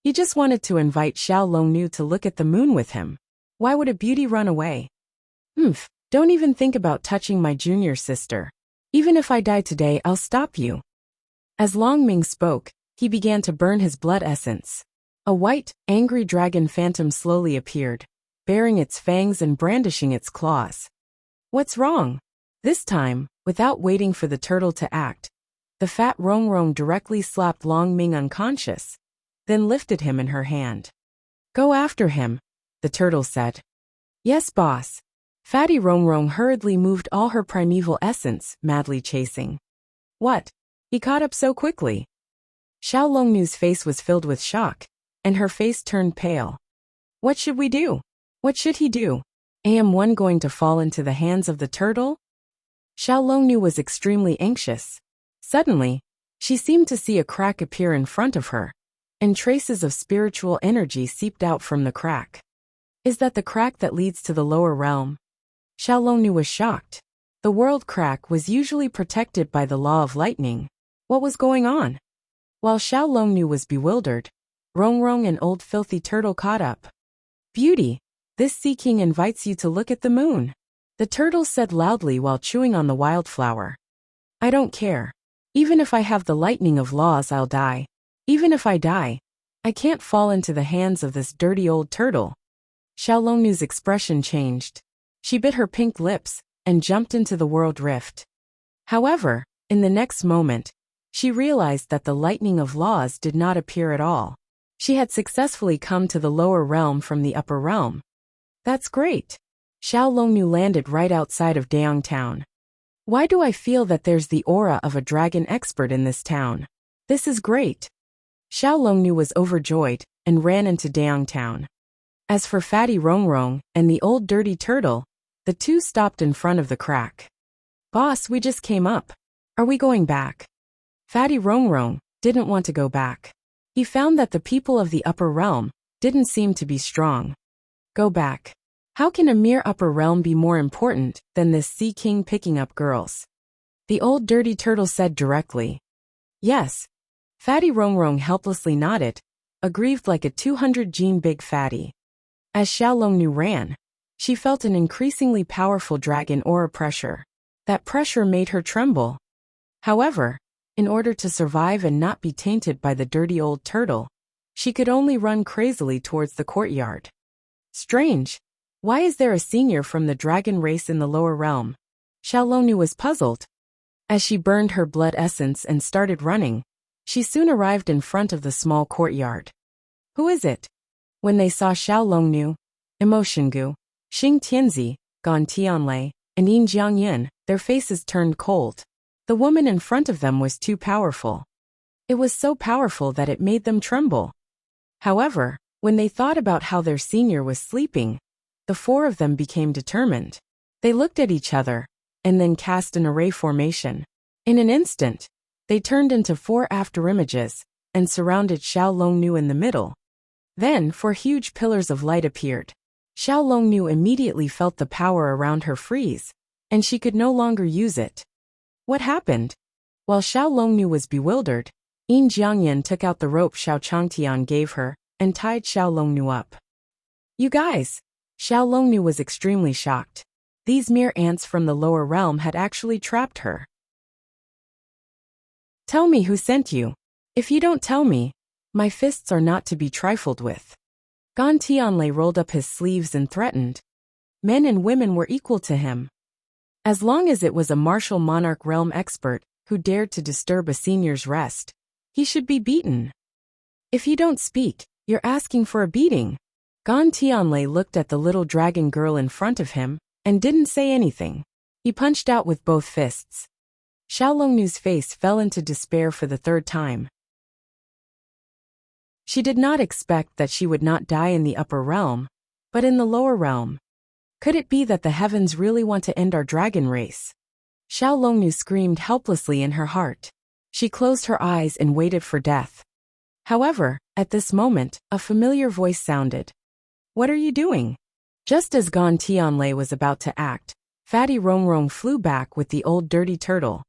He just wanted to invite Xiao Longnu to look at the moon with him. Why would a beauty run away? Don't even think about touching my junior sister. Even if I die today, I'll stop you. As Long Ming spoke, he began to burn his blood essence. A white, angry dragon phantom slowly appeared, baring its fangs and brandishing its claws. What's wrong? This time, without waiting for the turtle to act, the fat Rongrong directly slapped Long Ming unconscious, then lifted him in her hand. Go after him, the turtle said. Yes, boss. Fatty Rongrong hurriedly moved all her primeval essence, madly chasing. What? He caught up so quickly. Xiao Longnu's face was filled with shock, and her face turned pale. What should we do? What should he do? Am one going to fall into the hands of the turtle? Xiao Longnu was extremely anxious. Suddenly, she seemed to see a crack appear in front of her, and traces of spiritual energy seeped out from the crack. Is that the crack that leads to the lower realm? Xiao Longnu was shocked. The world crack was usually protected by the law of lightning. What was going on? While Xiao Longnu was bewildered, Rongrong and Old Filthy Turtle caught up. Beauty, this Sea King invites you to look at the moon, the turtle said loudly while chewing on the wildflower. I don't care. Even if I have the lightning of laws, I'll die. Even if I die, I can't fall into the hands of this dirty old turtle. Xiao Longnu's expression changed. She bit her pink lips and jumped into the world rift. However, in the next moment, she realized that the lightning of laws did not appear at all. She had successfully come to the lower realm from the upper realm. That's great. Xiao Longnu landed right outside of Daong Town. Why do I feel that there's the aura of a dragon expert in this town? This is great. Xiao Longnu was overjoyed and ran into Daong Town. As for Fatty Rongrong and the old dirty turtle, the two stopped in front of the crack. Boss, we just came up. Are we going back? Fatty Rongrong didn't want to go back. He found that the people of the upper realm didn't seem to be strong. Go back. How can a mere upper realm be more important than this Sea King picking up girls? The old dirty turtle said directly. Yes. Fatty Rongrong helplessly nodded, aggrieved like a 200-gene big fatty. As Xiao Longnu ran, she felt an increasingly powerful dragon aura pressure. That pressure made her tremble. However, in order to survive and not be tainted by the dirty old turtle, she could only run crazily towards the courtyard. Strange. Why is there a senior from the dragon race in the lower realm? Xiaolongnu was puzzled. As she burned her blood essence and started running, she soon arrived in front of the small courtyard. Who is it? When they saw Xiaolongnu, Emotiongu, Xing Tianzi, Gan Tianlei, and Yin Jiangyin, their faces turned cold. The woman in front of them was too powerful. It was so powerful that it made them tremble. However, when they thought about how their senior was sleeping, the four of them became determined. They looked at each other, and then cast an array formation. In an instant, they turned into four afterimages, and surrounded Xiaolongnu in the middle. Then, four huge pillars of light appeared. Xiaolongnu immediately felt the power around her freeze, and she could no longer use it. What happened? While Xiaolongnu was bewildered, Yin Jiangyin took out the rope Xiao Changtian gave her, and tied Xiaolongnu up. You guys! Xiaolongnu was extremely shocked. These mere ants from the lower realm had actually trapped her. Tell me who sent you. If you don't tell me, my fists are not to be trifled with. Gan Tianlei rolled up his sleeves and threatened. Men and women were equal to him. As long as it was a martial monarch realm expert who dared to disturb a senior's rest, he should be beaten. If you don't speak, you're asking for a beating. Gan Tianlei looked at the little dragon girl in front of him, and didn't say anything. He punched out with both fists. Xiaolongnu's face fell into despair for the third time. She did not expect that she would not die in the upper realm, but in the lower realm. Could it be that the heavens really want to end our dragon race? Xiaolongnu screamed helplessly in her heart. She closed her eyes and waited for death. However, at this moment, a familiar voice sounded. What are you doing? Just as Gan Tianlei was about to act, Fatty Rongrong flew back with the old dirty turtle.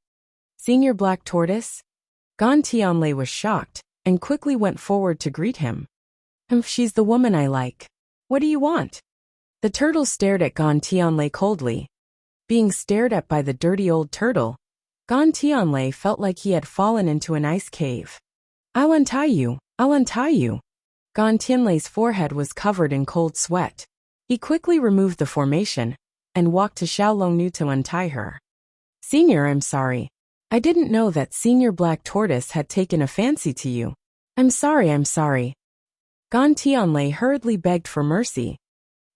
Senior Black Tortoise? Gan Tianlei was shocked, and quickly went forward to greet him. She's the woman I like. What do you want? The turtle stared at Gan Tianlei coldly. Being stared at by the dirty old turtle, Gan Tianlei felt like he had fallen into an ice cave. I'll untie you, I'll untie you. Gan Tianlei's forehead was covered in cold sweat. He quickly removed the formation, and walked to Xiaolongnu to untie her. Senior, I'm sorry. I didn't know that Senior Black Tortoise had taken a fancy to you. I'm sorry. Gan Tianlei hurriedly begged for mercy.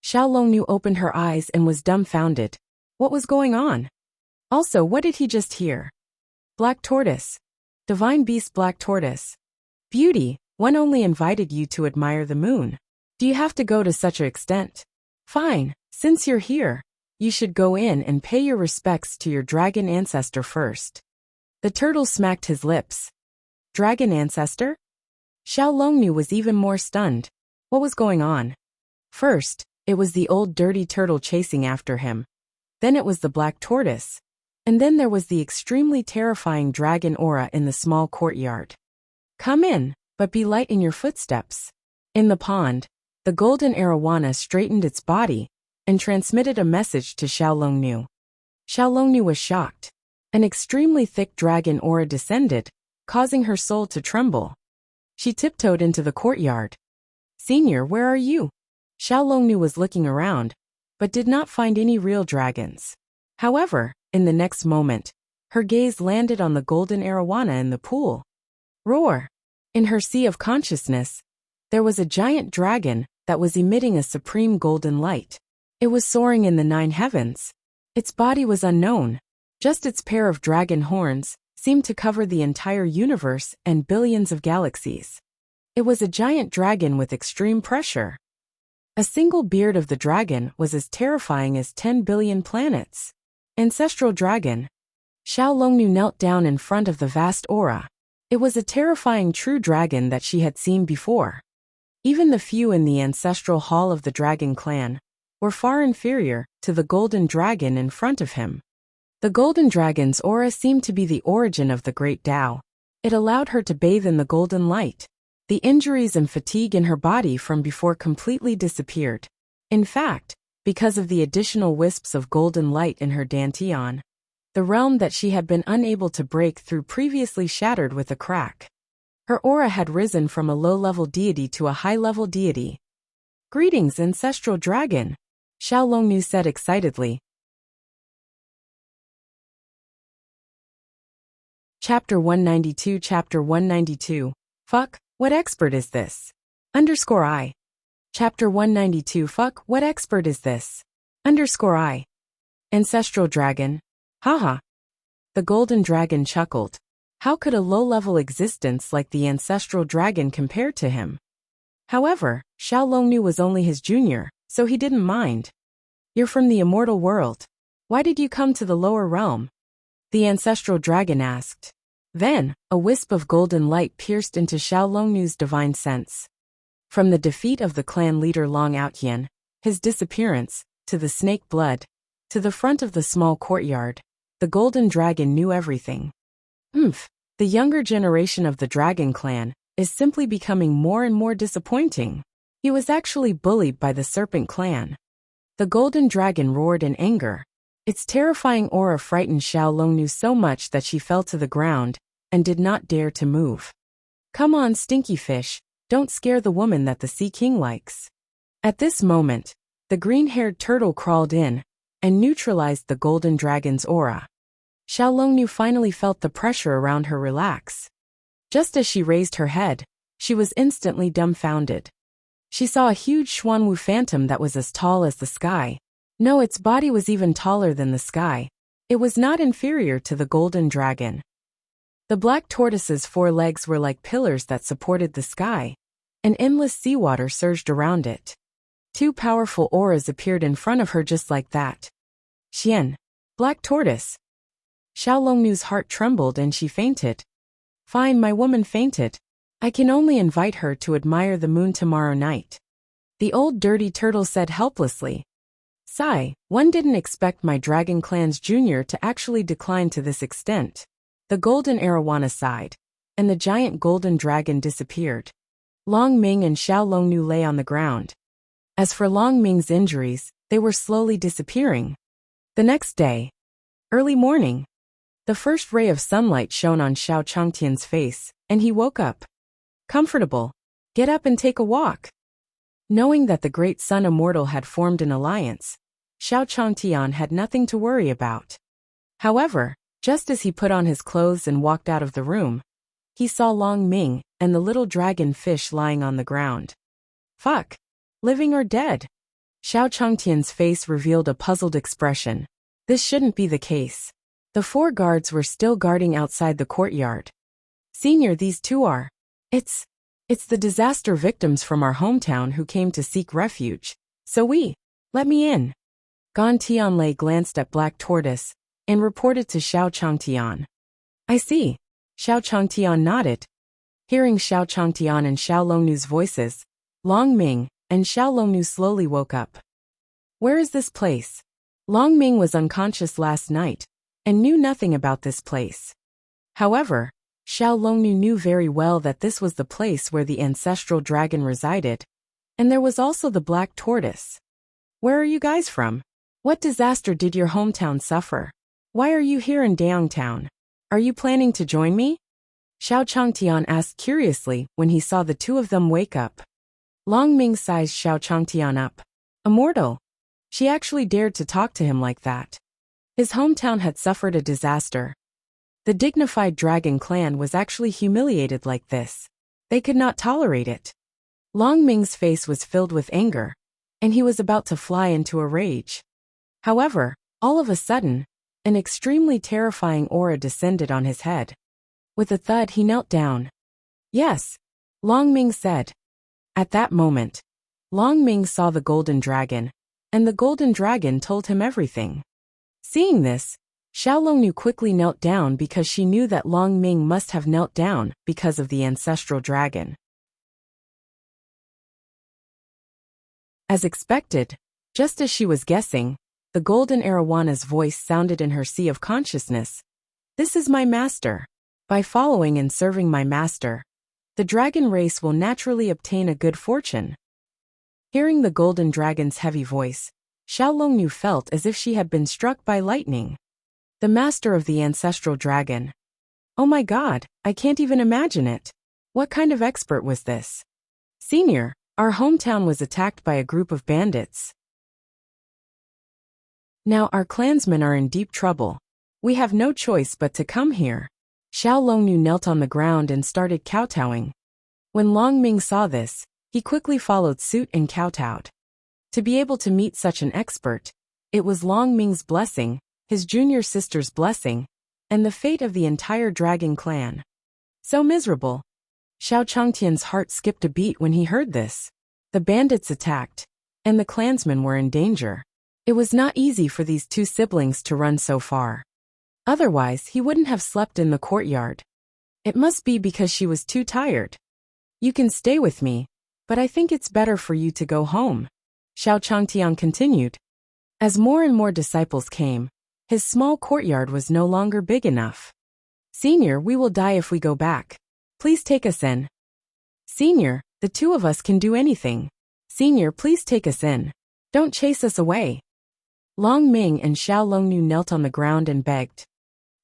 Xiaolongnu opened her eyes and was dumbfounded. What was going on? Also, what did he just hear? Black Tortoise. Divine Beast Black Tortoise. Beauty, one only invited you to admire the moon. Do you have to go to such an extent? Fine, since you're here, you should go in and pay your respects to your dragon ancestor first. The turtle smacked his lips. Dragon ancestor? Xiaolongnu was even more stunned. What was going on? First, it was the old dirty turtle chasing after him. Then it was the black tortoise. And then there was the extremely terrifying dragon aura in the small courtyard. Come in, but be light in your footsteps. In the pond, the golden arowana straightened its body and transmitted a message to Xiaolongnu. Xiaolongnu was shocked. An extremely thick dragon aura descended, causing her soul to tremble. She tiptoed into the courtyard. Senior, where are you? Xiaolongnu was looking around, but did not find any real dragons. However, in the next moment, her gaze landed on the golden arowana in the pool. Roar! In her sea of consciousness, there was a giant dragon that was emitting a supreme golden light. It was soaring in the 9 heavens. Its body was unknown. Just its pair of dragon horns seemed to cover the entire universe and billions of galaxies. It was a giant dragon with extreme pressure. A single beard of the dragon was as terrifying as 10 billion planets. Ancestral dragon. Xiaolongnu knelt down in front of the vast aura. It was a terrifying true dragon that she had seen before. Even the few in the ancestral hall of the dragon clan were far inferior to the golden dragon in front of him. The golden dragon's aura seemed to be the origin of the great Tao. It allowed her to bathe in the golden light. The injuries and fatigue in her body from before completely disappeared. In fact, because of the additional wisps of golden light in her dantian, the realm that she had been unable to break through previously shattered with a crack. Her aura had risen from a low-level deity to a high-level deity. Greetings, ancestral dragon, Xiaolongnu said excitedly. Chapter 192 Chapter 192. Fuck, what expert is this? I. Chapter 192 Fuck, what expert is this? I. Ancestral dragon. Haha. The golden dragon chuckled. How could a low-level existence like the ancestral dragon compare to him? However, Xiao Longnu was only his junior, so he didn't mind. You're from the immortal world. Why did you come to the lower realm? The ancestral dragon asked. Then, a wisp of golden light pierced into Xiao Longnu's divine sense. From the defeat of the clan leader Long Outyen, his disappearance, to the snake blood, to the front of the small courtyard, the golden dragon knew everything. The younger generation of the dragon clan is simply becoming more and more disappointing. He was actually bullied by the serpent clan. The golden dragon roared in anger. Its terrifying aura frightened Xiao Longnu so much that she fell to the ground and did not dare to move. Come on, stinky fish, don't scare the woman that the Sea King likes. At this moment, the green-haired turtle crawled in and neutralized the golden dragon's aura. Xiao Longnu finally felt the pressure around her relax. Just as she raised her head, she was instantly dumbfounded. She saw a huge Xuanwu phantom that was as tall as the sky. No, its body was even taller than the sky. It was not inferior to the golden dragon. The black tortoise's 4 legs were like pillars that supported the sky, and endless seawater surged around it. 2 powerful auras appeared in front of her just like that. Xian, black tortoise. Xiao Longnu's heart trembled and she fainted. Fine, my woman fainted. I can only invite her to admire the moon tomorrow night. The old dirty turtle said helplessly. Sigh, one didn't expect my dragon clan's junior to actually decline to this extent. The golden arowana sighed, and the giant golden dragon disappeared. Long Ming and Xiao Longnu lay on the ground. As for Long Ming's injuries, they were slowly disappearing. The next day, early morning, the first ray of sunlight shone on Xiao Changtian's face, and he woke up. Comfortable. Get up and take a walk. Knowing that the great sun immortal had formed an alliance, Xiao Changtian had nothing to worry about. However, just as he put on his clothes and walked out of the room, he saw Long Ming and the little dragon fish lying on the ground. Fuck. Living or dead? Xiao Changtian's face revealed a puzzled expression. This shouldn't be the case. The 4 guards were still guarding outside the courtyard. Senior, these 2 are. It's the disaster victims from our hometown who came to seek refuge. So let me in. Gan Tianlei glanced at Black Tortoise and reported to Xiao Changtian. I see. Xiao Changtian nodded. Hearing Xiao Changtian and Xiao Longnu's voices, Long Ming and Xiao Longnu slowly woke up. Where is this place? Long Ming was unconscious last night and knew nothing about this place. However, Xiao Longnu knew very well that this was the place where the ancestral dragon resided, and there was also the black tortoise. Where are you guys from? What disaster did your hometown suffer? Why are you here in Daongtown? Are you planning to join me? Xiao Changtian asked curiously when he saw the 2 of them wake up. Long Ming sized Xiao Changtian up. Immortal. She actually dared to talk to him like that. His hometown had suffered a disaster. The dignified dragon clan was actually humiliated like this. They could not tolerate it. Long Ming's face was filled with anger, and he was about to fly into a rage. However, all of a sudden, an extremely terrifying aura descended on his head. With a thud, he knelt down. Yes, Long Ming said. At that moment, Long Ming saw the golden dragon, and the golden dragon told him everything. Seeing this, Xiao Longnu quickly knelt down because she knew that Long Ming must have knelt down because of the ancestral dragon. As expected, just as she was guessing, the golden arawana's voice sounded in her sea of consciousness. This is my master. By following and serving my master, the dragon race will naturally obtain a good fortune. Hearing the golden dragon's heavy voice, Xiao Longnu felt as if she had been struck by lightning. The master of the ancestral dragon. Oh my god, I can't even imagine it. What kind of expert was this? Senior, our hometown was attacked by a group of bandits. Now our clansmen are in deep trouble. We have no choice but to come here. Xiao Longnu knelt on the ground and started kowtowing. When Long Ming saw this, he quickly followed suit and kowtowed. To be able to meet such an expert, it was Long Ming's blessing, his junior sister's blessing, and the fate of the entire dragon clan. So miserable. Xiao Changtian's heart skipped a beat when he heard this. The bandits attacked, and the clansmen were in danger. It was not easy for these two siblings to run so far. Otherwise, he wouldn't have slept in the courtyard. It must be because she was too tired. You can stay with me, but I think it's better for you to go home, Xiao Changtian continued. As more and more disciples came, his small courtyard was no longer big enough. Senior, we will die if we go back. Please take us in. Senior, the two of us can do anything. Senior, please take us in. Don't chase us away. Long Ming and Xiao Longnu knelt on the ground and begged.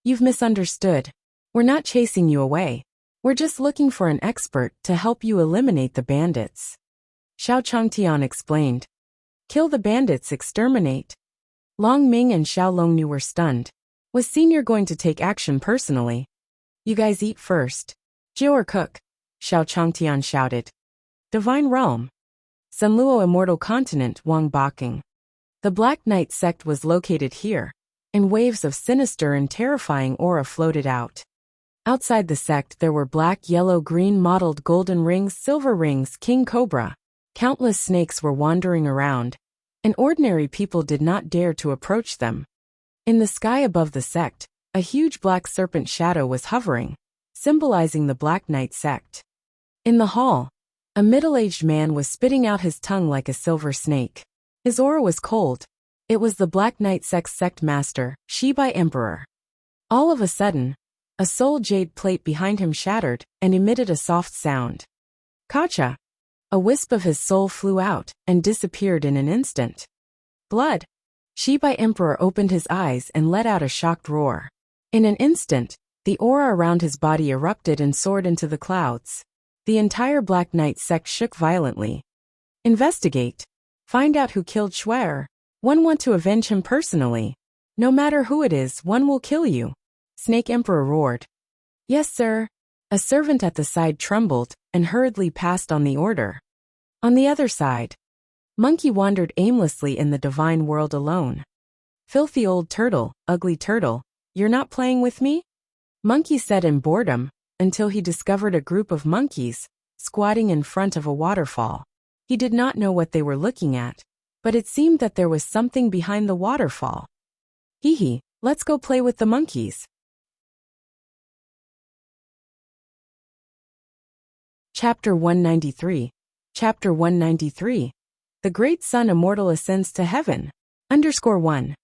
You've misunderstood. We're not chasing you away. We're just looking for an expert to help you eliminate the bandits. Xiao Changtian explained. Kill the bandits, exterminate. Long Ming and Xiao Longnu were stunned. Was Senior going to take action personally? You guys eat first. Jiu or cook? Xiao Changtian shouted. Divine Realm. Sunluo Immortal Continent, Wang Baking. The Black Knight sect was located here, and waves of sinister and terrifying aura floated out. Outside the sect there were black, yellow, green mottled golden rings, silver rings, king cobra. Countless snakes were wandering around, and ordinary people did not dare to approach them. In the sky above the sect, a huge black serpent shadow was hovering, symbolizing the Black Knight sect. In the hall, a middle-aged man was spitting out his tongue like a silver snake. His aura was cold. It was the Black Knight sect's sect master, Shibai Emperor. All of a sudden, a soul jade plate behind him shattered and emitted a soft sound. Kacha! A wisp of his soul flew out and disappeared in an instant. Blood! Shibai Emperor opened his eyes and let out a shocked roar. In an instant, the aura around his body erupted and soared into the clouds. The entire Black Knight sect shook violently. Investigate. Find out who killed Schwer. One want to avenge him personally. No matter who it is, one will kill you. Snake Emperor roared. Yes, sir. A servant at the side trembled and hurriedly passed on the order. On the other side, Monkey wandered aimlessly in the divine world alone. Filthy old turtle, ugly turtle, you're not playing with me? Monkey said in boredom, until he discovered a group of monkeys squatting in front of a waterfall. He did not know what they were looking at, but it seemed that there was something behind the waterfall. Hee hee, let's go play with the monkeys. Chapter 193. Chapter 193. The Great Sun Immortal Ascends to Heaven. _1.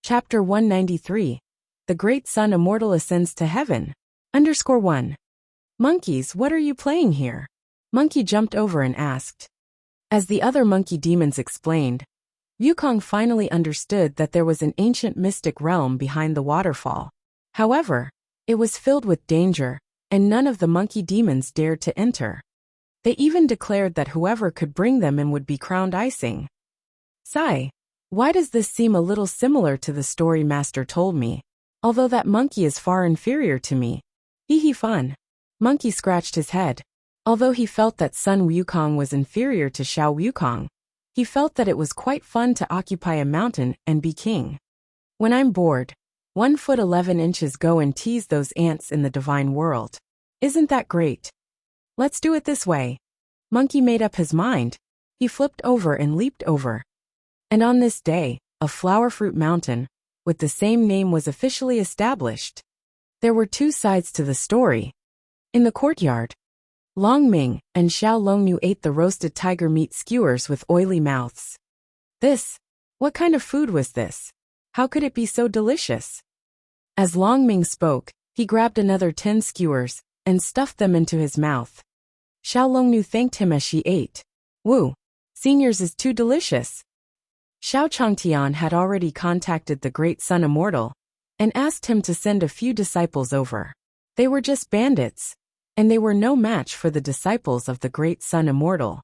Chapter 193. The Great Sun Immortal Ascends to Heaven. _1. Monkeys, what are you playing here? Monkey jumped over and asked. As the other monkey demons explained, Wukong finally understood that there was an ancient mystic realm behind the waterfall. However, it was filled with danger, and none of the monkey demons dared to enter. They even declared that whoever could bring them in would be crowned icing. Sigh. Why does this seem a little similar to the story Master told me? Although that monkey is far inferior to me. Hee hee fun. Monkey scratched his head. Although he felt that Sun Wukong was inferior to Xiao Wukong, he felt that it was quite fun to occupy a mountain and be king. When I'm bored, 1 foot 11 inches go and tease those ants in the divine world. Isn't that great? Let's do it this way. Monkey made up his mind. He flipped over and leaped over. And on this day, a flower fruit mountain, with the same name was officially established. There were two sides to the story. In the courtyard, Long Ming and Xiao Longnu ate the roasted tiger meat skewers with oily mouths. What kind of food was this? How could it be so delicious? As Long Ming spoke, he grabbed another 10 skewers and stuffed them into his mouth. Xiao Longnu thanked him as she ate. Woo! Senior's is too delicious. Xiao Changtian had already contacted the Great Sun Immortal and asked him to send a few disciples over. They were just bandits, and they were no match for the disciples of the Great Sun Immortal.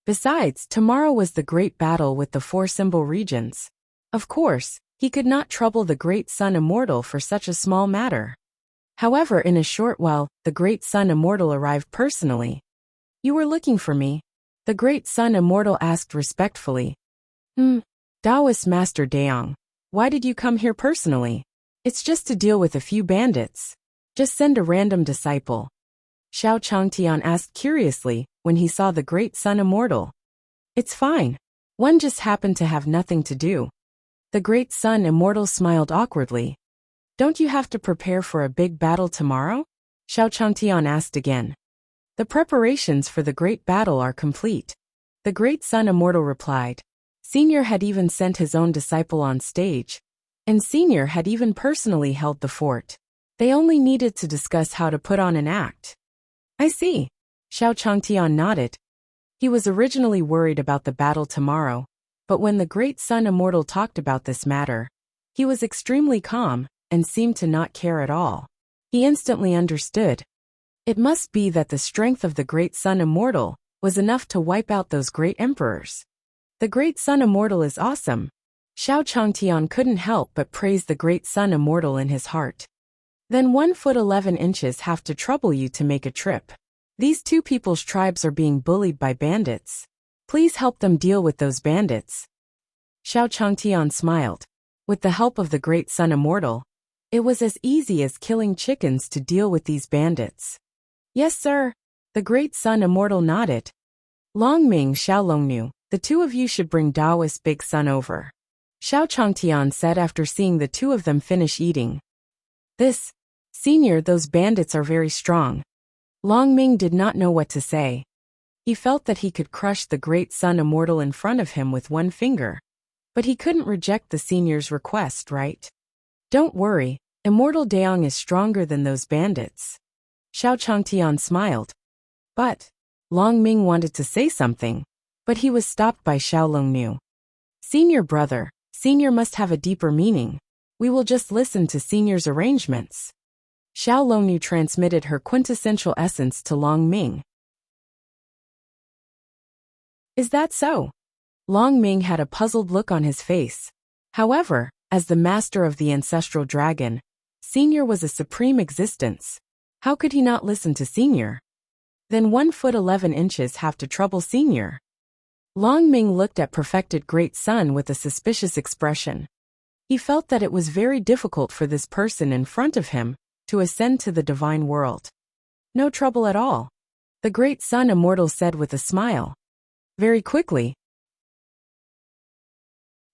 Besides, tomorrow was the great battle with the 4 symbol regions. Of course, he could not trouble the Great Sun Immortal for such a small matter. However, in a short while, the great Sun Immortal arrived personally. You were looking for me? The great Sun Immortal asked respectfully. Taoist Master Daong, why did you come here personally? It's just to deal with a few bandits. Just send a random disciple. Xiao Changtian asked curiously when he saw the great Sun Immortal. It's fine. One just happened to have nothing to do. The great Sun Immortal smiled awkwardly. Don't you have to prepare for a big battle tomorrow? Xiao Changtian asked again. The preparations for the great battle are complete. The great Sun Immortal replied. Senior had even sent his own disciple on stage. And Senior had even personally held the fort. They only needed to discuss how to put on an act. I see. Xiao Changtian nodded. He was originally worried about the battle tomorrow, but when the great Sun Immortal talked about this matter, he was extremely calm and seemed to not care at all. He instantly understood. It must be that the strength of the great Sun Immortal was enough to wipe out those great emperors. The great Sun Immortal is awesome. Xiao Changtian couldn't help but praise the great Sun Immortal in his heart. Then 1 foot 11 inches have to trouble you to make a trip. These two people's tribes are being bullied by bandits. Please help them deal with those bandits. Xiao Changtian smiled. With the help of the great Sun Immortal, it was as easy as killing chickens to deal with these bandits. Yes, sir. The great Sun Immortal nodded. Longming, Xiaolongnu, the two of you should bring Taoist Big Sun over. Xiao Changtian said after seeing the two of them finish eating. Senior, those bandits are very strong. Longming did not know what to say. He felt that he could crush the great Sun Immortal in front of him with one finger. But he couldn't reject the senior's request, right? Don't worry, Immortal Daong is stronger than those bandits. Xiao Changtian smiled. But Longming wanted to say something, but he was stopped by Xiaolongnu. Senior brother, Senior must have a deeper meaning. We will just listen to Senior's arrangements. Xiaolongnu transmitted her quintessential essence to Longming. Is that so? Longming had a puzzled look on his face. However, as the master of the ancestral dragon, Senior was a supreme existence. How could he not listen to Senior? Then 1 foot 11 inches have to trouble Senior. Longming looked at perfected Great Sun with a suspicious expression. He felt that it was very difficult for this person in front of him to ascend to the divine world. No trouble at all, the Great Sun Immortal said with a smile. Very quickly,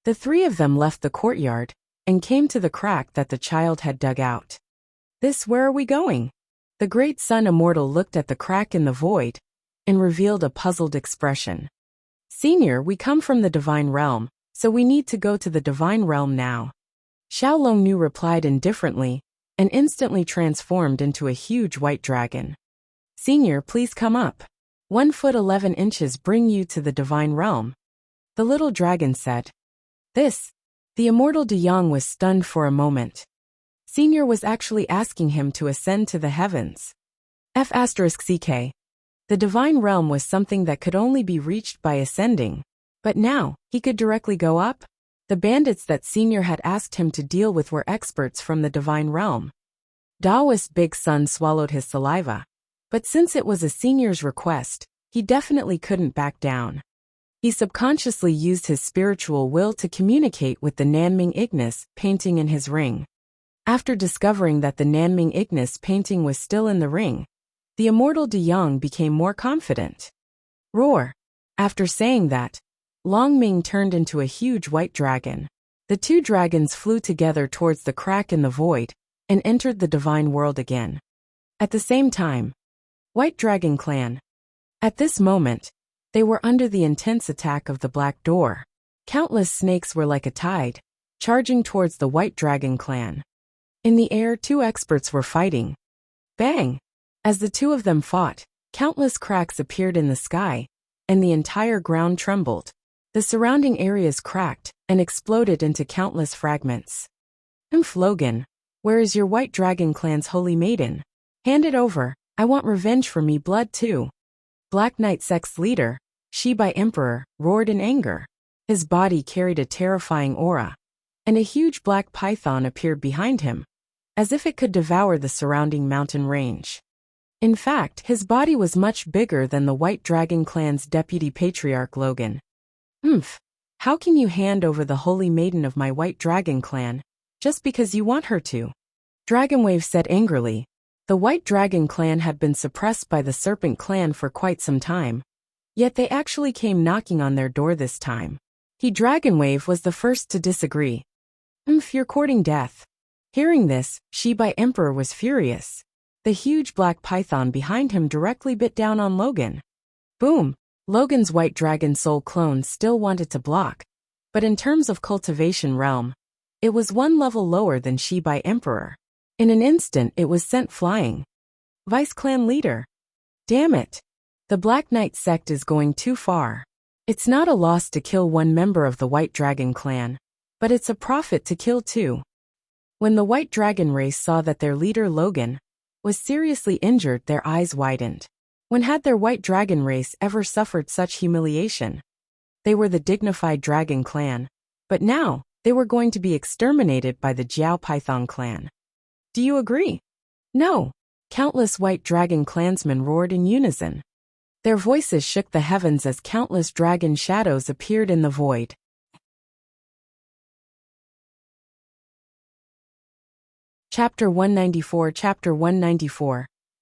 the three of them left the courtyard and came to the crack that the child had dug out. Where are we going? The Great Sun Immortal looked at the crack in the void and revealed a puzzled expression. Senior, we come from the divine realm, so we need to go to the divine realm now. Xiaolongnu replied indifferently and instantly transformed into a huge white dragon. Senior, please come up. 1 foot 11 inches bring you to the divine realm. The little dragon said. The immortal Daong was stunned for a moment. Senior was actually asking him to ascend to the heavens. F***ck. The divine realm was something that could only be reached by ascending. But now, he could directly go up? The bandits that Senior had asked him to deal with were experts from the divine realm. Taoist Big Sun swallowed his saliva. But since it was a Senior's request, he definitely couldn't back down. He subconsciously used his spiritual will to communicate with the Nanming Ignis painting in his ring. After discovering that the Nanming Ignis painting was still in the ring, the immortal Daong became more confident. Roar! After saying that, Longming turned into a huge white dragon. The two dragons flew together towards the crack in the void and entered the divine world again. At the same time, White Dragon Clan. At this moment, they were under the intense attack of the Black Door. Countless snakes were like a tide, charging towards the White Dragon Clan. In the air, two experts were fighting. Bang! As the two of them fought, countless cracks appeared in the sky, and the entire ground trembled. The surrounding areas cracked and exploded into countless fragments. Flogan, where is your White Dragon Clan's holy maiden? Hand it over, I want revenge for me blood too. Black Knight Sect's leader, Shibai Emperor, roared in anger. His body carried a terrifying aura, and a huge black python appeared behind him. as if it could devour the surrounding mountain range. In fact, his body was much bigger than the White Dragon clan's deputy patriarch Logan. How can you hand over the holy maiden of my White Dragon clan, just because you want her to? Dragonwave said angrily. The White Dragon clan had been suppressed by the Serpent clan for quite some time, yet they actually came knocking on their door this time. Dragonwave was the first to disagree. You're courting death. Hearing this, Shibai Emperor was furious. The huge black python behind him directly bit down on Logan. Boom! Logan's White Dragon soul clone still wanted to block, but in terms of cultivation realm, it was one level lower than Shibai Emperor. In an instant it was sent flying. Vice Clan Leader. Damn it! The Black Knight sect is going too far. It's not a loss to kill one member of the White Dragon clan, but it's a profit to kill two. When the White Dragon race saw that their leader Logan was seriously injured, their eyes widened. When had their White Dragon race ever suffered such humiliation? They were the dignified Dragon clan, but now they were going to be exterminated by the Jiao Python clan. Do you agree? No. Countless White Dragon clansmen roared in unison. Their voices shook the heavens as countless dragon shadows appeared in the void. Chapter 194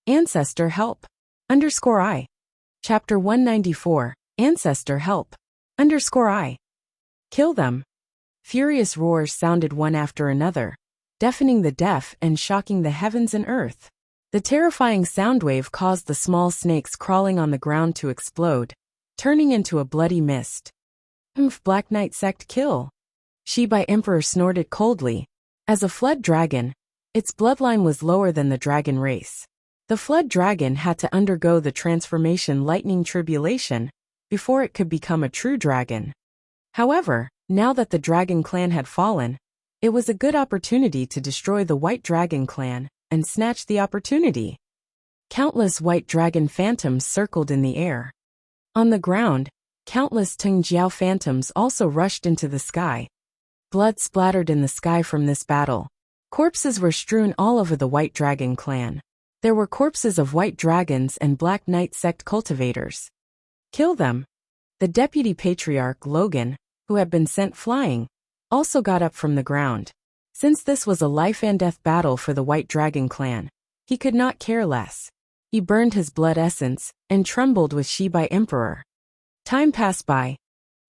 Ancestor Help _I. Chapter 194 Ancestor Help _I. Kill them. Furious roars sounded one after another, deafening the deaf and shocking the heavens and earth. The terrifying sound wave caused the small snakes crawling on the ground to explode, turning into a bloody mist. Black Knight sect kill. Shibai Emperor snorted coldly. As a flood dragon, its bloodline was lower than the dragon race. The flood dragon had to undergo the transformation lightning tribulation before it could become a true dragon. However, now that the dragon clan had fallen, it was a good opportunity to destroy the White Dragon clan and snatch the opportunity. Countless White Dragon phantoms circled in the air. On the ground, countless Tung Jiao phantoms also rushed into the sky. Blood splattered in the sky from this battle. Corpses were strewn all over the White Dragon clan. There were corpses of White Dragons and Black Knight sect cultivators. Kill them. The deputy patriarch Logan, who had been sent flying, also got up from the ground. Since this was a life and death battle for the White Dragon clan, he could not care less. He burned his blood essence and trembled with Shibai Emperor. Time passed by.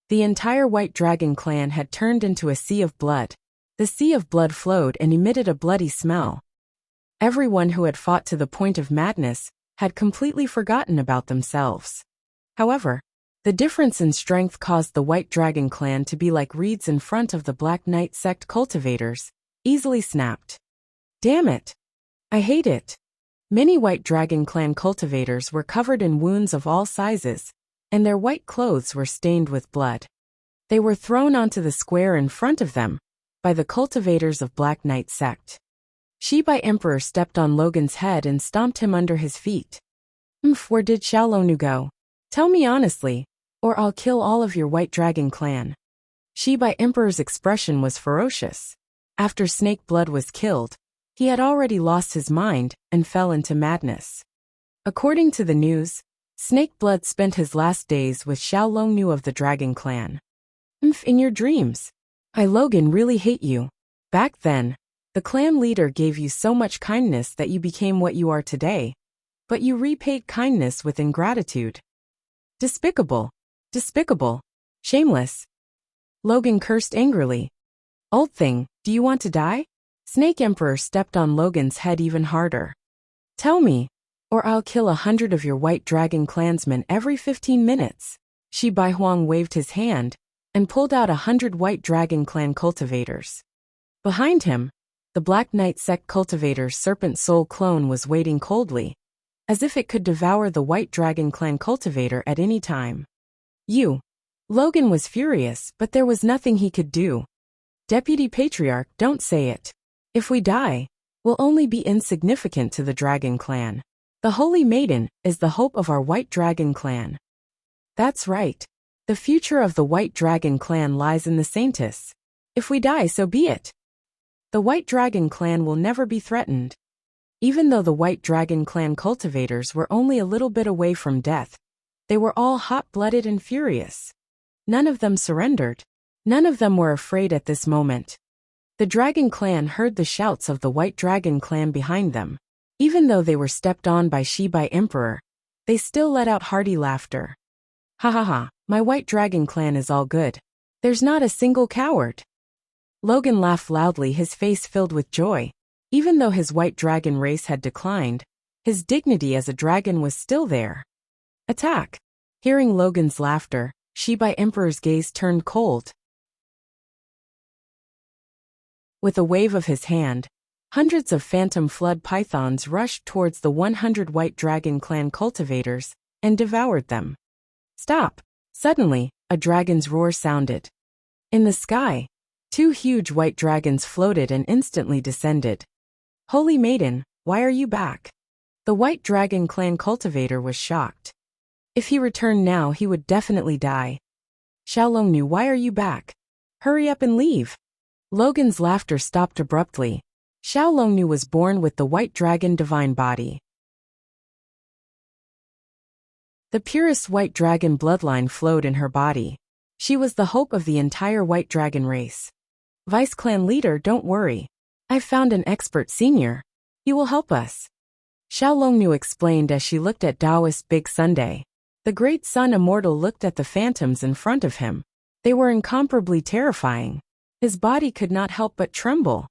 The entire White Dragon clan had turned into a sea of blood. The sea of blood flowed and emitted a bloody smell. Everyone who had fought to the point of madness had completely forgotten about themselves. However, the difference in strength caused the White Dragon clan to be like reeds in front of the Black Knight sect cultivators, easily snapped. Damn it! I hate it. Many White Dragon clan cultivators were covered in wounds of all sizes, and their white clothes were stained with blood. They were thrown onto the square in front of them by the cultivators of Black Knight sect. Shibai Emperor stepped on Logan's head and stomped him under his feet. Where did Xiaolonu go? Tell me honestly, or I'll kill all of your White Dragon clan. Shibai Emperor's expression was ferocious. After Snake Blood was killed, he had already lost his mind and fell into madness. According to the news, Snake Blood spent his last days with Xiaolonu of the Dragon clan. In your dreams. Logan really hate you. Back then, the clan leader gave you so much kindness that you became what you are today, but you repaid kindness with ingratitude. Despicable. Despicable. Shameless. Logan cursed angrily. Old thing, do you want to die? Snake Emperor stepped on Logan's head even harder. Tell me, or I'll kill 100 of your White Dragon clansmen every 15 minutes. Shibai Huang waved his hand and pulled out 100 White Dragon clan cultivators. Behind him, the Black Knight sect cultivator's serpent soul clone was waiting coldly, as if it could devour the White Dragon clan cultivator at any time. Logan was furious, but there was nothing he could do. Deputy Patriarch, don't say it. If we die, we'll only be insignificant to the Dragon clan. The Holy Maiden is the hope of our White Dragon clan. That's right. The future of the White Dragon clan lies in the Saintess. If we die, so be it. The White Dragon clan will never be threatened. Even though the White Dragon clan cultivators were only a little bit away from death, they were all hot-blooded and furious. None of them surrendered. None of them were afraid at this moment. The Dragon clan heard the shouts of the White Dragon clan behind them. Even though they were stepped on by Shibai Emperor, they still let out hearty laughter. Ha ha ha, my White Dragon clan is all good. There's not a single coward. Logan laughed loudly, his face filled with joy. Even though his White Dragon race had declined, his dignity as a dragon was still there. Attack! Hearing Logan's laughter, Shibai Emperor's gaze turned cold. With a wave of his hand, hundreds of phantom flood pythons rushed towards the 100 White Dragon clan cultivators and devoured them. Stop! Suddenly, a dragon's roar sounded. In the sky, 2 huge white dragons floated and instantly descended. Holy Maiden, why are you back? The White Dragon clan cultivator was shocked. If he returned now, he would definitely die. Xiaolongnu, why are you back? Hurry up and leave. Logan's laughter stopped abruptly. Xiaolongnu was born with the White Dragon divine body. The purest White Dragon bloodline flowed in her body. She was the hope of the entire White Dragon race. Vice Clan leader, don't worry. I've found an expert senior. He will help us. Xiaolongnu explained as she looked at Taoist Big Sunday. The great sun immortal looked at the phantoms in front of him. They were incomparably terrifying. His body could not help but tremble.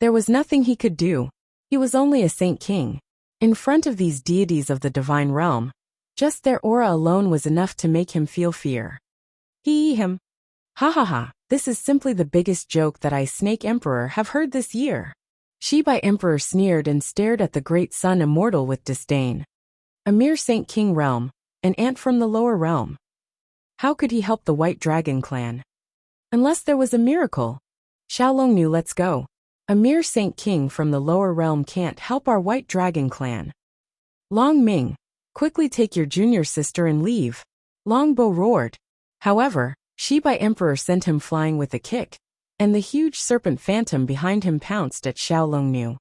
There was nothing he could do. He was only a Saint King. In front of these deities of the divine realm, just their aura alone was enough to make him feel fear. Him. Ha ha ha, this is simply the biggest joke that I, Snake Emperor, have heard this year. Shibai Emperor sneered and stared at the great sun immortal with disdain. A mere Saint King realm, an ant from the lower realm. How could he help the White Dragon clan? Unless there was a miracle. Xiaolongnu, let's go. A mere Saint King from the lower realm can't help our White Dragon clan. Long Ming, quickly take your junior sister and leave. Longbow roared. However, Shibai Emperor sent him flying with a kick, and the huge serpent phantom behind him pounced at Xiaolongnu.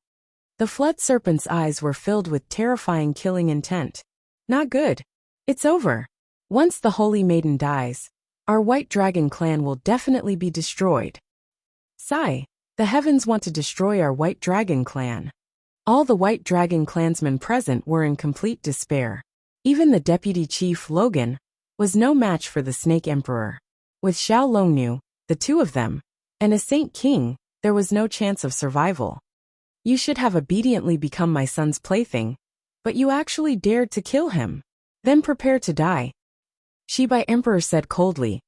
The flood serpent's eyes were filled with terrifying killing intent. Not good. It's over. Once the Holy Maiden dies, our White Dragon clan will definitely be destroyed. Sigh. The heavens want to destroy our White Dragon clan. All the White Dragon clansmen present were in complete despair. Even the deputy chief, Logan, was no match for the Snake Emperor. With Xiaolongnu, the 2 of them, and a Saint King, there was no chance of survival. You should have obediently become my son's plaything, but you actually dared to kill him. Then prepare to die. Shibai Emperor said coldly.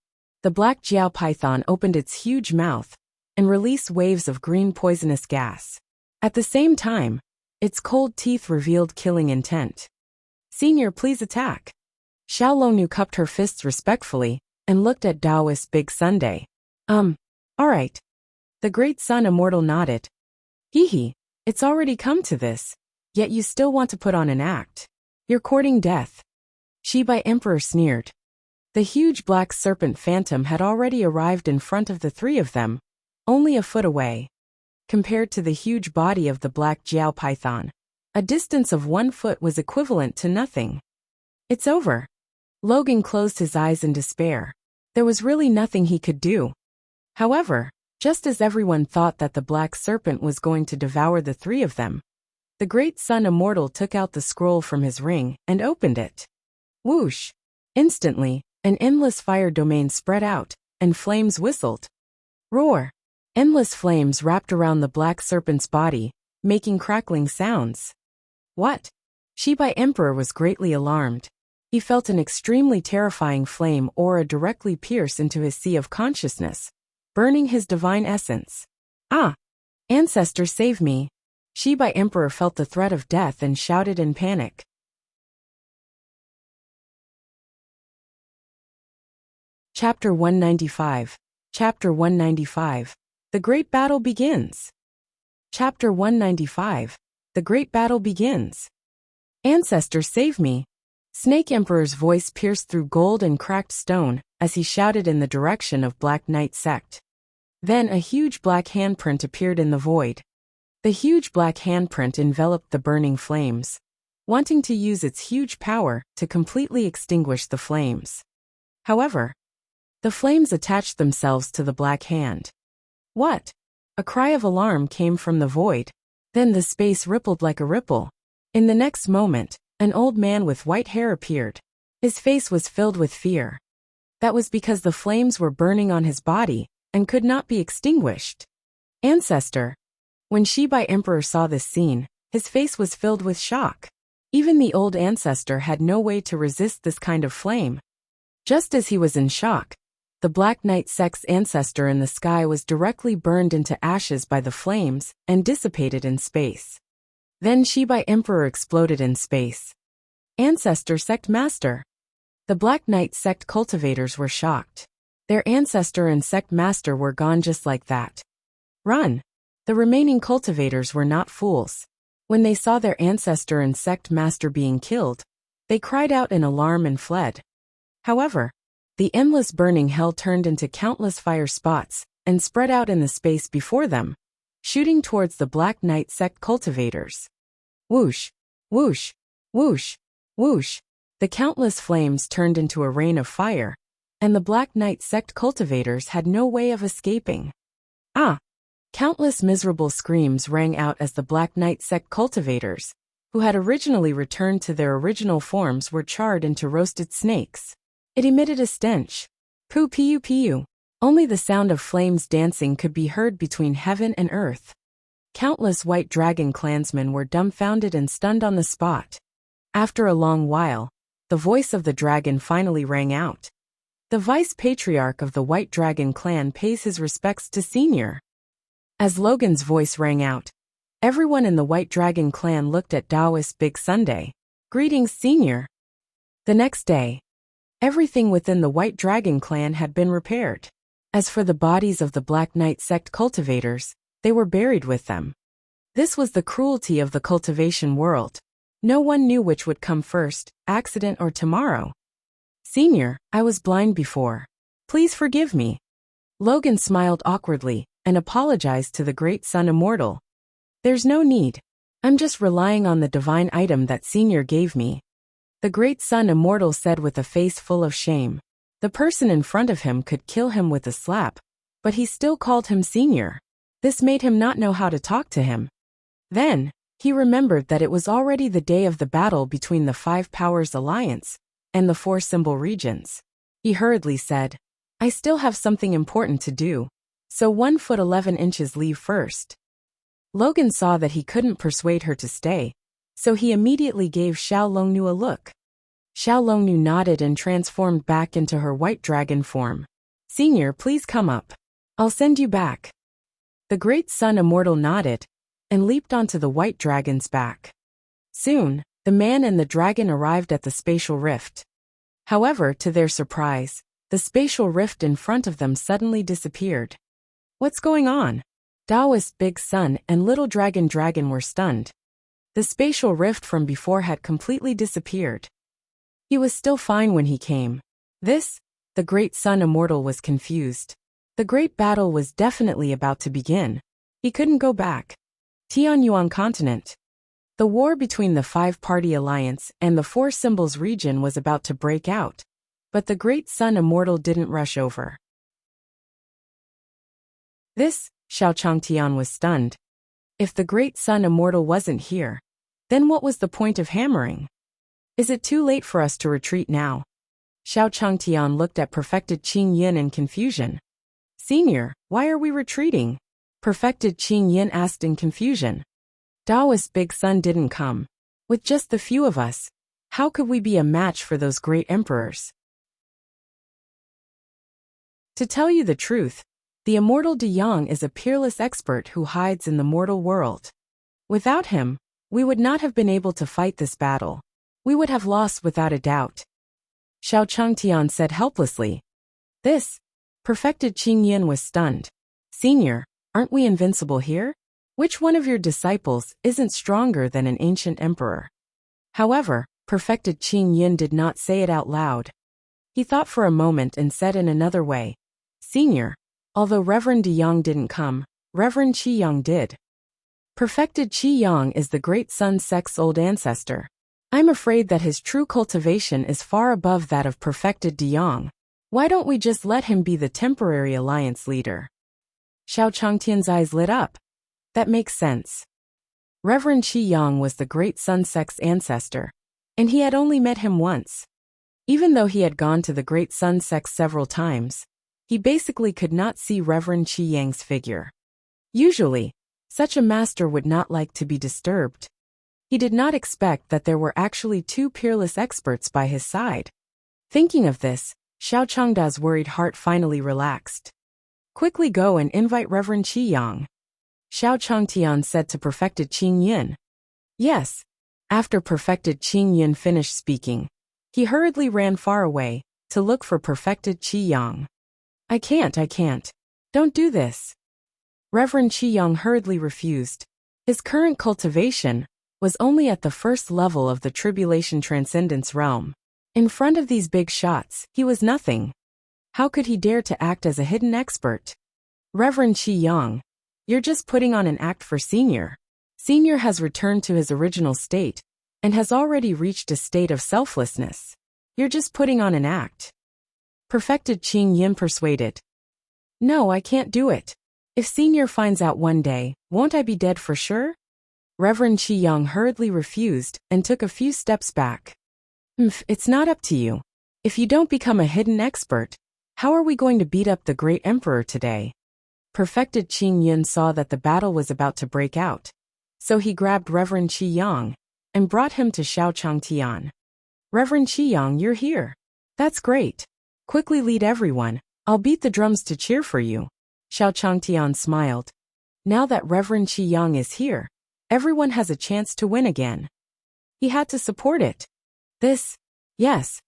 The black Jiao python opened its huge mouth and released waves of green poisonous gas. At the same time, its cold teeth revealed killing intent. Senior, please attack. Xiaolongnu cupped her fists respectfully and looked at Taoist Big Sunday. Alright. The great sun immortal nodded. Hee, it's already come to this, yet you still want to put on an act. You're courting death. Shibai Emperor sneered. The huge black serpent phantom had already arrived in front of the 3 of them, only a foot away. Compared to the huge body of the black Jiao python, a distance of 1 foot was equivalent to nothing. It's over. Logan closed his eyes in despair. There was really nothing he could do. However, just as everyone thought that the black serpent was going to devour the 3 of them, the great sun immortal took out the scroll from his ring and opened it. Whoosh! Instantly, an endless fire domain spread out, and flames whistled. Roar! Endless flames wrapped around the black serpent's body, making crackling sounds. What? Shibai Emperor was greatly alarmed. He felt an extremely terrifying flame aura directly pierce into his sea of consciousness, burning his divine essence. Ah! Ancestor, save me! Shibai Emperor felt the threat of death and shouted in panic. Chapter 195. Chapter 195. The Great Battle Begins. Chapter 195. The Great Battle Begins. Ancestor, save me! Snake Emperor's voice pierced through gold and cracked stone as he shouted in the direction of Black Knight sect. Then a huge black handprint appeared in the void. The huge black handprint enveloped the burning flames, wanting to use its huge power to completely extinguish the flames. However, the flames attached themselves to the black hand. What? A cry of alarm came from the void. Then the space rippled like a ripple. In the next moment, an old man with white hair appeared. His face was filled with fear. That was because the flames were burning on his body and could not be extinguished. Ancestor. When Shibai Emperor saw this scene, his face was filled with shock. Even the old ancestor had no way to resist this kind of flame. Just as he was in shock, the Black Knight sect's ancestor in the sky was directly burned into ashes by the flames and dissipated in space. Then Shibai Emperor exploded in space. Ancestor sect master. The Black Knight sect cultivators were shocked. Their ancestor and sect master were gone just like that. Run! The remaining cultivators were not fools. When they saw their ancestor and sect master being killed, they cried out in alarm and fled. However, the endless burning hell turned into countless fire spots and spread out in the space before them, shooting towards the Black Knight sect cultivators. Whoosh! Whoosh! Whoosh! Whoosh! The countless flames turned into a rain of fire, and the Black Knight sect cultivators had no way of escaping. Ah! Countless miserable screams rang out as the Black Knight sect cultivators, who had originally returned to their original forms, were charred into roasted snakes. It emitted a stench. Poo piu piu. Only the sound of flames dancing could be heard between heaven and earth. Countless White Dragon clansmen were dumbfounded and stunned on the spot. After a long while, the voice of the dragon finally rang out. The Vice Patriarch of the White Dragon clan pays his respects to Senior. As Logan's voice rang out, everyone in the White Dragon clan looked at Taoist Big Sunday. Greetings, Senior. The next day, everything within the White Dragon clan had been repaired. As for the bodies of the Black Knight sect cultivators, they were buried with them. This was the cruelty of the cultivation world. No one knew which would come first, accident or tomorrow. Senior, I was blind before. Please forgive me. Logan smiled awkwardly and apologized to the Great Sun Immortal. There's no need. I'm just relying on the divine item that Senior gave me. The Great Sun Immortal said with a face full of shame. The person in front of him could kill him with a slap, but he still called him Senior. This made him not know how to talk to him. Then, he remembered that it was already the day of the battle between the Five Powers Alliance and the Four Symbol Regions. He hurriedly said, I still have something important to do, so 1 foot 11 inches leave first. Logan saw that he couldn't persuade her to stay, so he immediately gave Xiao Longnu a look. Xiao Longnu nodded and transformed back into her white dragon form. Senior, please come up. I'll send you back. The Great Sun Immortal nodded and leaped onto the white dragon's back. Soon, the man and the dragon arrived at the spatial rift. However, to their surprise, the spatial rift in front of them suddenly disappeared. What's going on? Taoist Big Sun and Little Dragon were stunned. The spatial rift from before had completely disappeared. He was still fine when he came. The Great Sun Immortal was confused. The great battle was definitely about to begin. He couldn't go back. Tianyuan Continent. The war between the Five-Party Alliance and the Four Symbols region was about to break out, but the Great Sun Immortal didn't rush over. Xiao Changtian was stunned. If the Great Sun Immortal wasn't here, then what was the point of hammering? Is it too late for us to retreat now? Xiao Changtian looked at Perfected Qing Yin in confusion. Senior, why are we retreating? Perfected Qing Yin asked in confusion. Taoist Big Sun didn't come. With just the few of us, how could we be a match for those great emperors? To tell you the truth, the immortal De Yang is a peerless expert who hides in the mortal world. Without him, we would not have been able to fight this battle. We would have lost without a doubt. Xiao Changtian said helplessly. Perfected Qing Yin was stunned. Senior, aren't we invincible here? Which one of your disciples isn't stronger than an ancient emperor? However, Perfected Qing Yin did not say it out loud. He thought for a moment and said in another way, Senior, Although Reverend De Yang didn't come, Reverend Qi Yang did. Perfected Qi Yang is the great Sun sect's old ancestor. I'm afraid that his true cultivation is far above that of perfected De Yang. Why don't we just let him be the temporary alliance leader? Xiao Changtian's eyes lit up. That makes sense. Reverend Qi Yang was the great Sun sect's ancestor, and he had only met him once. Even though he had gone to the great Sun sect several times, he basically could not see Reverend Qi Yang's figure. Usually, such a master would not like to be disturbed. He did not expect that there were actually two peerless experts by his side. Thinking of this, Xiao Changda's worried heart finally relaxed. Quickly go and invite Reverend Qi Yang. Xiao Changtian said to Perfected Qing Yin. Yes. After Perfected Qing Yin finished speaking, he hurriedly ran far away to look for Perfected Qi Yang. I can't. Don't do this. Reverend Qi Yang hurriedly refused. His current cultivation was only at the first level of the Tribulation Transcendence realm. In front of these big shots, he was nothing. How could he dare to act as a hidden expert? Reverend Qi Yang, you're just putting on an act for Senior. Senior has returned to his original state and has already reached a state of selflessness. You're just putting on an act. Perfected Qing Yin persuaded. No, I can't do it. If Senior finds out one day, won't I be dead for sure? Reverend Qi Yang hurriedly refused and took a few steps back. It's not up to you. If you don't become a hidden expert, how are we going to beat up the great emperor today? Perfected Qing Yin saw that the battle was about to break out, so he grabbed Reverend Qi Yang and brought him to Xiao Changtian. Reverend Qi Yang, you're here. That's great. Quickly lead everyone. I'll beat the drums to cheer for you. Xiao Changtian smiled. Now that Reverend Qi Yang is here, everyone has a chance to win again. He had to support it. Yes.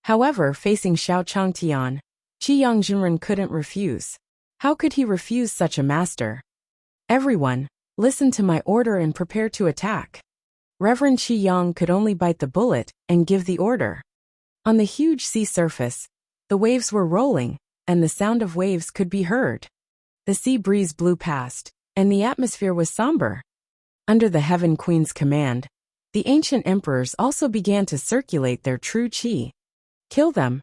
However, facing Xiao Changtian, Qi Yang Jinren couldn't refuse. How could he refuse such a master? Everyone, listen to my order and prepare to attack. Reverend Qi Yang could only bite the bullet and give the order. On the huge sea surface, the waves were rolling, and the sound of waves could be heard. The sea breeze blew past, and the atmosphere was somber. Under the Heaven Queen's command, the ancient emperors also began to circulate their true qi. Kill them.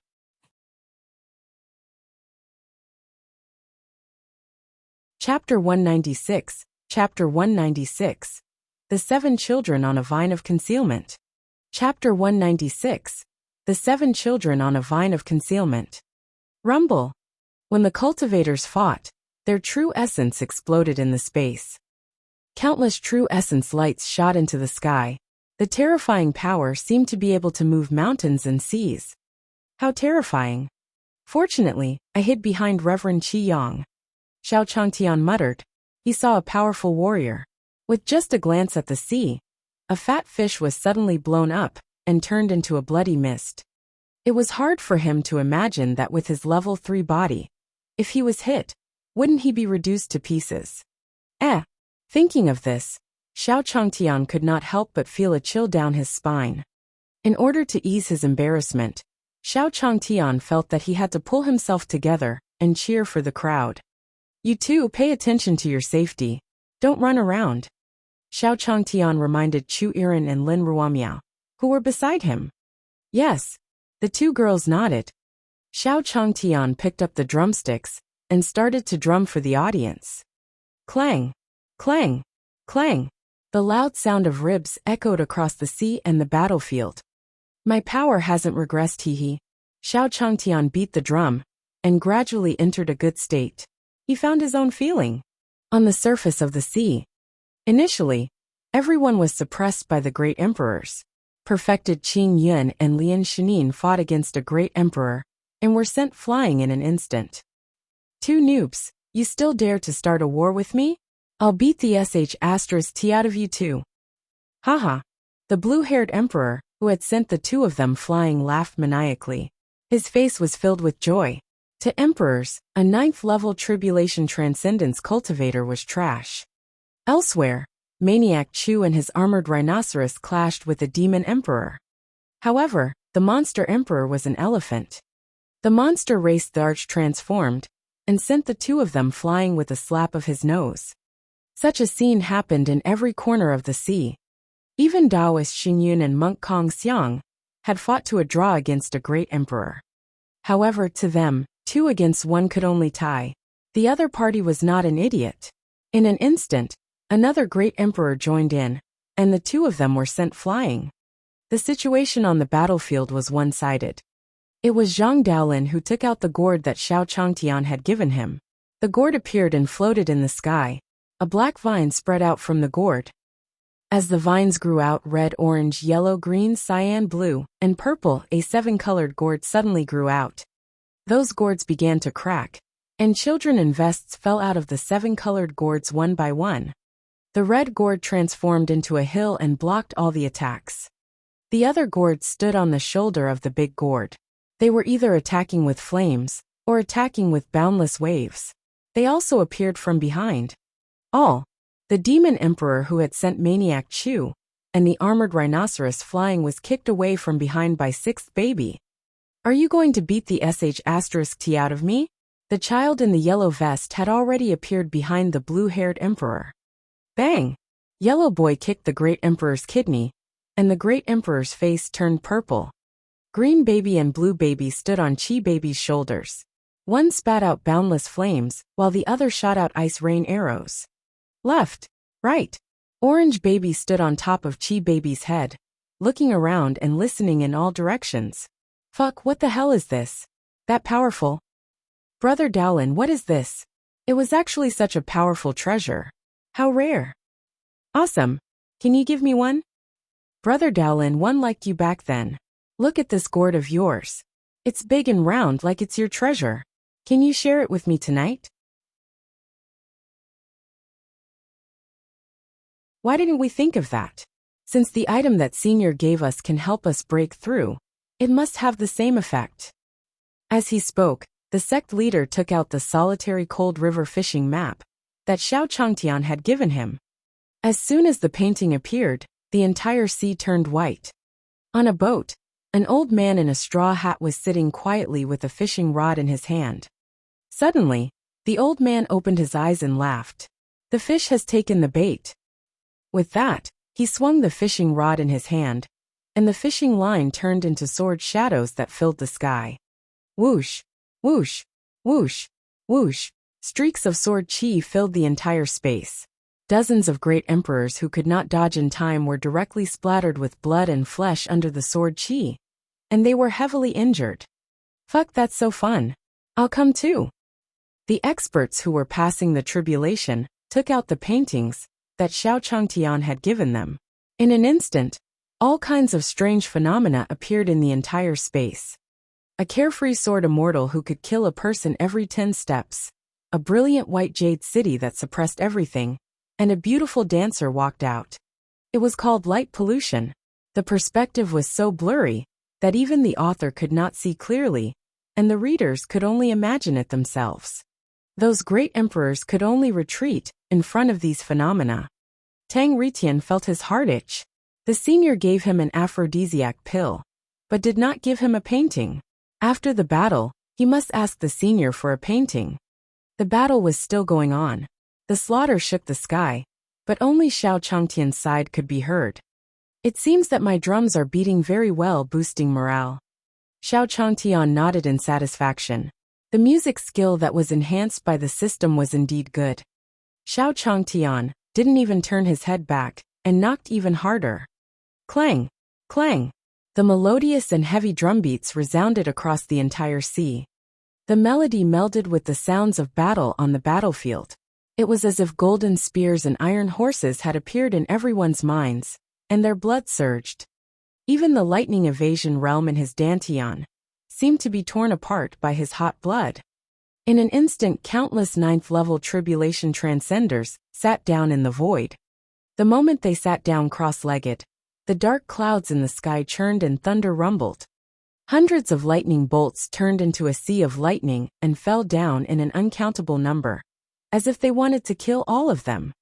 Chapter 196. Chapter 196. The Seven Children on a Vine of Concealment. Chapter 196. The Seven Children on a Vine of Concealment. Rumble. When the cultivators fought, their true essence exploded in the space. Countless true essence lights shot into the sky. The terrifying power seemed to be able to move mountains and seas. How terrifying. Fortunately, I hid behind Reverend Qi Yang. Xiao Changtian muttered. He saw a powerful warrior. With just a glance at the sea, a fat fish was suddenly blown up and turned into a bloody mist. It was hard for him to imagine that with his level 3 body, if he was hit, wouldn't he be reduced to pieces? Thinking of this, Xiao Changtian could not help but feel a chill down his spine. In order to ease his embarrassment, Xiao Changtian felt that he had to pull himself together and cheer for the crowd. You too, pay attention to your safety. Don't run around. Xiao Changtian reminded Chu Iran and Lin Ruomiao, who were beside him. Yes. The two girls nodded. Xiao Changtian picked up the drumsticks and started to drum for the audience. Clang! Clang! Clang! The loud sound of ribs echoed across the sea and the battlefield. My power hasn't regressed, hee. Xiao Changtian beat the drum and gradually entered a good state. He found his own feeling. On the surface of the sea. Initially, everyone was suppressed by the great emperors. Perfected Qing Yun and Lian Shinin fought against a great emperor and were sent flying in an instant. Two noobs, you still dare to start a war with me? I'll beat the sh*t out of you too. Haha. The blue-haired emperor, who had sent the two of them flying, laughed maniacally. His face was filled with joy. To emperors, a 9th-level Tribulation Transcendence cultivator was trash. Elsewhere, Maniac Chu and his armored rhinoceros clashed with the demon emperor. However, the monster emperor was an elephant. The monster race, the arch-transformed, and sent the two of them flying with a slap of his nose. Such a scene happened in every corner of the sea. Even Taoist Xingyun and monk Kong Xiang had fought to a draw against a great emperor. However, to them, 2 against 1 could only tie. The other party was not an idiot. In an instant, another great emperor joined in, and the two of them were sent flying. The situation on the battlefield was one-sided. It was Zhang Daolin who took out the gourd that Xiao Changtian had given him. The gourd appeared and floated in the sky. A black vine spread out from the gourd. As the vines grew out, red, orange, yellow, green, cyan, blue, and purple, a 7-colored gourd suddenly grew out. Those gourds began to crack, and children in vests fell out of the 7-colored gourds one by one. The red gourd transformed into a hill and blocked all the attacks. The other gourds stood on the shoulder of the big gourd. They were either attacking with flames, or attacking with boundless waves. They also appeared from behind. The demon emperor who had sent Maniac Chu, and the armored rhinoceros flying was kicked away from behind by 6th baby. Are you going to beat the sh*t out of me? The child in the yellow vest had already appeared behind the blue-haired emperor. Bang! Yellow boy kicked the great emperor's kidney, and the great emperor's face turned purple. Green baby and blue baby stood on Chi baby's shoulders. One spat out boundless flames, while the other shot out ice rain arrows. Left, right. Orange baby stood on top of Chi baby's head, looking around and listening in all directions. Fuck, what the hell is this? That powerful? Brother Daolin, what is this? It was actually such a powerful treasure. How rare. Awesome. Can you give me one? Brother Daolin, one liked you back then. Look at this gourd of yours. It's big and round like it's your treasure. Can you share it with me tonight? Why didn't we think of that? Since the item that Senior gave us can help us break through, it must have the same effect. As he spoke, the sect leader took out the solitary cold river fishing map that Xiao Changtian had given him. As soon as the painting appeared, the entire sea turned white. On a boat, an old man in a straw hat was sitting quietly with a fishing rod in his hand. Suddenly, the old man opened his eyes and laughed. The fish has taken the bait. With that, he swung the fishing rod in his hand, and the fishing line turned into sword shadows that filled the sky. Whoosh, whoosh, whoosh, whoosh. Streaks of sword chi filled the entire space. Dozens of great emperors who could not dodge in time were directly splattered with blood and flesh under the sword chi, and they were heavily injured. Fuck, that's so fun. I'll come too. The experts who were passing the tribulation took out the paintings that Xiao Changtian had given them. In an instant, all kinds of strange phenomena appeared in the entire space. A carefree sword immortal who could kill a person every 10 steps, a brilliant white jade city that suppressed everything, and a beautiful dancer walked out. It was called light pollution. The perspective was so blurry that even the author could not see clearly, and the readers could only imagine it themselves. Those great emperors could only retreat in front of these phenomena. Tang Ritian felt his heart itch. The senior gave him an aphrodisiac pill, but did not give him a painting. After the battle, he must ask the senior for a painting. The battle was still going on. The slaughter shook the sky, but only Xiao Changtian's side could be heard. It seems that my drums are beating very well, boosting morale. Xiao Changtian nodded in satisfaction. The music skill that was enhanced by the system was indeed good. Xiao Changtian didn't even turn his head back, and knocked even harder. Clang! Clang! The melodious and heavy drumbeats resounded across the entire sea. The melody melded with the sounds of battle on the battlefield. It was as if golden spears and iron horses had appeared in everyone's minds, and their blood surged. Even the lightning evasion realm in his dantian seemed to be torn apart by his hot blood. In an instant, countless 9th-level tribulation transcenders sat down in the void. The moment they sat down cross-legged, the dark clouds in the sky churned and thunder rumbled. Hundreds of lightning bolts turned into a sea of lightning and fell down in an uncountable number, as if they wanted to kill all of them.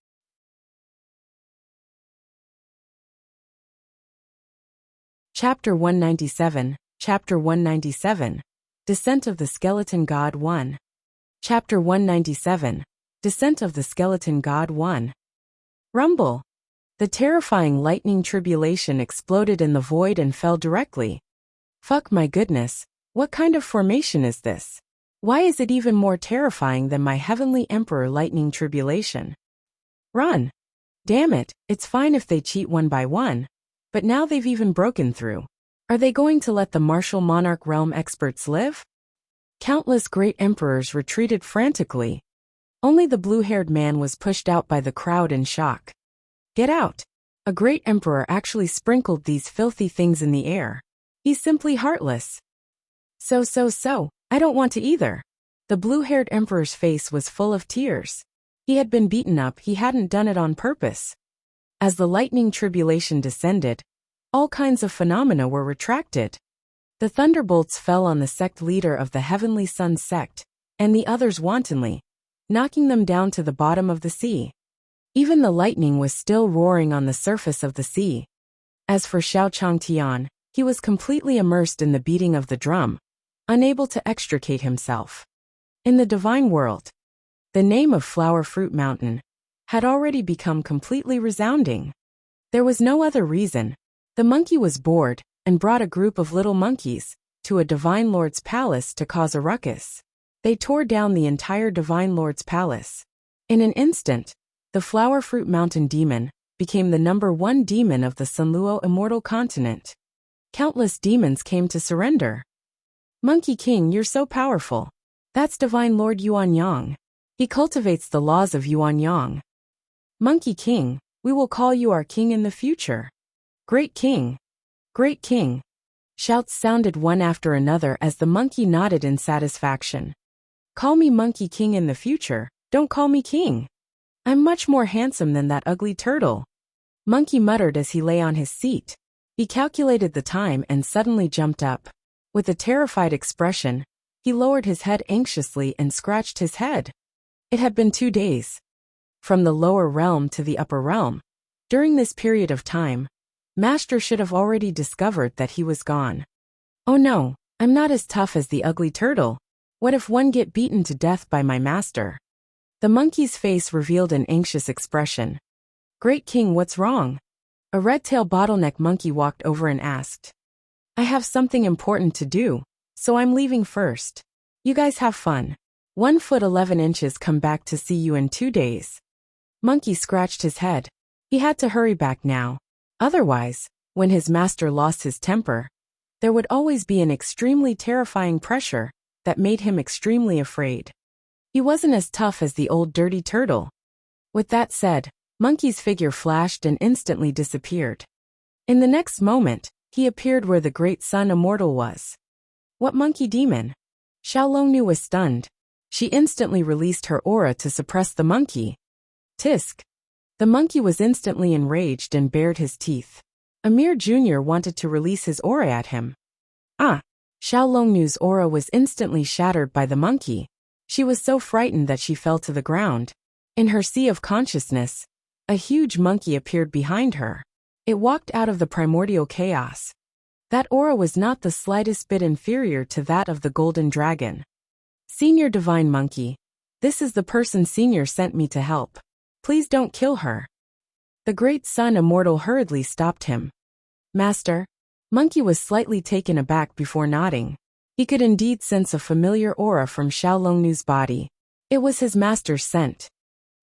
Chapter 197, Chapter 197, Descent of the Skeleton God 1. Chapter 197. Descent of the Skeleton God 1. Rumble. The terrifying lightning tribulation exploded in the void and fell directly. Fuck my goodness, what kind of formation is this? Why is it even more terrifying than my heavenly emperor lightning tribulation? Run. Damn it, it's fine if they cheat one by one, but now they've even broken through. Are they going to let the martial monarch realm experts live? Countless great emperors retreated frantically. Only the blue-haired man was pushed out by the crowd in shock. Get out! A great emperor actually sprinkled these filthy things in the air. He's simply heartless. So, I don't want to either. The blue-haired emperor's face was full of tears. He had been beaten up, he hadn't done it on purpose. As the lightning tribulation descended, all kinds of phenomena were retracted. The thunderbolts fell on the sect leader of the Heavenly Sun sect, and the others wantonly, knocking them down to the bottom of the sea. Even the lightning was still roaring on the surface of the sea. As for Xiao Changtian, he was completely immersed in the beating of the drum, unable to extricate himself. In the divine world, the name of Flower Fruit Mountain had already become completely resounding. There was no other reason. The monkey was bored and brought a group of little monkeys to a divine lord's palace to cause a ruckus. They tore down the entire divine lord's palace. In an instant, the Flower Fruit Mountain demon became the #1 demon of the Sunluo immortal continent. Countless demons came to surrender. Monkey King, you're so powerful. That's divine lord Yuanyang. He cultivates the laws of Yuanyang. Monkey King, we will call you our king in the future. Great king. Great king. Shouts sounded one after another as the monkey nodded in satisfaction. Call me Monkey King in the future, don't call me king. I'm much more handsome than that ugly turtle. Monkey muttered as he lay on his seat. He calculated the time and suddenly jumped up. With a terrified expression, he lowered his head anxiously and scratched his head. It had been 2 days. From the lower realm to the upper realm. During this period of time, Master should have already discovered that he was gone. Oh no, I'm not as tough as the ugly turtle. What if one get beaten to death by my master? The monkey's face revealed an anxious expression. Great king, what's wrong? A red-tailed bottleneck monkey walked over and asked. I have something important to do, so I'm leaving first. You guys have fun. 1 foot 11 inches, come back to see you in 2 days. Monkey scratched his head. He had to hurry back now. Otherwise, when his master lost his temper, there would always be an extremely terrifying pressure that made him extremely afraid. He wasn't as tough as the old dirty turtle. With that said, Monkey's figure flashed and instantly disappeared. In the next moment, he appeared where the great sun immortal was. What monkey demon? Xiao Longnu was stunned. She instantly released her aura to suppress the monkey. Tisk. The monkey was instantly enraged and bared his teeth. Amir Jr. wanted to release his aura at him. Xiao Longnu's aura was instantly shattered by the monkey. She was so frightened that she fell to the ground. In her sea of consciousness, a huge monkey appeared behind her. It walked out of the primordial chaos. That aura was not the slightest bit inferior to that of the golden dragon. Senior Divine Monkey, this is the person Senior sent me to help. Please don't kill her. The great sun immortal hurriedly stopped him. Master? Monkey was slightly taken aback before nodding. He could indeed sense a familiar aura from Xiao Longnu's body. It was his master's scent.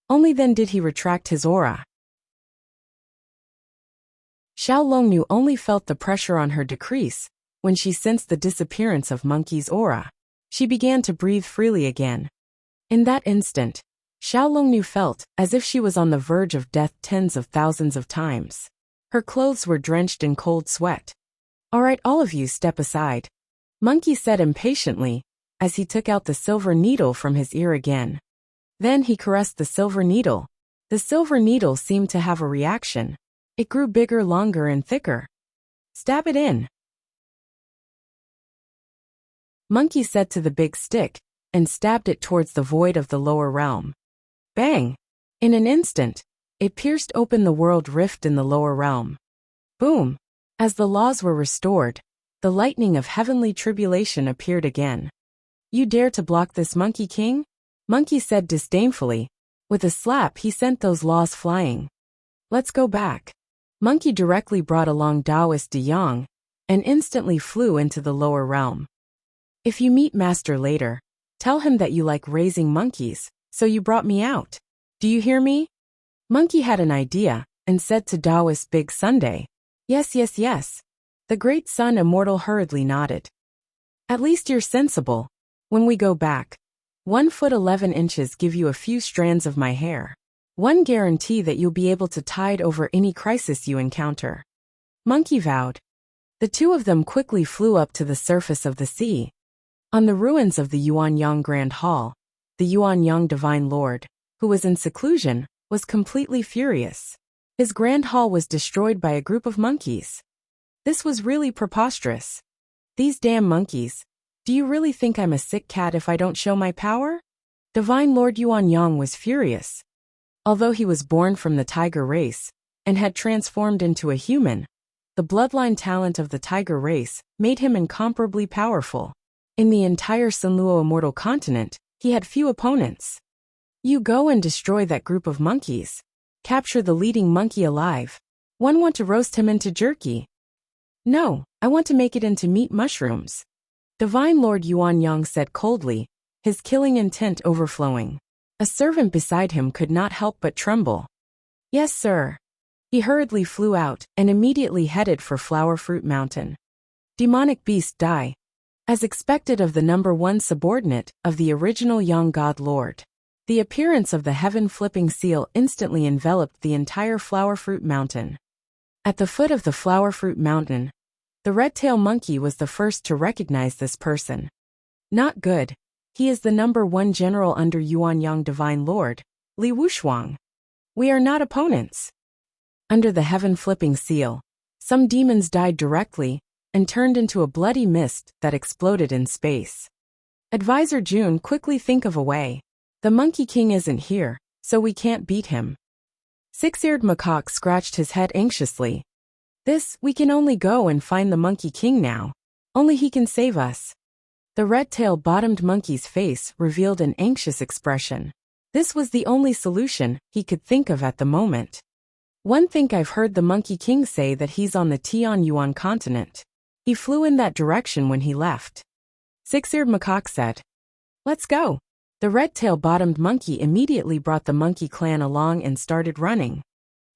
Only then did he retract his aura. Xiao Longnu only felt the pressure on her decrease when she sensed the disappearance of Monkey's aura. She began to breathe freely again. In that instant, Xiao Longnu felt as if she was on the verge of death tens of thousands of times. Her clothes were drenched in cold sweat. All right, all of you step aside. Monkey said impatiently, as he took out the silver needle from his ear again. Then he caressed the silver needle. The silver needle seemed to have a reaction. It grew bigger, longer, and thicker. Stab it in. Monkey said to the big stick, and stabbed it towards the void of the lower realm. Bang! In an instant, it pierced open the world rift in the lower realm. Boom! As the laws were restored, the lightning of heavenly tribulation appeared again. You dare to block this, Monkey King? Monkey said disdainfully. With a slap he sent those laws flying. Let's go back. Monkey directly brought along Taoist De Yang, and instantly flew into the lower realm. If you meet Master later, tell him that you like raising monkeys, so you brought me out. Do you hear me? Monkey had an idea, and said to Taoist Big Sunday. Yes, yes, yes. The great Sun Immortal hurriedly nodded. At least you're sensible. When we go back, 1 foot 11 inches give you a few strands of my hair. One guarantee that you'll be able to tide over any crisis you encounter. Monkey vowed. The two of them quickly flew up to the surface of the sea. On the ruins of the Yuanyang Grand Hall, the Yuanyang Divine Lord, who was in seclusion, was completely furious. His Grand Hall was destroyed by a group of monkeys. This was really preposterous. These damn monkeys. Do you really think I'm a sick cat if I don't show my power? Divine Lord Yuanyang was furious. Although he was born from the tiger race, and had transformed into a human, the bloodline talent of the tiger race made him incomparably powerful. In the entire Sunluo Immortal Continent, he had few opponents. You go and destroy that group of monkeys. Capture the leading monkey alive. One want to roast him into jerky. No, I want to make it into meat mushrooms. Divine Lord Yuanyang said coldly, his killing intent overflowing. A servant beside him could not help but tremble. Yes, sir. He hurriedly flew out and immediately headed for Flower Fruit Mountain. Demonic beast die. As expected of the number one subordinate of the original Young God Lord. The appearance of the heaven-flipping seal instantly enveloped the entire Flower Fruit Mountain. At the foot of the Flower Fruit Mountain, the red-tailed monkey was the first to recognize this person. Not good. He is the number one general under Yuanyang Divine Lord, Li Wushuang. We are not opponents. Under the heaven-flipping seal, some demons died directly and turned into a bloody mist that exploded in space. Advisor June quickly think of a way. The Monkey King isn't here, so we can't beat him. Six-eared macaque scratched his head anxiously. We can only go and find the Monkey King now. Only he can save us. The red-tail-bottomed monkey's face revealed an anxious expression. This was the only solution he could think of at the moment. One think I've heard the Monkey King say that he's on the Tianyuan continent. He flew in that direction when he left. Six-eared macaque said. Let's go. The red-tail-bottomed monkey immediately brought the monkey clan along and started running.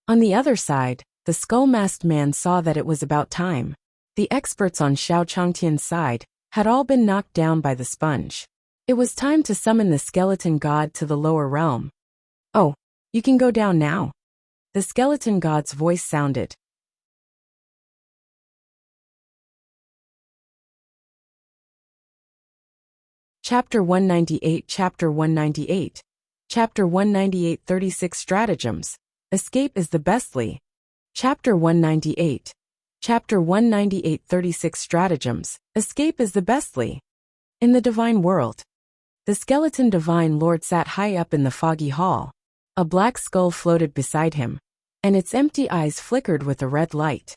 On the other side, the skull-masked man saw that it was about time. The experts on Xiao Chongtian's side had all been knocked down by the sponge. It was time to summon the skeleton god to the lower realm. Oh, you can go down now. The skeleton god's voice sounded. Chapter 198 Chapter 198 Chapter 198 36 Stratagems. Escape is the bestly. Chapter 198 Chapter 198 36 Stratagems. Escape is the bestly. In the divine world. The skeleton divine lord sat high up in the foggy hall. A black skull floated beside him, and its empty eyes flickered with a red light.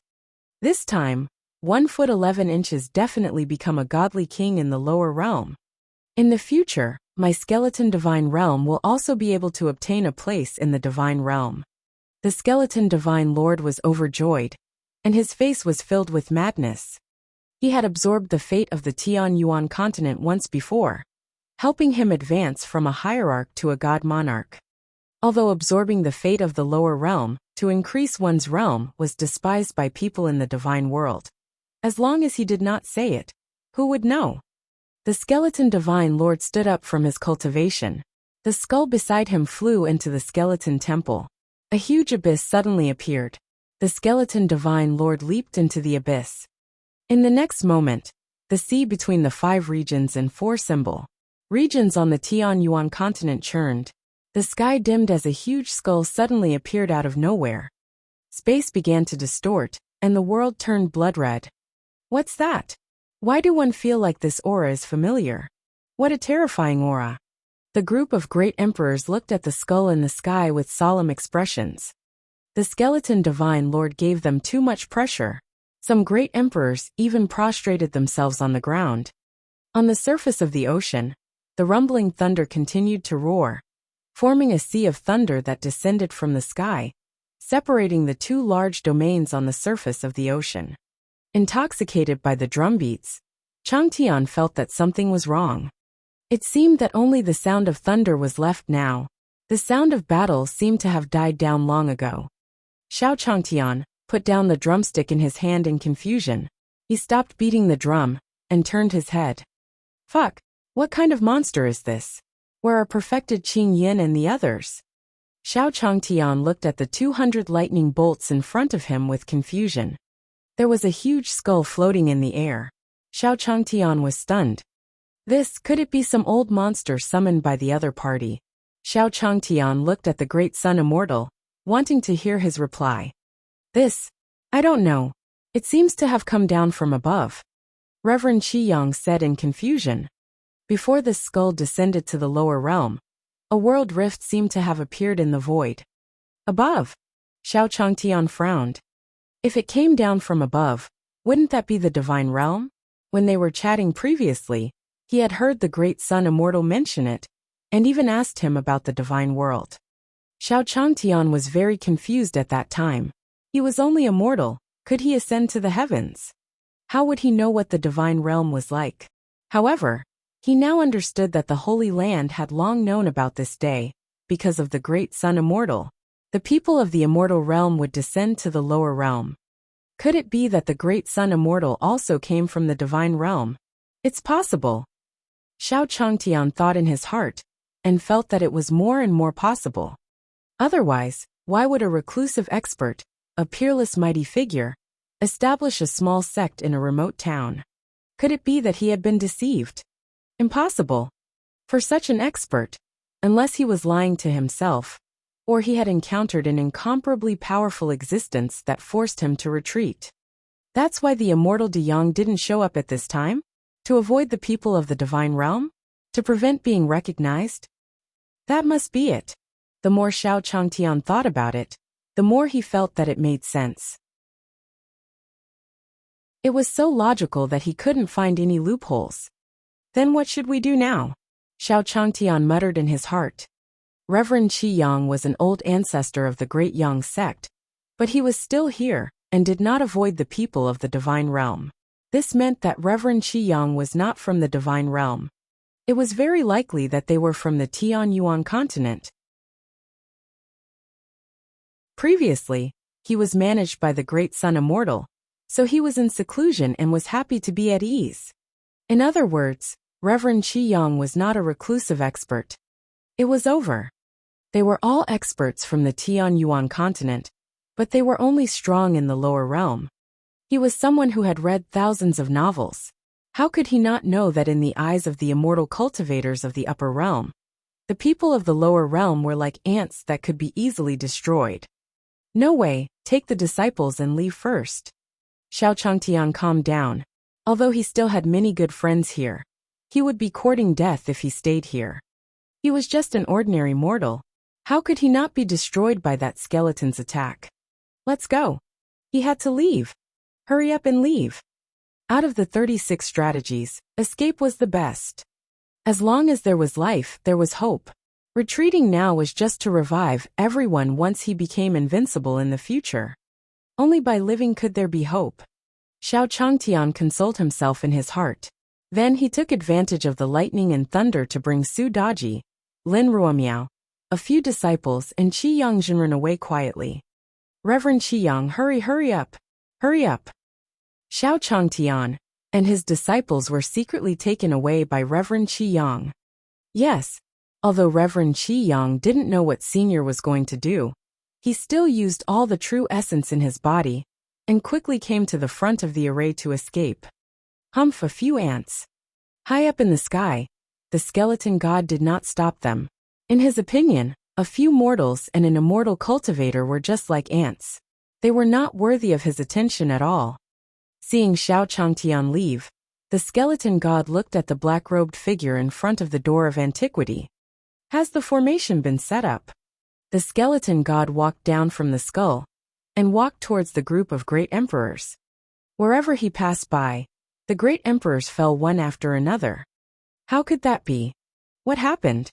This time, 1 foot 11 inches definitely become a godly king in the lower realm. In the future, my skeleton divine realm will also be able to obtain a place in the divine realm. The skeleton divine lord was overjoyed, and his face was filled with madness. He had absorbed the fate of the Tianyuan continent once before, helping him advance from a hierarch to a god monarch. Although absorbing the fate of the lower realm to increase one's realm was despised by people in the divine world. As long as he did not say it, who would know? The skeleton divine lord stood up from his cultivation. The skull beside him flew into the skeleton temple. A huge abyss suddenly appeared. The skeleton divine lord leaped into the abyss. In the next moment, the sea between the 5 regions and 4 symbol regions on the Tianyuan continent churned. The sky dimmed as a huge skull suddenly appeared out of nowhere. Space began to distort, and the world turned blood red. What's that? Why do one feel like this aura is familiar? What a terrifying aura. The group of great emperors looked at the skull in the sky with solemn expressions. The skeleton divine lord gave them too much pressure. Some great emperors even prostrated themselves on the ground. On the surface of the ocean, The rumbling thunder continued to roar, forming a sea of thunder that descended from the sky, separating the two large domains on the surface of the ocean. Intoxicated by the drumbeats, Changtian felt that something was wrong. It seemed that only the sound of thunder was left now. The sound of battle seemed to have died down long ago. Xiao Changtian put down the drumstick in his hand in confusion. He stopped beating the drum and turned his head. Fuck, what kind of monster is this? Where are perfected Qing Yin and the others? Xiao Changtian looked at the 200 lightning bolts in front of him with confusion. There was a huge skull floating in the air. Xiao Changtian was stunned. Could it be some old monster summoned by the other party? Xiao Changtian looked at the great sun immortal, wanting to hear his reply. I don't know. It seems to have come down from above. Reverend Qiyang said in confusion. Before the skull descended to the lower realm, a world rift seemed to have appeared in the void. Above? Xiao Changtian frowned. If it came down from above, wouldn't that be the divine realm? When they were chatting previously, he had heard the great sun immortal mention it, and even asked him about the divine world. Xiao Changtian was very confused at that time. He was only a mortal. Could he ascend to the heavens? How would he know what the divine realm was like? However, he now understood that the Holy Land had long known about this day, because of the great sun immortal. The people of the immortal realm would descend to the lower realm. Could it be that the great sun immortal also came from the divine realm? It's possible. Xiao Changtian thought in his heart, and felt that it was more and more possible. Otherwise, why would a reclusive expert, a peerless mighty figure, establish a small sect in a remote town? Could it be that he had been deceived? Impossible. For such an expert, unless he was lying to himself, or he had encountered an incomparably powerful existence that forced him to retreat. That's why the immortal De Yang didn't show up at this time? To avoid the people of the divine realm? To prevent being recognized? That must be it. The more Xiao Changtian thought about it, the more he felt that it made sense. It was so logical that he couldn't find any loopholes. Then what should we do now? Xiao Changtian muttered in his heart. Reverend Qi Yang was an old ancestor of the great Yang sect, but he was still here, and did not avoid the people of the divine realm. This meant that Reverend Qi Yang was not from the divine realm. It was very likely that they were from the Tianyuan continent. Previously, he was managed by the great sun immortal, so he was in seclusion and was happy to be at ease. In other words, Reverend Qi Yang was not a reclusive expert. It was over. They were all experts from the Tianyuan continent, but they were only strong in the lower realm. He was someone who had read thousands of novels. How could he not know that in the eyes of the immortal cultivators of the upper realm, the people of the lower realm were like ants that could be easily destroyed? No way, take the disciples and leave first. Xiao Changtian calmed down. Although he still had many good friends here, he would be courting death if he stayed here. He was just an ordinary mortal. How could he not be destroyed by that skeleton's attack? Let's go. He had to leave. Hurry up and leave. Out of the 36 strategies, escape was the best. As long as there was life, there was hope. Retreating now was just to revive everyone once he became invincible in the future. Only by living could there be hope. Xiao Changtian consoled himself in his heart. Then he took advantage of the lightning and thunder to bring Su Daji, Lin Ruomiao, a few disciples, and Qi Yang Jinren away quietly. Reverend Qi Yang, hurry up. Hurry up. Xiao Changtian and his disciples were secretly taken away by Reverend Qi Yang. Yes, although Reverend Qi Yang didn't know what Senior was going to do, he still used all the true essence in his body, and quickly came to the front of the array to escape. Humph, a few ants. High up in the sky, the skeleton god did not stop them. In his opinion, a few mortals and an immortal cultivator were just like ants. They were not worthy of his attention at all. Seeing Xiao Changtian leave, the skeleton god looked at the black-robed figure in front of the door of antiquity. Has the formation been set up? The skeleton god walked down from the skull, and walked towards the group of great emperors. Wherever he passed by, the great emperors fell one after another. How could that be? What happened?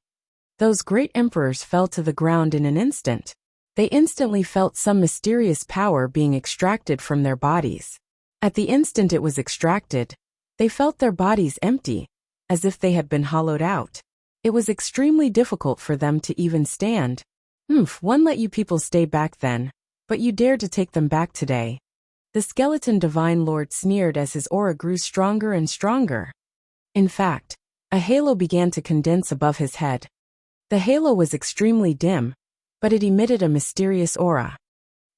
Those great emperors fell to the ground in an instant. They instantly felt some mysterious power being extracted from their bodies. At the instant it was extracted, they felt their bodies empty, as if they had been hollowed out. It was extremely difficult for them to even stand. One let you people stay back then, but you dared to take them back today. The skeleton divine lord sneered as his aura grew stronger and stronger. In fact, a halo began to condense above his head. The halo was extremely dim, but it emitted a mysterious aura.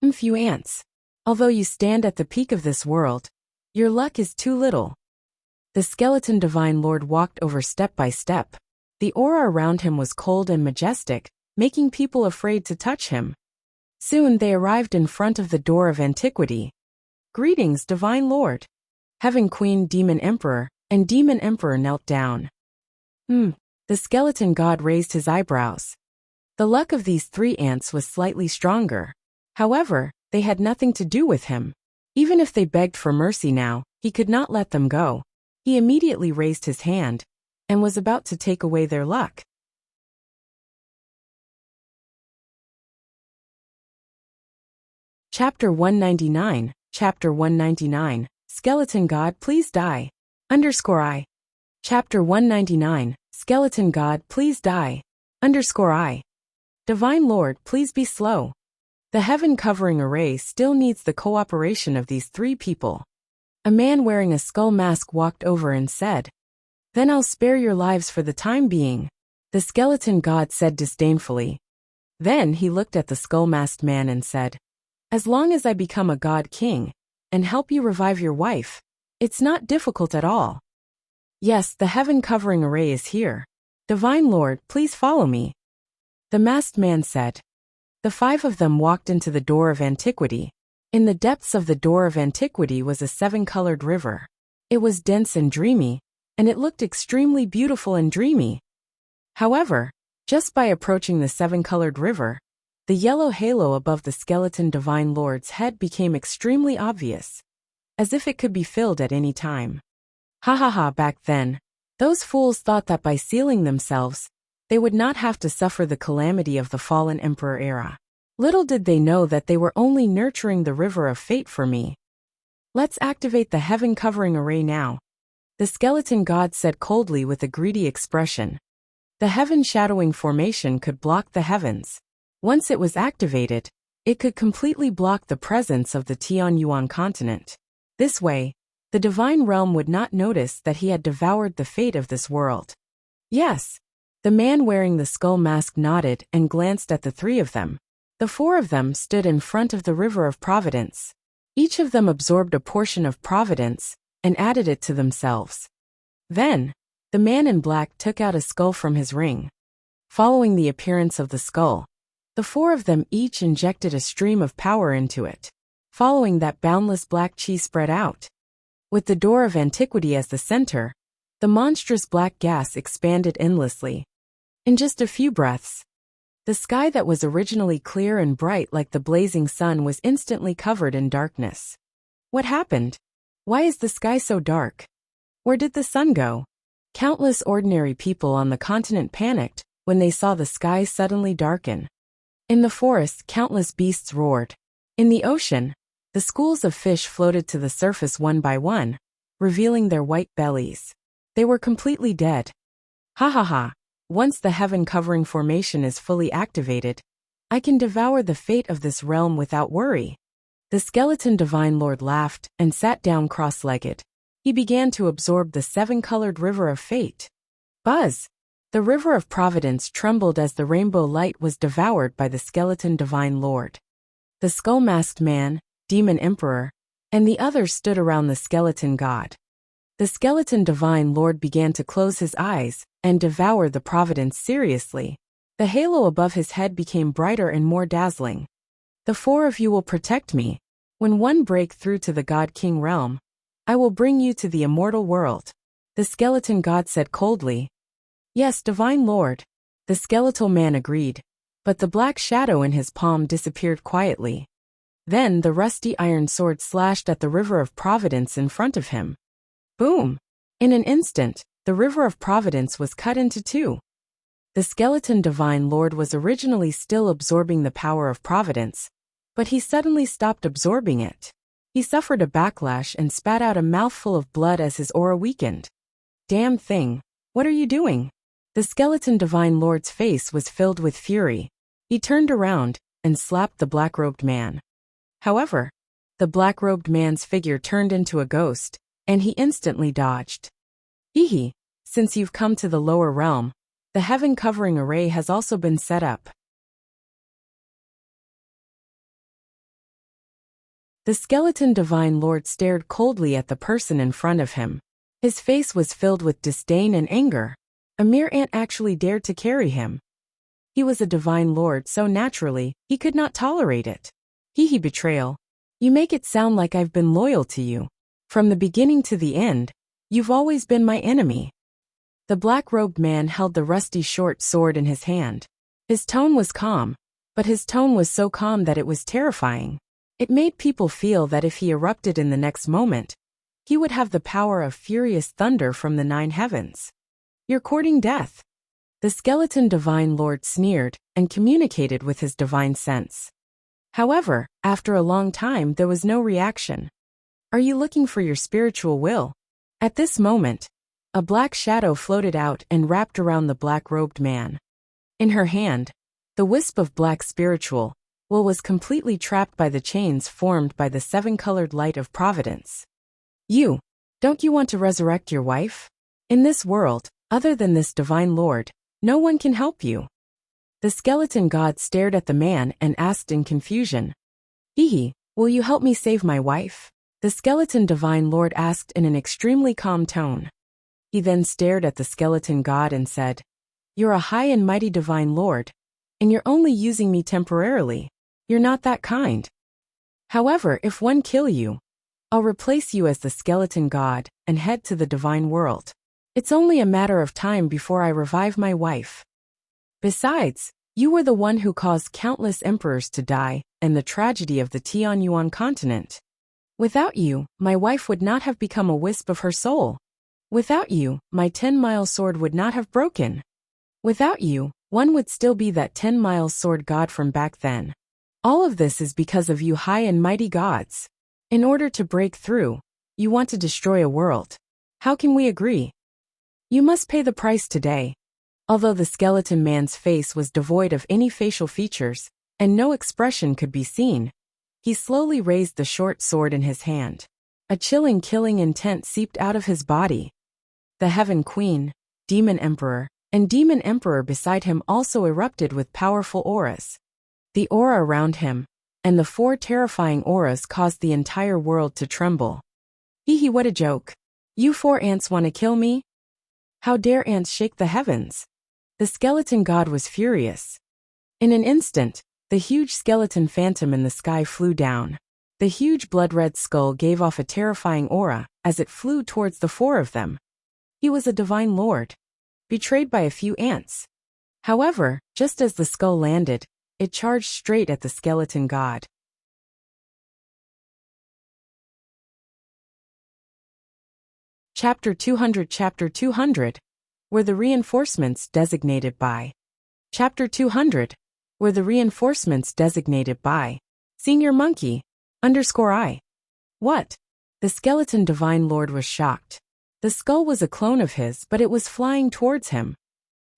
You ants. Although you stand at the peak of this world, your luck is too little. The skeleton divine lord walked over step by step. The aura around him was cold and majestic, making people afraid to touch him. Soon they arrived in front of the door of antiquity. Greetings, divine lord. Heaven Queen Demon Emperor and Demon Emperor knelt down. The skeleton god raised his eyebrows. The luck of these three ants was slightly stronger. However, they had nothing to do with him. Even if they begged for mercy now, he could not let them go. He immediately raised his hand and was about to take away their luck. Chapter 199, Chapter 199, Skeleton God Please Die. _I. Chapter 199, Skeleton God Please Die. _I. Divine Lord, please be slow. The heaven covering array still needs the cooperation of these three people. A man wearing a skull mask walked over and said, Then I'll spare your lives for the time being, the skeleton god said disdainfully. Then he looked at the skull-masked man and said, As long as I become a god king and help you revive your wife, it's not difficult at all. Yes, the heaven covering array is here. Divine Lord, please follow me. The masked man said. The five of them walked into the door of antiquity. In the depths of the door of antiquity was a seven-colored river. It was dense and dreamy, and it looked extremely beautiful and dreamy. However, just by approaching the seven-colored river, the yellow halo above the skeleton divine lord's head became extremely obvious, as if it could be filled at any time. Back then, those fools thought that by sealing themselves, they would not have to suffer the calamity of the fallen emperor era. Little did they know that they were only nurturing the river of fate for me. Let's activate the heaven covering array now, the skeleton god said coldly with a greedy expression. The heaven shadowing formation could block the heavens. Once it was activated, it could completely block the presence of the Tianyuan continent. This way, the divine realm would not notice that he had devoured the fate of this world. Yes. The man wearing the skull mask nodded and glanced at the three of them. The four of them stood in front of the river of providence. Each of them absorbed a portion of providence and added it to themselves. Then, the man in black took out a skull from his ring. Following the appearance of the skull, the four of them each injected a stream of power into it. Following that, boundless black chi spread out. With the door of antiquity as the center, the monstrous black gas expanded endlessly. In just a few breaths, the sky that was originally clear and bright like the blazing sun was instantly covered in darkness. What happened? Why is the sky so dark? Where did the sun go? Countless ordinary people on the continent panicked when they saw the sky suddenly darken. In the forest, countless beasts roared. In the ocean, the schools of fish floated to the surface one by one, revealing their white bellies. They were completely dead. Once the heaven covering formation is fully activated, I can devour the fate of this realm without worry. The skeleton divine lord laughed and sat down cross-legged. He began to absorb the seven-colored river of fate. Buzz! The river of providence trembled as the rainbow light was devoured by the skeleton divine lord. The skull-masked man, demon emperor, and the others stood around the skeleton god. The skeleton divine lord began to close his eyes and devour the providence seriously. The halo above his head became brighter and more dazzling. The four of you will protect me. When one break through to the god-king realm, I will bring you to the immortal world. The skeleton god said coldly. Yes, divine lord. The skeletal man agreed, but the black shadow in his palm disappeared quietly. Then the rusty iron sword slashed at the river of providence in front of him. Boom! In an instant, the river of providence was cut into two. The skeleton divine lord was originally still absorbing the power of providence, but he suddenly stopped absorbing it. He suffered a backlash and spat out a mouthful of blood as his aura weakened. Damn thing, what are you doing? The skeleton divine lord's face was filled with fury. He turned around and slapped the black-robed man. However, the black-robed man's figure turned into a ghost, and he instantly dodged. Hehe, since you've come to the lower realm, the heaven-covering array has also been set up. The skeleton divine lord stared coldly at the person in front of him. His face was filled with disdain and anger. A mere ant actually dared to carry him. He was a divine lord, so naturally, he could not tolerate it. Hehe, betrayal. You make it sound like I've been loyal to you. From the beginning to the end, you've always been my enemy. The black-robed man held the rusty short sword in his hand. His tone was calm, but his tone was so calm that it was terrifying. It made people feel that if he erupted in the next moment, he would have the power of furious thunder from the 9 heavens. You're courting death. The skeleton divine lord sneered and communicated with his divine sense. However, after a long time there was no reaction. Are you looking for your spiritual will? At this moment, a black shadow floated out and wrapped around the black-robed man. In her hand, the wisp of black spiritual will was completely trapped by the chains formed by the 7-colored light of providence. Don't you want to resurrect your wife? In this world, other than this divine lord, no one can help you. The skeleton god stared at the man and asked in confusion. Hehe, will you help me save my wife? The skeleton divine lord asked in an extremely calm tone. He then stared at the skeleton god and said, You're a high and mighty divine lord, and you're only using me temporarily. You're not that kind. However, if one kill you, I'll replace you as the skeleton god and head to the divine world. It's only a matter of time before I revive my wife. Besides, you were the one who caused countless emperors to die and the tragedy of the Tianyuan continent. Without you, my wife would not have become a wisp of her soul. Without you, my 10-mile sword would not have broken. Without you, one would still be that 10-mile sword god from back then. All of this is because of you high and mighty gods. In order to break through, you want to destroy a world. How can we agree? You must pay the price today. Although the skeleton man's face was devoid of any facial features, and no expression could be seen, he slowly raised the short sword in his hand. A chilling killing intent seeped out of his body. The Heaven Queen, Demon Emperor, and Demon Emperor beside him also erupted with powerful auras. The aura around him, and the 4 terrifying auras caused the entire world to tremble. Hehe, what a joke. You 4 ants want to kill me? How dare ants shake the heavens? The skeleton god was furious. In an instant, the huge skeleton phantom in the sky flew down. The huge blood-red skull gave off a terrifying aura as it flew towards the 4 of them. He was a divine lord, betrayed by a few ants. However, just as the skull landed, it charged straight at the skeleton god. Chapter 200 Were the reinforcements designated by. Chapter 200 Were the reinforcements designated by. Senior Monkey _I. What? The skeleton divine lord was shocked. The skull was a clone of his, but it was flying towards him.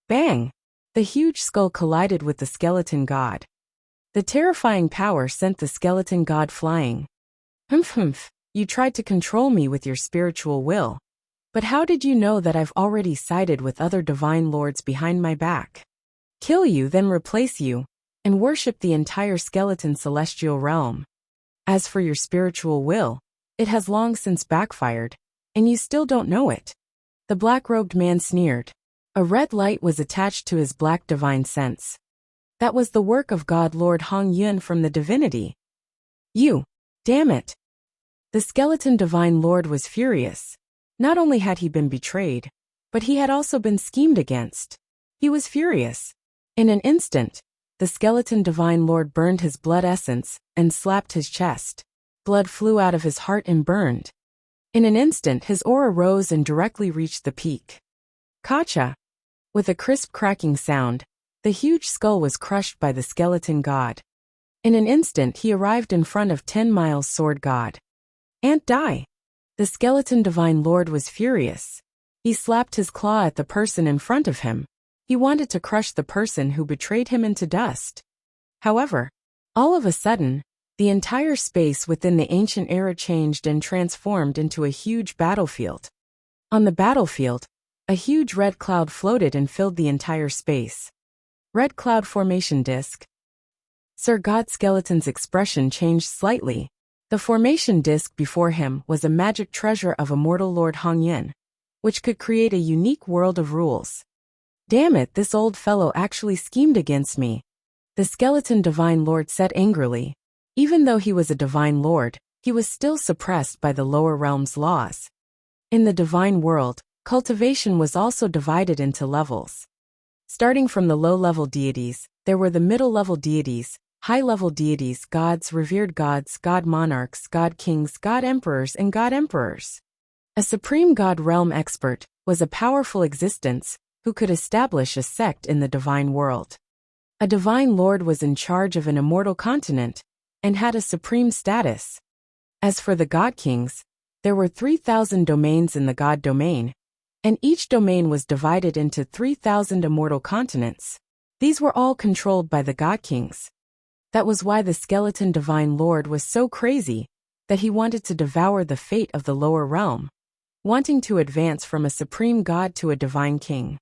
Bang! The huge skull collided with the skeleton god. The terrifying power sent the skeleton god flying. Humph, you tried to control me with your spiritual will. But how did you know that I've already sided with other divine lords behind my back? Kill you, then replace you, and worship the entire skeleton celestial realm. As for your spiritual will, it has long since backfired, and you still don't know it. The black-robed man sneered. A red light was attached to his black divine sense. That was the work of God Lord Hong Yun from the divinity. You! Damn it! The skeleton divine lord was furious. Not only had he been betrayed, but he had also been schemed against. He was furious. In an instant, the skeleton divine lord burned his blood essence and slapped his chest. Blood flew out of his heart and burned. In an instant his aura rose and directly reached the peak. Kacha! With a crisp cracking sound, the huge skull was crushed by the skeleton god. In an instant he arrived in front of 10 Miles Sword God. "Ant die!" The skeleton divine lord was furious. He slapped his claw at the person in front of him. He wanted to crush the person who betrayed him into dust. However, all of a sudden, the entire space within the ancient era changed and transformed into a huge battlefield. On the battlefield, a huge red cloud floated and filled the entire space. Red cloud formation disk. Sir God Skeleton's expression changed slightly. The formation disk before him was a magic treasure of immortal Lord Hong Yin, which could create a unique world of rules. "Damn it, this old fellow actually schemed against me," the skeleton divine lord said angrily. Even though he was a divine lord, he was still suppressed by the lower realm's laws. In the divine world, cultivation was also divided into levels. Starting from the low-level deities, there were the middle-level deities, high-level deities, gods, revered gods, god monarchs, god kings, god emperors, and god emperors. A supreme god realm expert was a powerful existence who could establish a sect in the divine world. A divine lord was in charge of an immortal continent and had a supreme status. As for the god kings, there were 3,000 domains in the god domain, and each domain was divided into 3,000 immortal continents. These were all controlled by the god kings. That was why the skeleton divine lord was so crazy that he wanted to devour the fate of the lower realm, wanting to advance from a supreme god to a divine king.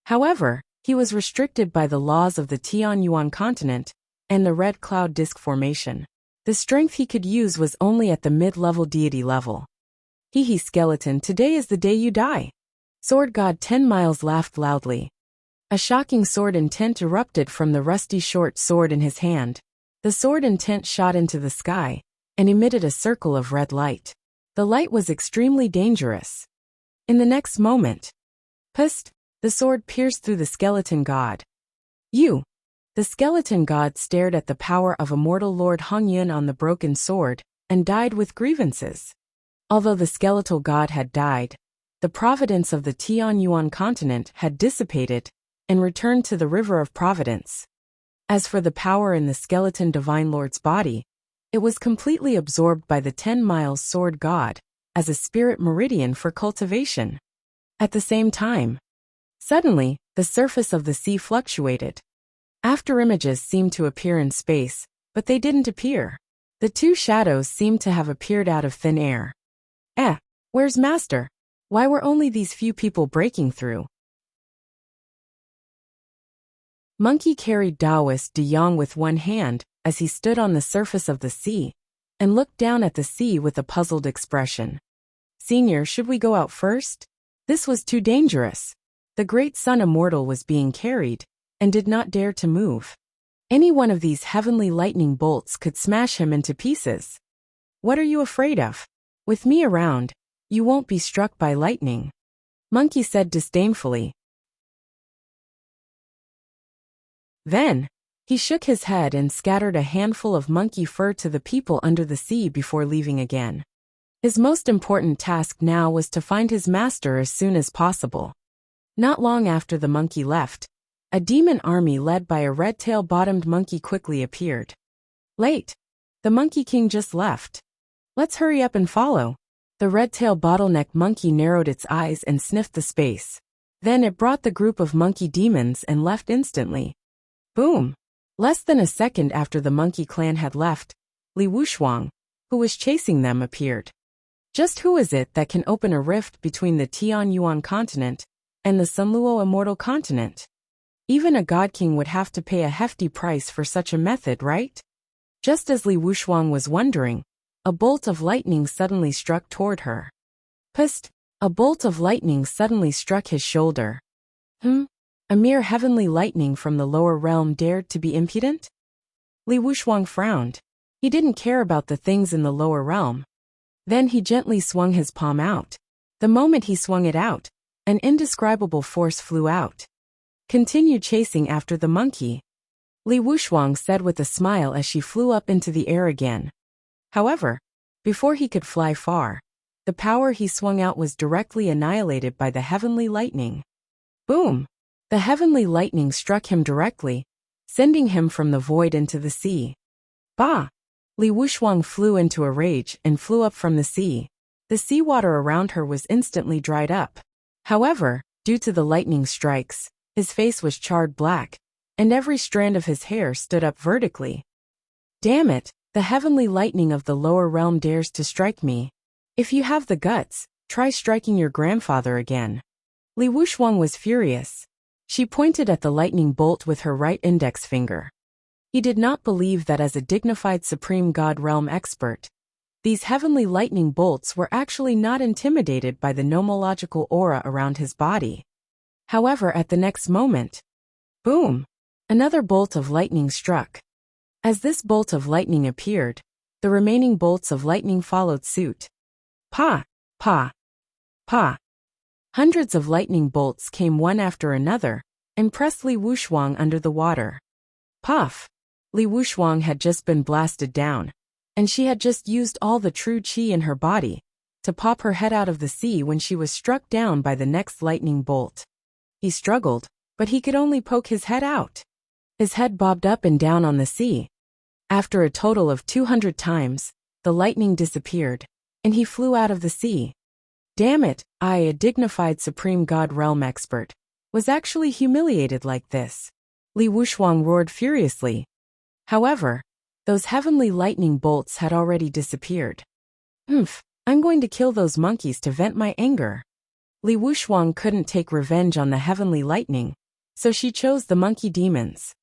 However, he was restricted by the laws of the Tianyuan continent and the red cloud disk formation. The strength he could use was only at the mid-level deity level. "Hee skeleton, today is the day you die." Sword God 10 Miles laughed loudly. A shocking sword intent erupted from the rusty short sword in his hand. The sword intent shot into the sky and emitted a circle of red light. The light was extremely dangerous. In the next moment, pust, the sword pierced through the skeleton god. "You!" The skeleton god stared at the power of immortal Lord Hong Yin on the broken sword and died with grievances. Although the skeletal god had died, the providence of the Tianyuan continent had dissipated and returned to the river of providence. As for the power in the skeleton divine lord's body, it was completely absorbed by the 10 Miles Sword God as a spirit meridian for cultivation. At the same time, suddenly, the surface of the sea fluctuated. After images seemed to appear in space, but they didn't appear. The two shadows seemed to have appeared out of thin air. Where's Master? Why were only these few people breaking through? Monkey carried Taoist De Yang with one hand as he stood on the surface of the sea and looked down at the sea with a puzzled expression. "Senior, should we go out first?" This was too dangerous. The great sun immortal was being carried and did not dare to move. Any one of these heavenly lightning bolts could smash him into pieces. "What are you afraid of? With me around, you won't be struck by lightning," Monkey said disdainfully. Then, he shook his head and scattered a handful of monkey fur to the people under the sea before leaving again. His most important task now was to find his master as soon as possible. Not long after the monkey left, a demon army led by a red-tail-bottomed monkey quickly appeared. "Late. The Monkey King just left. Let's hurry up and follow." The red-tail bottleneck monkey narrowed its eyes and sniffed the space. Then it brought the group of monkey demons and left instantly. Boom! Less than a second after the monkey clan had left, Li Wushuang, who was chasing them, appeared. Just who is it that can open a rift between the Tianyuan continent and the Sunluo immortal continent? Even a god king would have to pay a hefty price for such a method, right? Just as Li Wushuang was wondering, a bolt of lightning suddenly struck toward her. Psst! A bolt of lightning suddenly struck his shoulder. A mere heavenly lightning from the lower realm dared to be impudent? Li Wushuang frowned. He didn't care about the things in the lower realm. Then he gently swung his palm out. The moment he swung it out, an indescribable force flew out. "Continue chasing after the monkey," Li Wushuang said with a smile as she flew up into the air again. However, before he could fly far, the power he swung out was directly annihilated by the heavenly lightning. Boom! The heavenly lightning struck him directly, sending him from the void into the sea. Bah! Li Wuxuang flew into a rage and flew up from the sea. The seawater around her was instantly dried up. However, due to the lightning strikes, his face was charred black, and every strand of his hair stood up vertically. Damn it, the heavenly lightning of the lower realm dares to strike me. If you have the guts, try striking your grandfather again. Li Wuxuang was furious. She pointed at the lightning bolt with her right index finger. He did not believe that as a dignified supreme god realm expert, these heavenly lightning bolts were actually not intimidated by the nomological aura around his body. However, at the next moment, boom! Another bolt of lightning struck. As this bolt of lightning appeared, the remaining bolts of lightning followed suit. Pa! Pa! Pa! Hundreds of lightning bolts came one after another, and pressed Li Wuxuang under the water. Puff! Li Wuxuang had just been blasted down, and she had just used all the true qi in her body to pop her head out of the sea when she was struck down by the next lightning bolt. He struggled, but he could only poke his head out. His head bobbed up and down on the sea. After a total of 200 times, the lightning disappeared, and he flew out of the sea. Damn it, I, a dignified supreme god realm expert, was actually humiliated like this. Li Wuxuang roared furiously. However, those heavenly lightning bolts had already disappeared. I'm going to kill those monkeys to vent my anger. Li Wuxuang couldn't take revenge on the heavenly lightning, so she chose the monkey demons.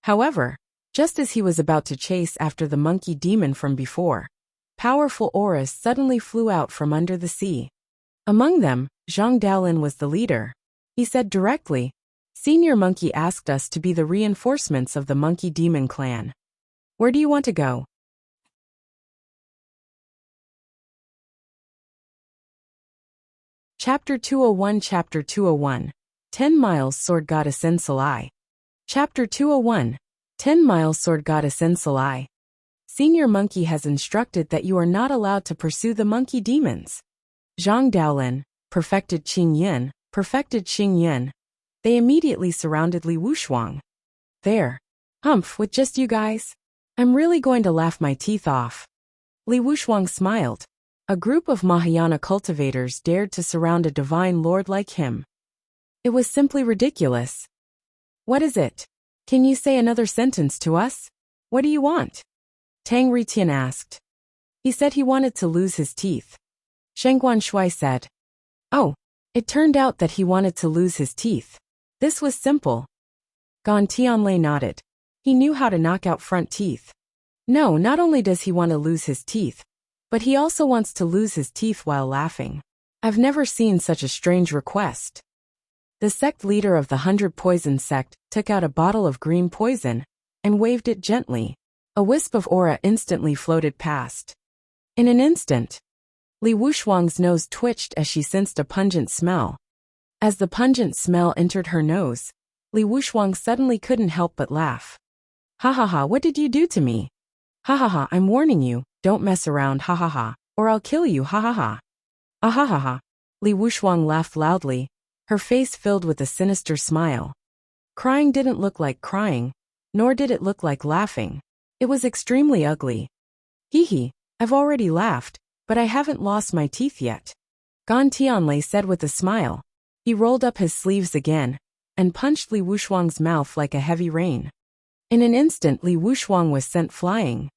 However, just as he was about to chase after the monkey demon from before, powerful auras suddenly flew out from under the sea. Among them, Zhang Daolin was the leader. He said directly, "Senior Monkey asked us to be the reinforcements of the monkey demon clan. Where do you want to go?" Chapter 201 Chapter 201 10 Miles Sword Goddess Ensalai. Chapter 201 10 Miles Sword Goddess Ensalai. Senior Monkey has instructed that you are not allowed to pursue the monkey demons. Zhang Daolin, perfected Qing Yin. They immediately surrounded Li Wuxuang. There. Humph, with just you guys? I'm really going to laugh my teeth off. Li Wuxuang smiled. A group of Mahayana cultivators dared to surround a divine lord like him. It was simply ridiculous. What is it? Can you say another sentence to us? What do you want? Tang Ritian asked. He said he wanted to lose his teeth. Shengguan Shui said. Oh, it turned out that he wanted to lose his teeth. This was simple. Gan Tianlei nodded. He knew how to knock out front teeth. No, not only does he want to lose his teeth, but he also wants to lose his teeth while laughing. I've never seen such a strange request. The sect leader of the 100 Poison sect took out a bottle of green poison and waved it gently. A wisp of aura instantly floated past. In an instant, Li Wuxuang's nose twitched as she sensed a pungent smell. As the pungent smell entered her nose, Li Wuxuang suddenly couldn't help but laugh. Ha ha ha, what did you do to me? Ha ha ha, I'm warning you, don't mess around, ha ha ha, or I'll kill you, ha ha ha. Ah ha ha ha. Li Wuxuang laughed loudly, her face filled with a sinister smile. Crying didn't look like crying, nor did it look like laughing. It was extremely ugly. Hee hee, I've already laughed, but I haven't lost my teeth yet. Gan Tianlei said with a smile. He rolled up his sleeves again, and punched Li Wuxuang's mouth like a heavy rain. In an instant Li Wuxuang was sent flying.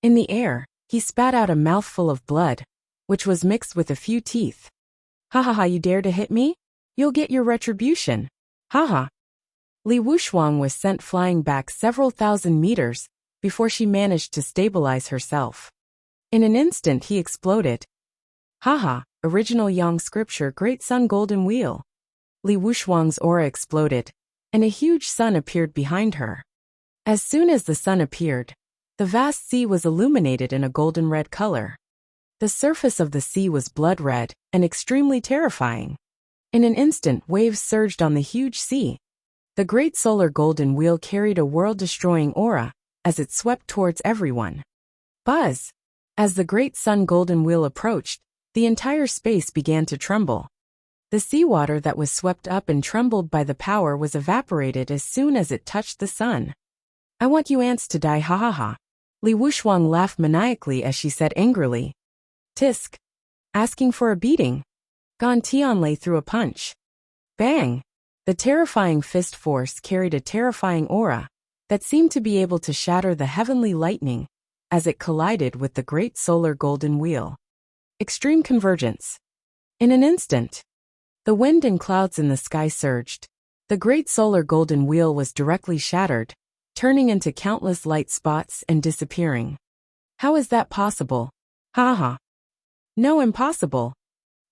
In the air, he spat out a mouthful of blood, which was mixed with a few teeth. Ha ha ha, you dare to hit me? You'll get your retribution. Ha ha. Li Wuxuang was sent flying back several thousand meters before she managed to stabilize herself. In an instant he exploded. Ha ha, original Yang scripture Great Sun Golden Wheel. Li Wuxuang's aura exploded, and a huge sun appeared behind her. As soon as the sun appeared, the vast sea was illuminated in a golden red color. The surface of the sea was blood red and extremely terrifying. In an instant waves surged on the huge sea. The great solar golden wheel carried a world-destroying aura as it swept towards everyone. Buzz! As the great sun golden wheel approached, the entire space began to tremble. The seawater that was swept up and trembled by the power was evaporated as soon as it touched the sun. I want you ants to die, ha ha ha. Li Wuxuang laughed maniacally as she said angrily. Tisk. Asking for a beating. Gan Tianlei threw a punch. Bang! The terrifying fist force carried a terrifying aura that seemed to be able to shatter the heavenly lightning as it collided with the great solar golden wheel. Extreme convergence. In an instant, the wind and clouds in the sky surged. The great solar golden wheel was directly shattered, turning into countless light spots and disappearing. How is that possible? Ha ha. No, impossible.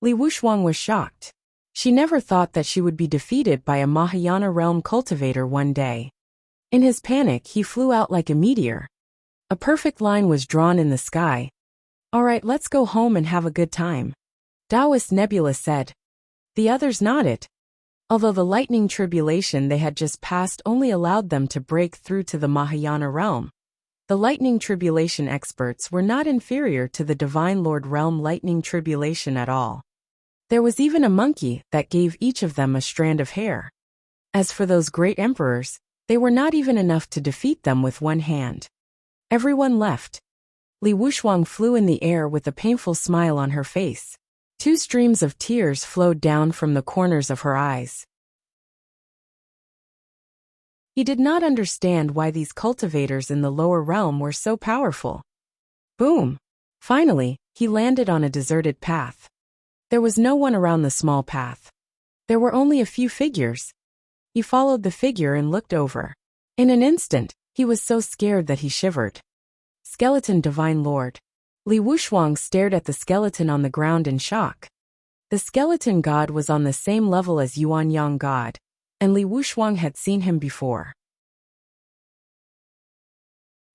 Li Wuxuang was shocked. She never thought that she would be defeated by a Mahayana realm cultivator one day. In his panic, he flew out like a meteor. A perfect line was drawn in the sky. All right, let's go home and have a good time. Taoist Nebula said. The others nodded. Although the lightning tribulation they had just passed only allowed them to break through to the Mahayana realm, the lightning tribulation experts were not inferior to the Divine Lord realm lightning tribulation at all. There was even a monkey that gave each of them a strand of hair. As for those great emperors, they were not even enough to defeat them with one hand. Everyone left. Li Wuxuang flew in the air with a painful smile on her face. 2 streams of tears flowed down from the corners of her eyes. He did not understand why these cultivators in the lower realm were so powerful. Boom! Finally, he landed on a deserted path. There was no one around the small path. There were only a few figures. He followed the figure and looked over. In an instant, he was so scared that he shivered. Skeleton Divine Lord. Li Wuxuang stared at the skeleton on the ground in shock. The skeleton god was on the same level as Yuanyang god, and Li Wuxuang had seen him before.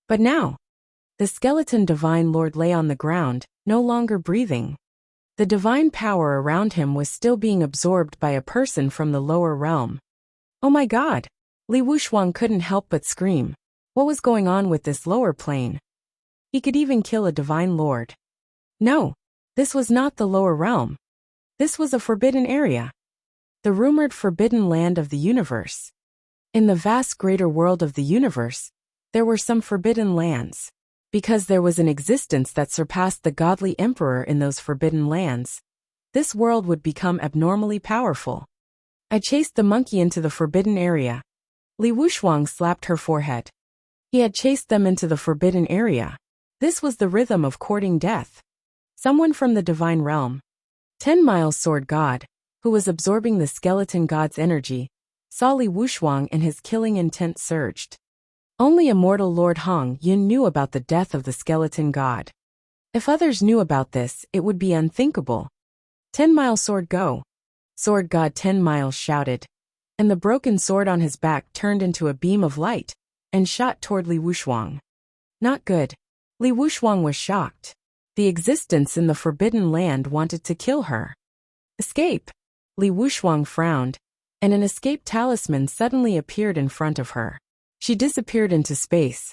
But now, the skeleton Divine Lord lay on the ground, no longer breathing. The divine power around him was still being absorbed by a person from the lower realm. Oh my god! Li Wuxuang couldn't help but scream. What was going on with this lower plane? He could even kill a divine lord. No, this was not the lower realm. This was a forbidden area. The rumored forbidden land of the universe. In the vast greater world of the universe, there were some forbidden lands. Because there was an existence that surpassed the godly emperor in those forbidden lands, this world would become abnormally powerful. I chased the monkey into the forbidden area. Li Wuxuang slapped her forehead. He had chased them into the forbidden area. This was the rhythm of courting death. Someone from the divine realm. 10 Miles Sword God, who was absorbing the skeleton god's energy, saw Li Wuxuang and his killing intent surged. Only immortal Lord Hong Yun knew about the death of the skeleton god. If others knew about this, it would be unthinkable. 10 Miles Sword go! Sword God 10 Miles shouted. And the broken sword on his back turned into a beam of light and shot toward Li Wuxuang. Not good. Li Wuxuang was shocked. The existence in the forbidden land wanted to kill her. Escape! Li Wuxuang frowned, and an escape talisman suddenly appeared in front of her. She disappeared into space.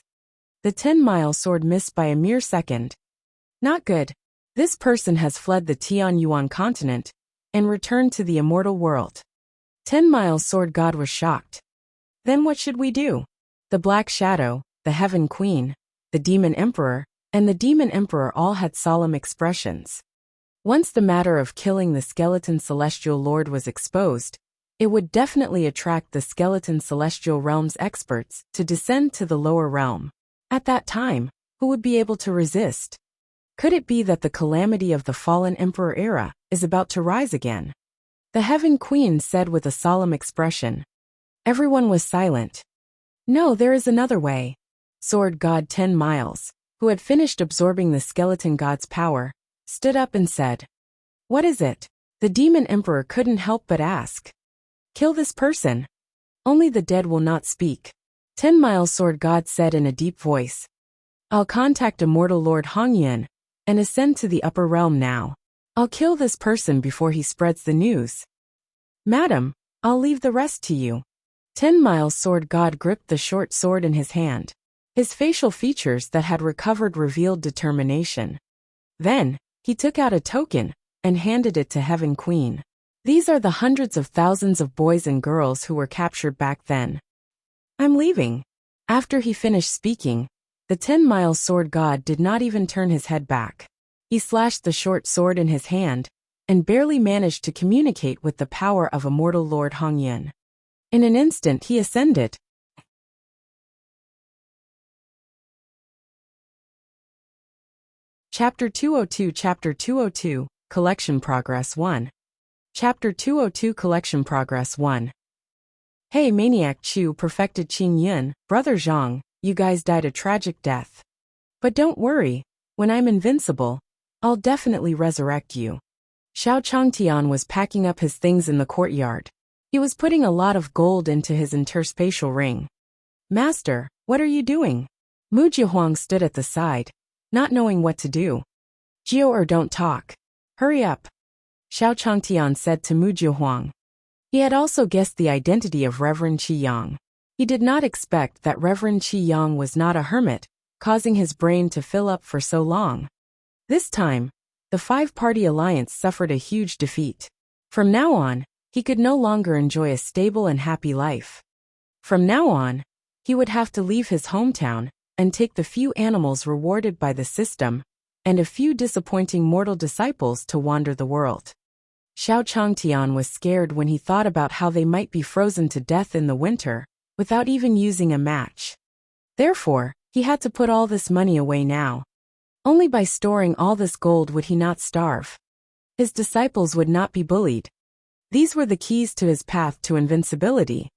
The 10-mile sword missed by a mere second. Not good. This person has fled the Tianyuan continent and returned to the immortal world. 10-mile sword god was shocked. Then what should we do? The Black Shadow, the Heaven Queen, the Demon Emperor, and the Demon Emperor all had solemn expressions. Once the matter of killing the skeleton celestial lord was exposed, it would definitely attract the skeleton celestial realm's experts to descend to the lower realm. At that time, who would be able to resist? Could it be that the calamity of the fallen emperor era is about to rise again? The Heaven Queen said with a solemn expression. Everyone was silent. No, there is another way. Sword God 10 Miles, who had finished absorbing the skeleton god's power, stood up and said, "What is it?" The demon emperor couldn't help but ask. "Kill this person. Only the dead will not speak." 10 Miles Sword God said in a deep voice. "I'll contact immortal Lord Hongyan and ascend to the upper realm now. I'll kill this person before he spreads the news. Madam, I'll leave the rest to you." 10 Miles Sword God gripped the short sword in his hand. His facial features that had recovered revealed determination. Then, he took out a token and handed it to Heaven Queen. These are the hundreds of thousands of boys and girls who were captured back then. I'm leaving. After he finished speaking, the 10-mile sword god did not even turn his head back. He slashed the short sword in his hand, and barely managed to communicate with the power of immortal Lord Hongyan. In an instant he ascended. Chapter 202 Collection Progress 1. Chapter 202 Collection Progress 1. Hey Maniac Chu perfected Qing Yun, Brother Zhang, you guys died a tragic death. But don't worry, when I'm invincible, I'll definitely resurrect you. Xiao Changtian was packing up his things in the courtyard. He was putting a lot of gold into his interspatial ring. Master, what are you doing? Mu Jiahuang stood at the side, not knowing what to do. Jiao don't talk. Hurry up. Xiao Changtian said to Mu Jiahuang. He had also guessed the identity of Reverend Qi Yang. He did not expect that Reverend Qi Yang was not a hermit, causing his brain to fill up for so long. This time, the five-party alliance suffered a huge defeat. From now on, he could no longer enjoy a stable and happy life. From now on, he would have to leave his hometown and take the few animals rewarded by the system and a few disappointing mortal disciples to wander the world. Xiao Changtian was scared when he thought about how they might be frozen to death in the winter without even using a match. Therefore, he had to put all this money away now. Only by storing all this gold would he not starve. His disciples would not be bullied. These were the keys to his path to invincibility.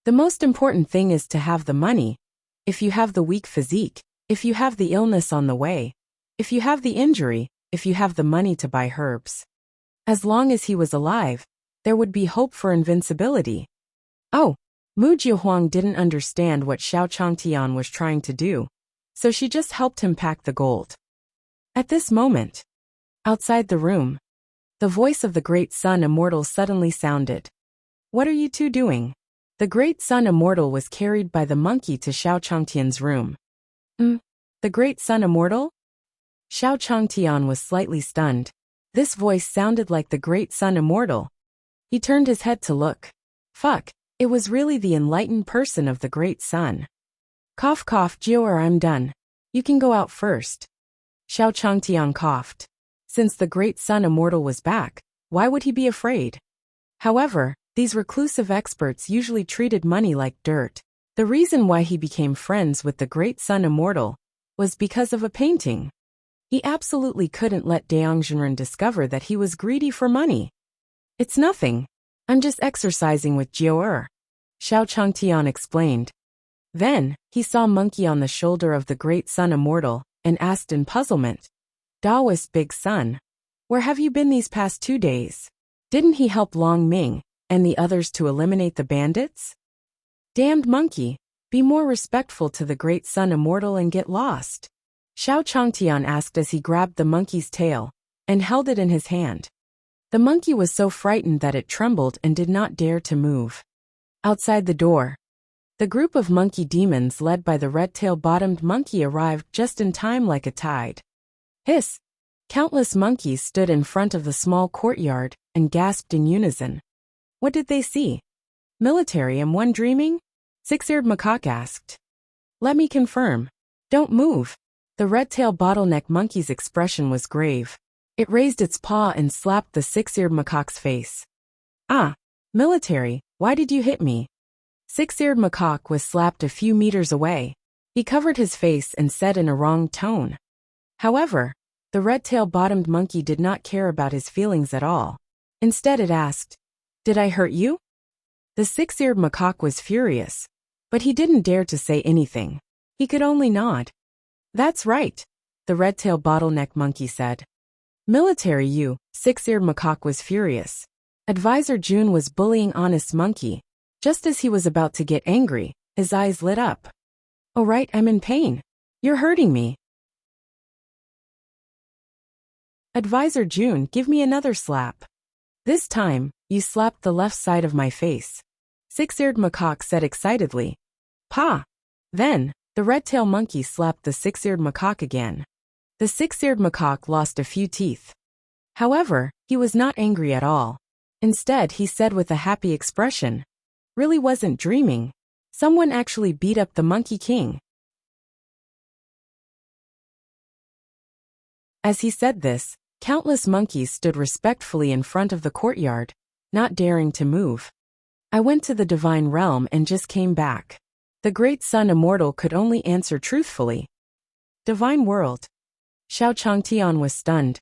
The most important thing is to have the money. If you have the weak physique, if you have the illness on the way, if you have the injury, if you have the money to buy herbs. As long as he was alive, there would be hope for invincibility. Oh, Mu Jiahuang didn't understand what Xiao Changtian was trying to do, so she just helped him pack the gold. At this moment, outside the room, the voice of the Great Sun Immortal suddenly sounded. What are you two doing? The Great Sun Immortal was carried by the monkey to Xiao Changtian's room. The Great Sun Immortal? Xiao Changtian was slightly stunned. This voice sounded like the Great Sun Immortal. He turned his head to look. Fuck, it was really the enlightened person of the Great Sun. Cough cough Jiao, I'm done. You can go out first. Xiao Changtian coughed. Since the Great Sun Immortal was back, why would he be afraid? However, these reclusive experts usually treated money like dirt. The reason why he became friends with the Great Sun Immortal was because of a painting. He absolutely couldn't let Deongjinren discover that he was greedy for money. It's nothing. I'm just exercising with Jiao. Xiao Changtian explained. Then, he saw Monkey on the shoulder of the Great Sun Immortal and asked in puzzlement. Daoist Big Sun, where have you been these past 2 days? Didn't he help Long Ming and the others to eliminate the bandits? Damned monkey, be more respectful to the Great Sun Immortal and get lost. Xiao Changtian asked as he grabbed the monkey's tail and held it in his hand. The monkey was so frightened that it trembled and did not dare to move. Outside the door, the group of monkey demons led by the red-tail-bottomed monkey arrived just in time like a tide. Hiss! Countless monkeys stood in front of the small courtyard and gasped in unison. What did they see? Military, am one dreaming? Six-eared macaque asked. Let me confirm. Don't move. The red-tailed bottleneck monkey's expression was grave. It raised its paw and slapped the six-eared macaque's face. Ah, military, why did you hit me? Six-eared macaque was slapped a few meters away. He covered his face and said in a wrong tone. However, the red-tail-bottomed monkey did not care about his feelings at all. Instead it asked, Did I hurt you? The six-eared macaque was furious, but he didn't dare to say anything. He could only nod. That's right, the red-tailed bottleneck monkey said. Military you, six-eared macaque was furious. Advisor June was bullying honest monkey. Just as he was about to get angry, his eyes lit up. Oh right, I'm in pain. You're hurting me. Advisor June, give me another slap. This time, you slapped the left side of my face. Six-eared macaque said excitedly. Pa! Then, the red-tailed monkey slapped the six-eared macaque again. The six-eared macaque lost a few teeth. However, he was not angry at all. Instead, he said with a happy expression, "Really wasn't dreaming. Someone actually beat up the Monkey King." As he said this, countless monkeys stood respectfully in front of the courtyard, not daring to move. "I went to the divine realm and just came back." The great sun immortal could only answer truthfully. "Divine world?" Xiao Changtian was stunned.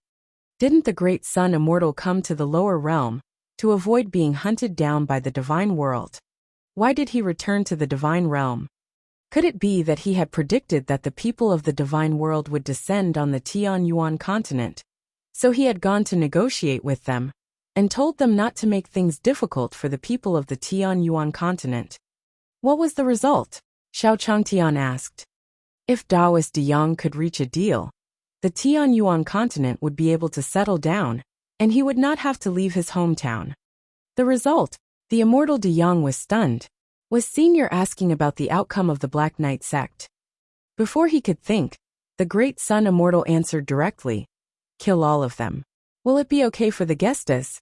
Didn't the great sun immortal come to the lower realm to avoid being hunted down by the divine world? Why did he return to the divine realm? Could it be that he had predicted that the people of the divine world would descend on the Tianyuan continent? So he had gone to negotiate with them and told them not to make things difficult for the people of the Tianyuan continent. What was the result? Xiao Changtian asked. If Taoist De Yang could reach a deal, the Tianyuan continent would be able to settle down, and he would not have to leave his hometown. The result, the immortal De Yang was stunned. Was Senior asking about the outcome of the Black Knight sect? Before he could think, the great sun immortal answered directly, "Kill all of them." "Will it be okay for the Gestas?"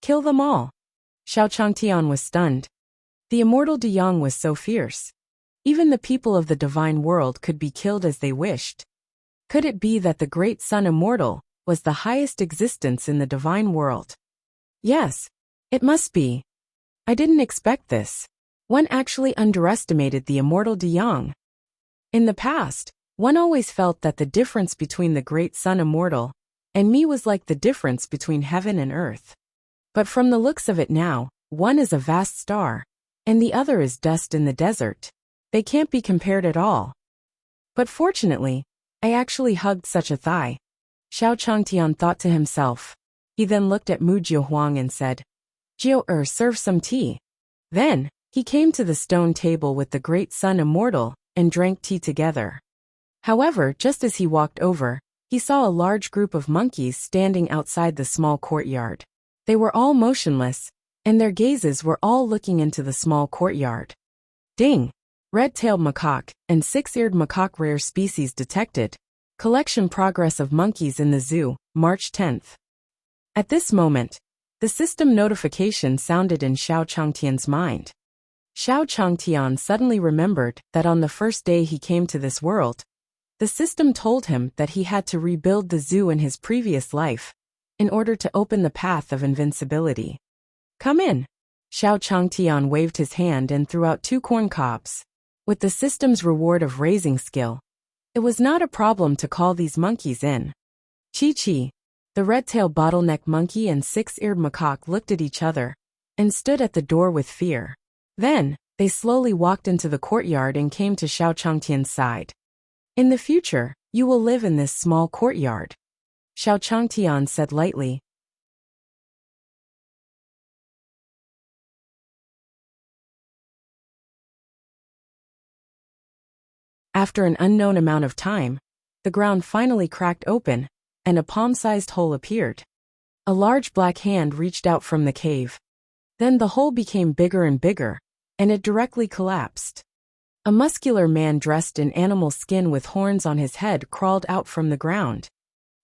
"Kill them all." Xiao Changtian was stunned. The immortal De Yang was so fierce. Even the people of the divine world could be killed as they wished. Could it be that the great sun immortal was the highest existence in the divine world? Yes, it must be. I didn't expect this. One actually underestimated the immortal De Yang. In the past, one always felt that the difference between the great sun immortal and me was like the difference between heaven and earth. But from the looks of it now, one is a vast star, and the other is dust in the desert. They can't be compared at all. But fortunately, I actually hugged such a thigh. Xiao Changtian thought to himself. He then looked at Mu Jiuhuang and said, "Jiu serve some tea." Then, he came to the stone table with the great sun immortal and drank tea together. However, just as he walked over, he saw a large group of monkeys standing outside the small courtyard. They were all motionless, and their gazes were all looking into the small courtyard. Ding! Red-tailed macaque and six-eared macaque rare species detected. Collection progress of monkeys in the zoo, March 10th. At this moment, the system notification sounded in Xiao Changtian's mind. Xiao Changtian suddenly remembered that on the first day he came to this world, the system told him that he had to rebuild the zoo in his previous life in order to open the path of invincibility. "Come in." Xiao Changtian waved his hand and threw out 2 corn cobs. With the system's reward of raising skill, it was not a problem to call these monkeys in. Chi-Chi, the red-tailed bottleneck monkey and six-eared macaque looked at each other and stood at the door with fear. Then, they slowly walked into the courtyard and came to Xiao Changtian's side. "In the future, you will live in this small courtyard," Xiao Changtian said lightly. After an unknown amount of time, the ground finally cracked open, and a palm-sized hole appeared. A large black hand reached out from the cave. Then the hole became bigger and bigger, and it directly collapsed. A muscular man dressed in animal skin with horns on his head crawled out from the ground.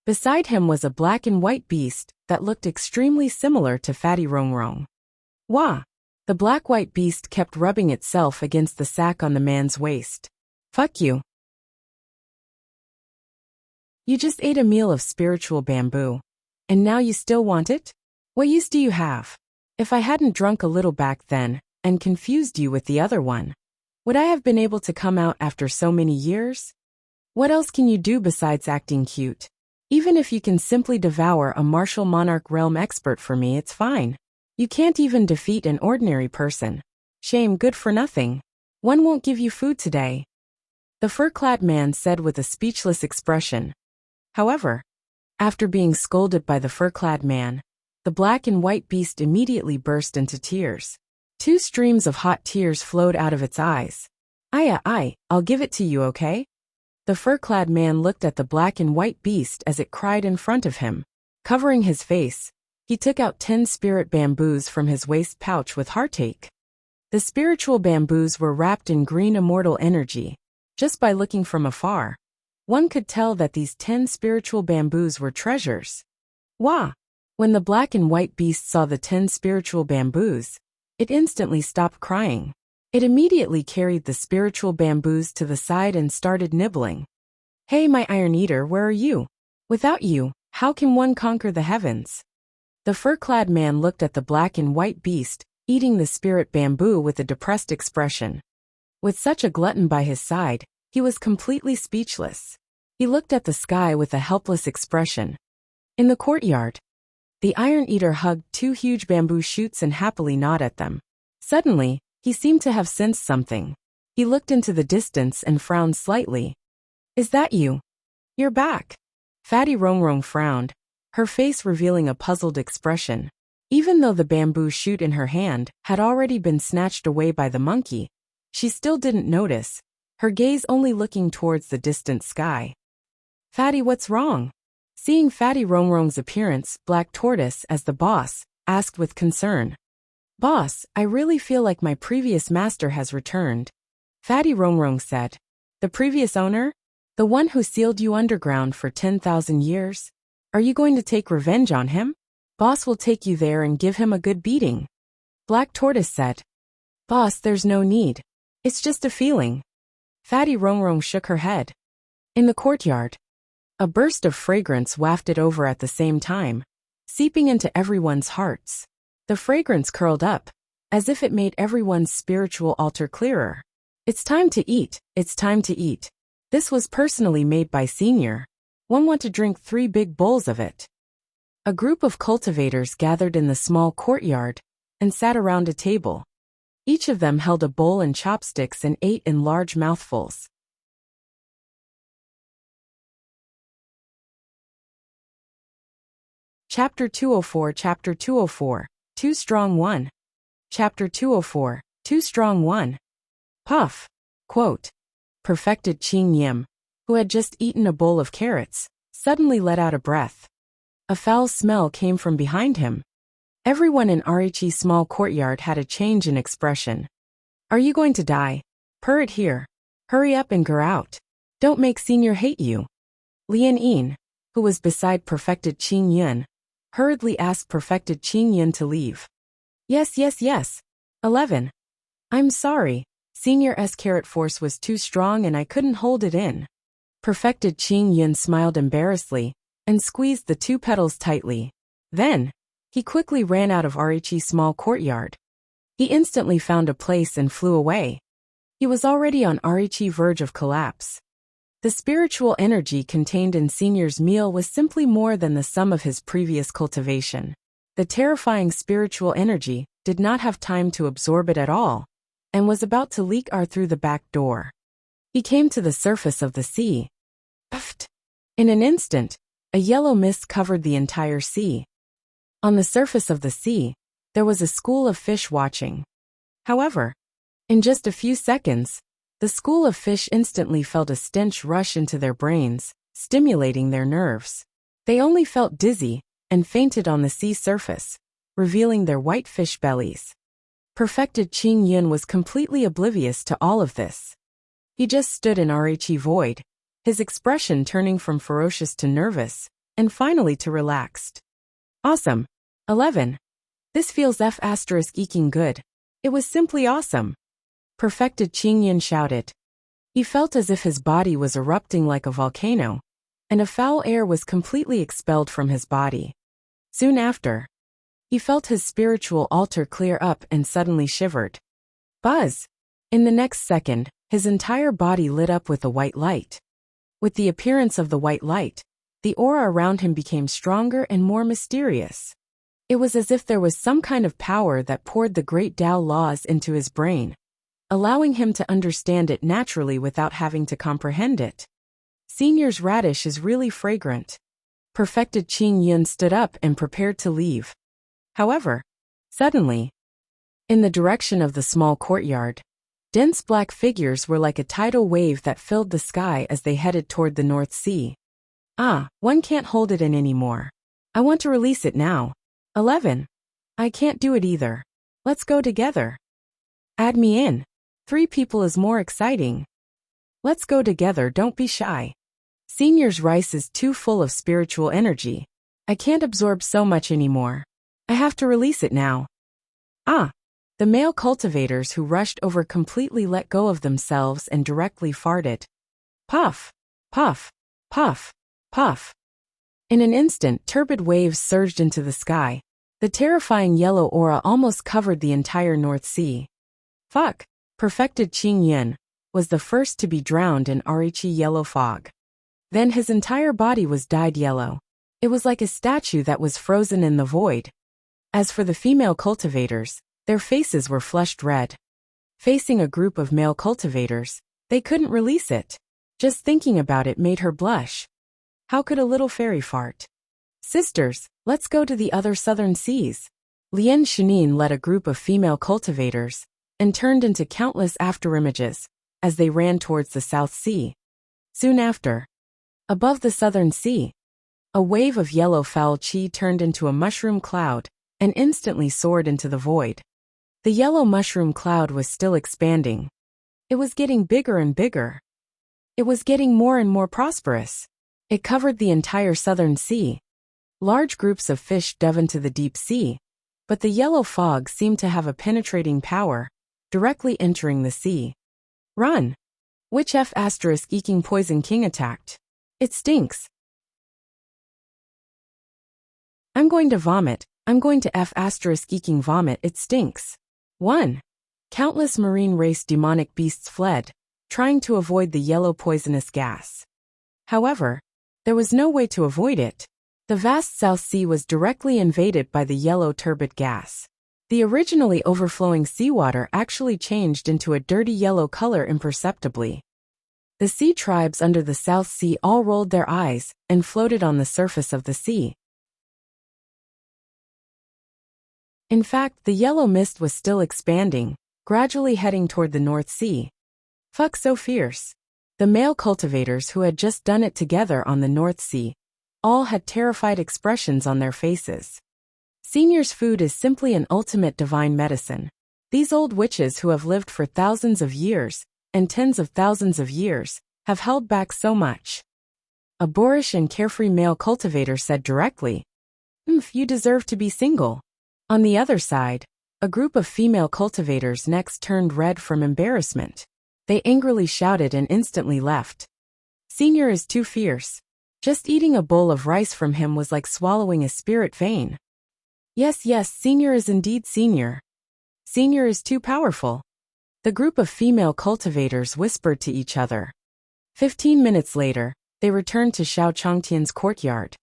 Beside him was a black and white beast that looked extremely similar to Fatty Rongrong. Wah! The black-white beast kept rubbing itself against the sack on the man's waist. "Fuck you. You just ate a meal of spiritual bamboo, and now you still want it? What use do you have? If I hadn't drunk a little back then and confused you with the other one, would I have been able to come out after so many years? What else can you do besides acting cute? Even if you can simply devour a martial monarch realm expert for me, it's fine. You can't even defeat an ordinary person. Shame, good for nothing. One won't give you food today," the fur-clad man said with a speechless expression. However, after being scolded by the fur-clad man, the black and white beast immediately burst into tears. 2 streams of hot tears flowed out of its eyes. I'll give it to you, okay?" The fur-clad man looked at the black and white beast as it cried in front of him. Covering his face, he took out 10 spirit bamboos from his waist pouch with heartache. The spiritual bamboos were wrapped in green immortal energy. Just by looking from afar, one could tell that these 10 spiritual bamboos were treasures. Wah! When the black and white beast saw the 10 spiritual bamboos, it instantly stopped crying. It immediately carried the spiritual bamboos to the side and started nibbling. Hey, my Iron Eater, where are you? Without you, how can one conquer the heavens? The fur-clad man looked at the black and white beast, eating the spirit bamboo with a depressed expression. With such a glutton by his side, he was completely speechless. He looked at the sky with a helpless expression. In the courtyard, the Iron Eater hugged 2 huge bamboo shoots and happily gnawed at them. Suddenly, he seemed to have sensed something. He looked into the distance and frowned slightly. Is that you? You're back. Fatty Rongrong frowned, her face revealing a puzzled expression. Even though the bamboo shoot in her hand had already been snatched away by the monkey, she still didn't notice, her gaze only looking towards the distant sky. Fatty, what's wrong? Seeing Fatty Rongrong's appearance, Black Tortoise, as the boss, asked with concern. Boss, I really feel like my previous master has returned. Fatty Rongrong said. The previous owner? The one who sealed you underground for 10,000 years? Are you going to take revenge on him? Boss will take you there and give him a good beating. Black Tortoise said. Boss, there's no need. It's just a feeling. Fatty Rongrong shook her head. In the courtyard, a burst of fragrance wafted over at the same time, seeping into everyone's hearts. The fragrance curled up, as if it made everyone's spiritual altar clearer. It's time to eat, it's time to eat. This was personally made by Senior. One want to drink 3 big bowls of it. A group of cultivators gathered in the small courtyard and sat around a table. Each of them held a bowl and chopsticks and ate in large mouthfuls. Chapter 204 Chapter 204, Too Strong One. Chapter 204, Too Strong One. Puff. Quote. Perfected Qing Yim, who had just eaten a bowl of carrots, suddenly let out a breath. A foul smell came from behind him. Everyone in Richi's small courtyard had a change in expression. Are you going to die? Purr it here. Hurry up and grr out. Don't make Senior hate you. Lian Yin, who was beside Perfected Qing Yun, hurriedly asked Perfected Qing Yun to leave. Yes. 11. I'm sorry. Senior's carrot force was too strong and I couldn't hold it in. Perfected Qing Yun smiled embarrassedly and squeezed the 2 petals tightly. Then, he quickly ran out of Richi's small courtyard. He instantly found a place and flew away. He was already on Richi's verge of collapse. The spiritual energy contained in Senior's meal was simply more than the sum of his previous cultivation. The terrifying spiritual energy did not have time to absorb it at all, and was about to leak out through the back door. He came to the surface of the sea. Puffed. In an instant, a yellow mist covered the entire sea. On the surface of the sea, there was a school of fish watching. However, in just a few seconds, the school of fish instantly felt a stench rush into their brains, stimulating their nerves. They only felt dizzy and fainted on the sea surface, revealing their white fish bellies. Perfected Qing Yun was completely oblivious to all of this. He just stood in Richi void, his expression turning from ferocious to nervous, and finally to relaxed. Awesome. 11. This feels F***ing good. It was simply awesome. Perfected Qing Yun shouted. He felt as if his body was erupting like a volcano, and a foul air was completely expelled from his body. Soon after, he felt his spiritual altar clear up and suddenly shivered. Buzz! In the next second, his entire body lit up with a white light. With the appearance of the white light, the aura around him became stronger and more mysterious. It was as if there was some kind of power that poured the great Tao laws into his brain, allowing him to understand it naturally without having to comprehend it. Senior's radish is really fragrant. Perfected Qing Yun stood up and prepared to leave. However, suddenly, in the direction of the small courtyard, dense black figures were like a tidal wave that filled the sky as they headed toward the North Sea. One can't hold it in anymore. I want to release it now. 11. I can't do it either. Let's go together. Add me in. 3 people is more exciting. Let's go together, don't be shy. Senior's rice is too full of spiritual energy. I can't absorb so much anymore. I have to release it now. Ah! The male cultivators who rushed over completely let go of themselves and directly farted. Puff! Puff! Puff! Puff! In an instant, turbid waves surged into the sky. The terrifying yellow aura almost covered the entire North Sea. Fuck! Perfected Qing Yun was the first to be drowned in Arichi yellow fog. Then his entire body was dyed yellow. It was like a statue that was frozen in the void. As for the female cultivators, their faces were flushed red. Facing a group of male cultivators, they couldn't release it. Just thinking about it made her blush. How could a little fairy fart? Sisters, let's go to the other southern seas. Lien Shanine led a group of female cultivators and turned into countless afterimages as they ran towards the South Sea. Soon after, above the southern sea, a wave of yellow foul qi turned into a mushroom cloud and instantly soared into the void. The yellow mushroom cloud was still expanding. It was getting bigger and bigger. It was getting more and more prosperous. It covered the entire southern sea. Large groups of fish dove into the deep sea, but the yellow fog seemed to have a penetrating power, directly entering the sea. Run! Which F*** eking poison king attacked? It stinks. I'm going to vomit. I'm going to F*** eking vomit. It stinks. 1. Countless marine race demonic beasts fled, trying to avoid the yellow poisonous gas. However, there was no way to avoid it. The vast South Sea was directly invaded by the yellow turbid gas. The originally overflowing seawater actually changed into a dirty yellow color imperceptibly. The sea tribes under the South Sea all rolled their eyes and floated on the surface of the sea. In fact, the yellow mist was still expanding, gradually heading toward the North Sea. Fuck so fierce. The male cultivators who had just done it together on the North Sea all had terrified expressions on their faces. Senior's food is simply an ultimate divine medicine. These old witches who have lived for thousands of years, and tens of thousands of years, have held back so much. A boorish and carefree male cultivator said directly, you deserve to be single. On the other side, a group of female cultivators' necks turned red from embarrassment. They angrily shouted and instantly left. Senior is too fierce. Just eating a bowl of rice from him was like swallowing a spirit vein. Yes, Senior is indeed Senior. Senior is too powerful. The group of female cultivators whispered to each other. 15 minutes later, they returned to Xiao Changtian's courtyard.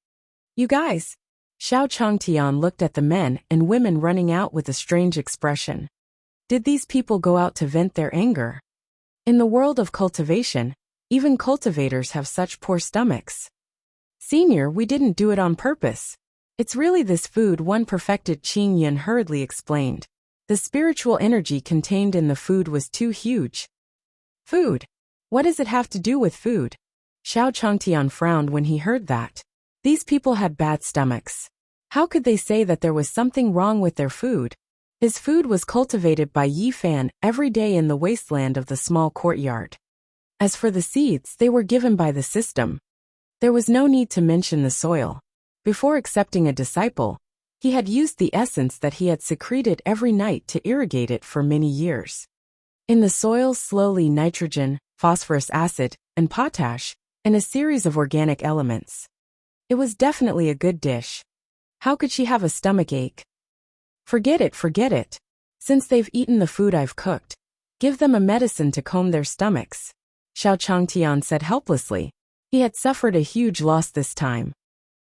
You guys! Xiao Changtian looked at the men and women running out with a strange expression. Did these people go out to vent their anger? In the world of cultivation, even cultivators have such poor stomachs. Senior, we didn't do it on purpose. It's really this food, one perfected Qing Yun hurriedly explained. The spiritual energy contained in the food was too huge. Food? What does it have to do with food? Xiao Changtian frowned when he heard that. These people had bad stomachs. How could they say that there was something wrong with their food? His food was cultivated by Yi Fan every day in the wasteland of the small courtyard. As for the seeds, they were given by the system. There was no need to mention the soil. Before accepting a disciple, he had used the essence that he had secreted every night to irrigate it for many years. In the soil, slowly nitrogen, phosphorus acid, and potash, and a series of organic elements. It was definitely a good dish. How could she have a stomach ache? Forget it. Since they've eaten the food I've cooked, give them a medicine to calm their stomachs. Xiao Changtian said helplessly. He had suffered a huge loss this time.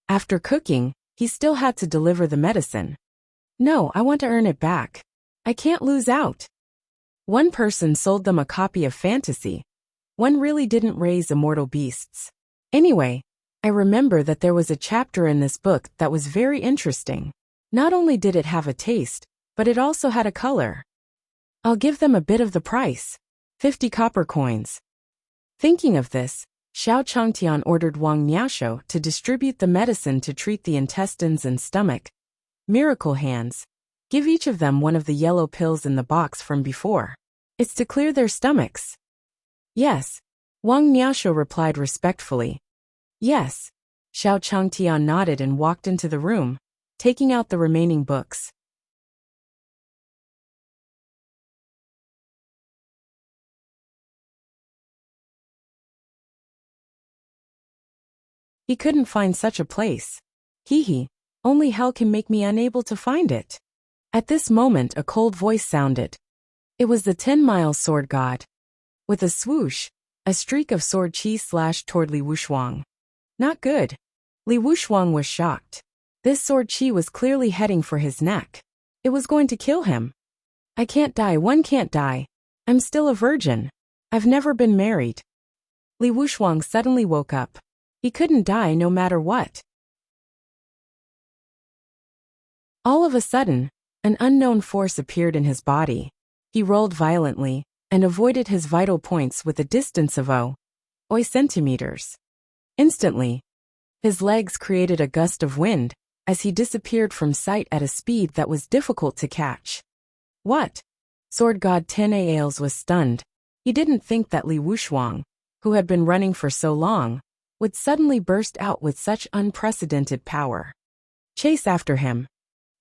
After cooking, he still had to deliver the medicine. No, I want to earn it back. I can't lose out. One person sold them a copy of Fantasy. One really didn't raise immortal beasts. Anyway, I remember that there was a chapter in this book that was very interesting. Not only did it have a taste, but it also had a color. I'll give them a bit of the price. 50 copper coins. Thinking of this, Xiao Changtian ordered Wang Niaoshu to distribute the medicine to treat the intestines and stomach. Miracle hands. Give each of them one of the yellow pills in the box from before. It's to clear their stomachs. Yes. Wang Niaoshu replied respectfully. Yes. Xiao Changtian nodded and walked into the room, taking out the remaining books. He couldn't find such a place. Hee, only hell can make me unable to find it. At this moment a cold voice sounded. It was the 10-mile sword god. With a swoosh, a streak of sword chi slashed toward Li Wuxuang. Not good. Li Wuxuang was shocked. This sword chi was clearly heading for his neck. It was going to kill him. I can't die, one can't die. I'm still a virgin. I've never been married. Li Wuxuang suddenly woke up. He couldn't die no matter what. All of a sudden, an unknown force appeared in his body. He rolled violently and avoided his vital points with a distance of oi centimeters. Instantly, his legs created a gust of wind as he disappeared from sight at a speed that was difficult to catch. What? Sword God Ten Aales was stunned. He didn't think that Li Wuxuang, who had been running for so long, would suddenly burst out with such unprecedented power. Chase after him.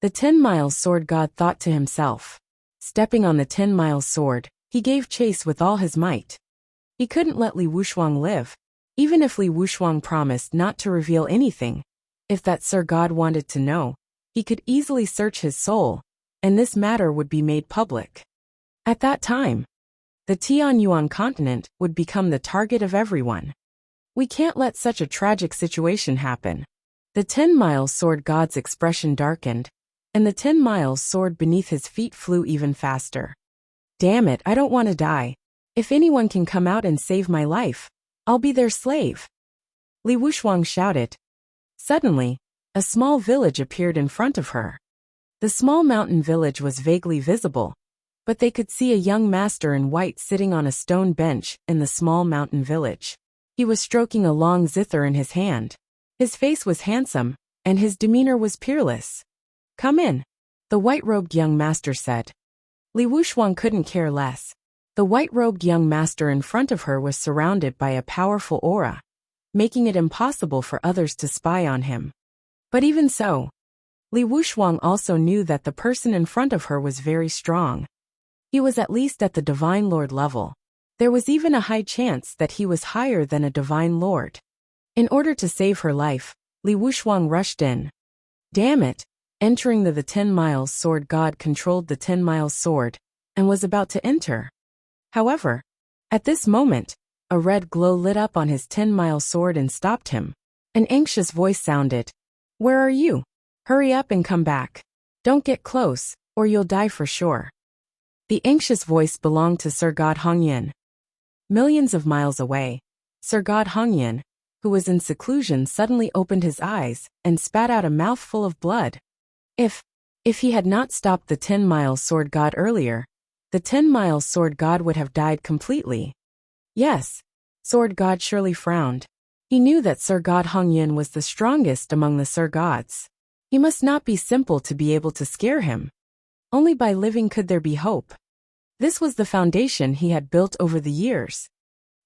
The 10-mile sword god thought to himself. Stepping on the 10-mile sword, he gave chase with all his might. He couldn't let Li Wuxuang live. Even if Li Wuxuang promised not to reveal anything, if that Sir God wanted to know, he could easily search his soul, and this matter would be made public. At that time, the Tianyuan continent would become the target of everyone. We can't let such a tragic situation happen. The 10-mile sword god's expression darkened, and the 10-mile sword beneath his feet flew even faster. Damn it, I don't want to die. If anyone can come out and save my life, I'll be their slave. Li Wuxuang shouted. Suddenly, a small village appeared in front of her. The small mountain village was vaguely visible, but they could see a young master in white sitting on a stone bench in the small mountain village. He was stroking a long zither in his hand. His face was handsome, and his demeanor was peerless. Come in, the white-robed young master said. Li Wuxuang couldn't care less. The white-robed young master in front of her was surrounded by a powerful aura, making it impossible for others to spy on him. But even so, Li Wuxuang also knew that the person in front of her was very strong. He was at least at the Divine Lord level. There was even a high chance that he was higher than a Divine Lord. In order to save her life, Li Wuxuang rushed in. Damn it! Entering the 10-mile sword god controlled the 10-mile sword, and was about to enter. However, at this moment, a red glow lit up on his 10-mile sword and stopped him. An anxious voice sounded. Where are you? Hurry up and come back. Don't get close, or you'll die for sure. The anxious voice belonged to Sir God Hongyan. Millions of miles away, Sir God Hongyan, who was in seclusion, suddenly opened his eyes and spat out a mouthful of blood. If he had not stopped the 10-mile sword god earlier, the 10-mile sword god would have died completely. Yes, sword god surely frowned. He knew that Sir God Hongyan was the strongest among the Sir gods. He must not be simple to be able to scare him. Only by living could there be hope. This was the foundation he had built over the years.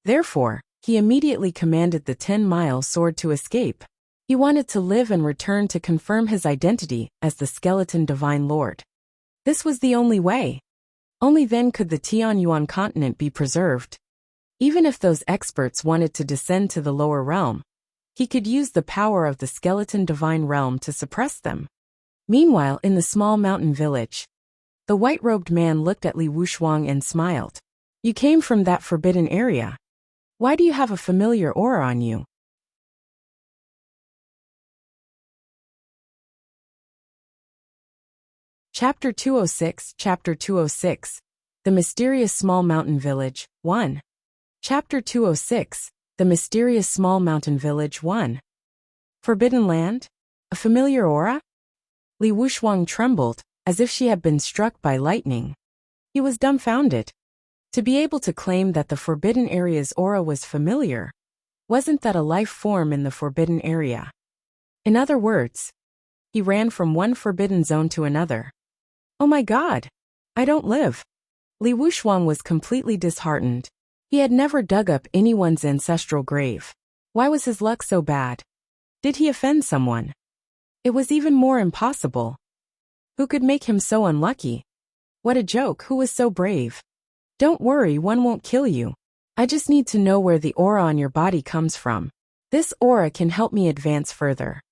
Therefore, he immediately commanded the 10-mile sword to escape. He wanted to live and return to confirm his identity as the skeleton Divine Lord. This was the only way. Only then could the Tianyuan continent be preserved. Even if those experts wanted to descend to the lower realm, he could use the power of the skeleton Divine Realm to suppress them. Meanwhile, in the small mountain village, the white-robed man looked at Li Wuxuang and smiled. You came from that forbidden area. Why do you have a familiar aura on you? Chapter 206, Chapter 206, The Mysterious Small Mountain Village, 1. Chapter 206, The Mysterious Small Mountain Village, 1. Forbidden Land? A familiar aura? Li Wuxuang trembled, as if she had been struck by lightning. He was dumbfounded. To be able to claim that the forbidden area's aura was familiar, wasn't that a life form in the forbidden area? In other words, he ran from one forbidden zone to another. Oh my God! I don't live. Li Wuxuang was completely disheartened. He had never dug up anyone's ancestral grave. Why was his luck so bad? Did he offend someone? It was even more impossible. Who could make him so unlucky? What a joke, who was so brave? Don't worry, one won't kill you. I just need to know where the aura on your body comes from. This aura can help me advance further.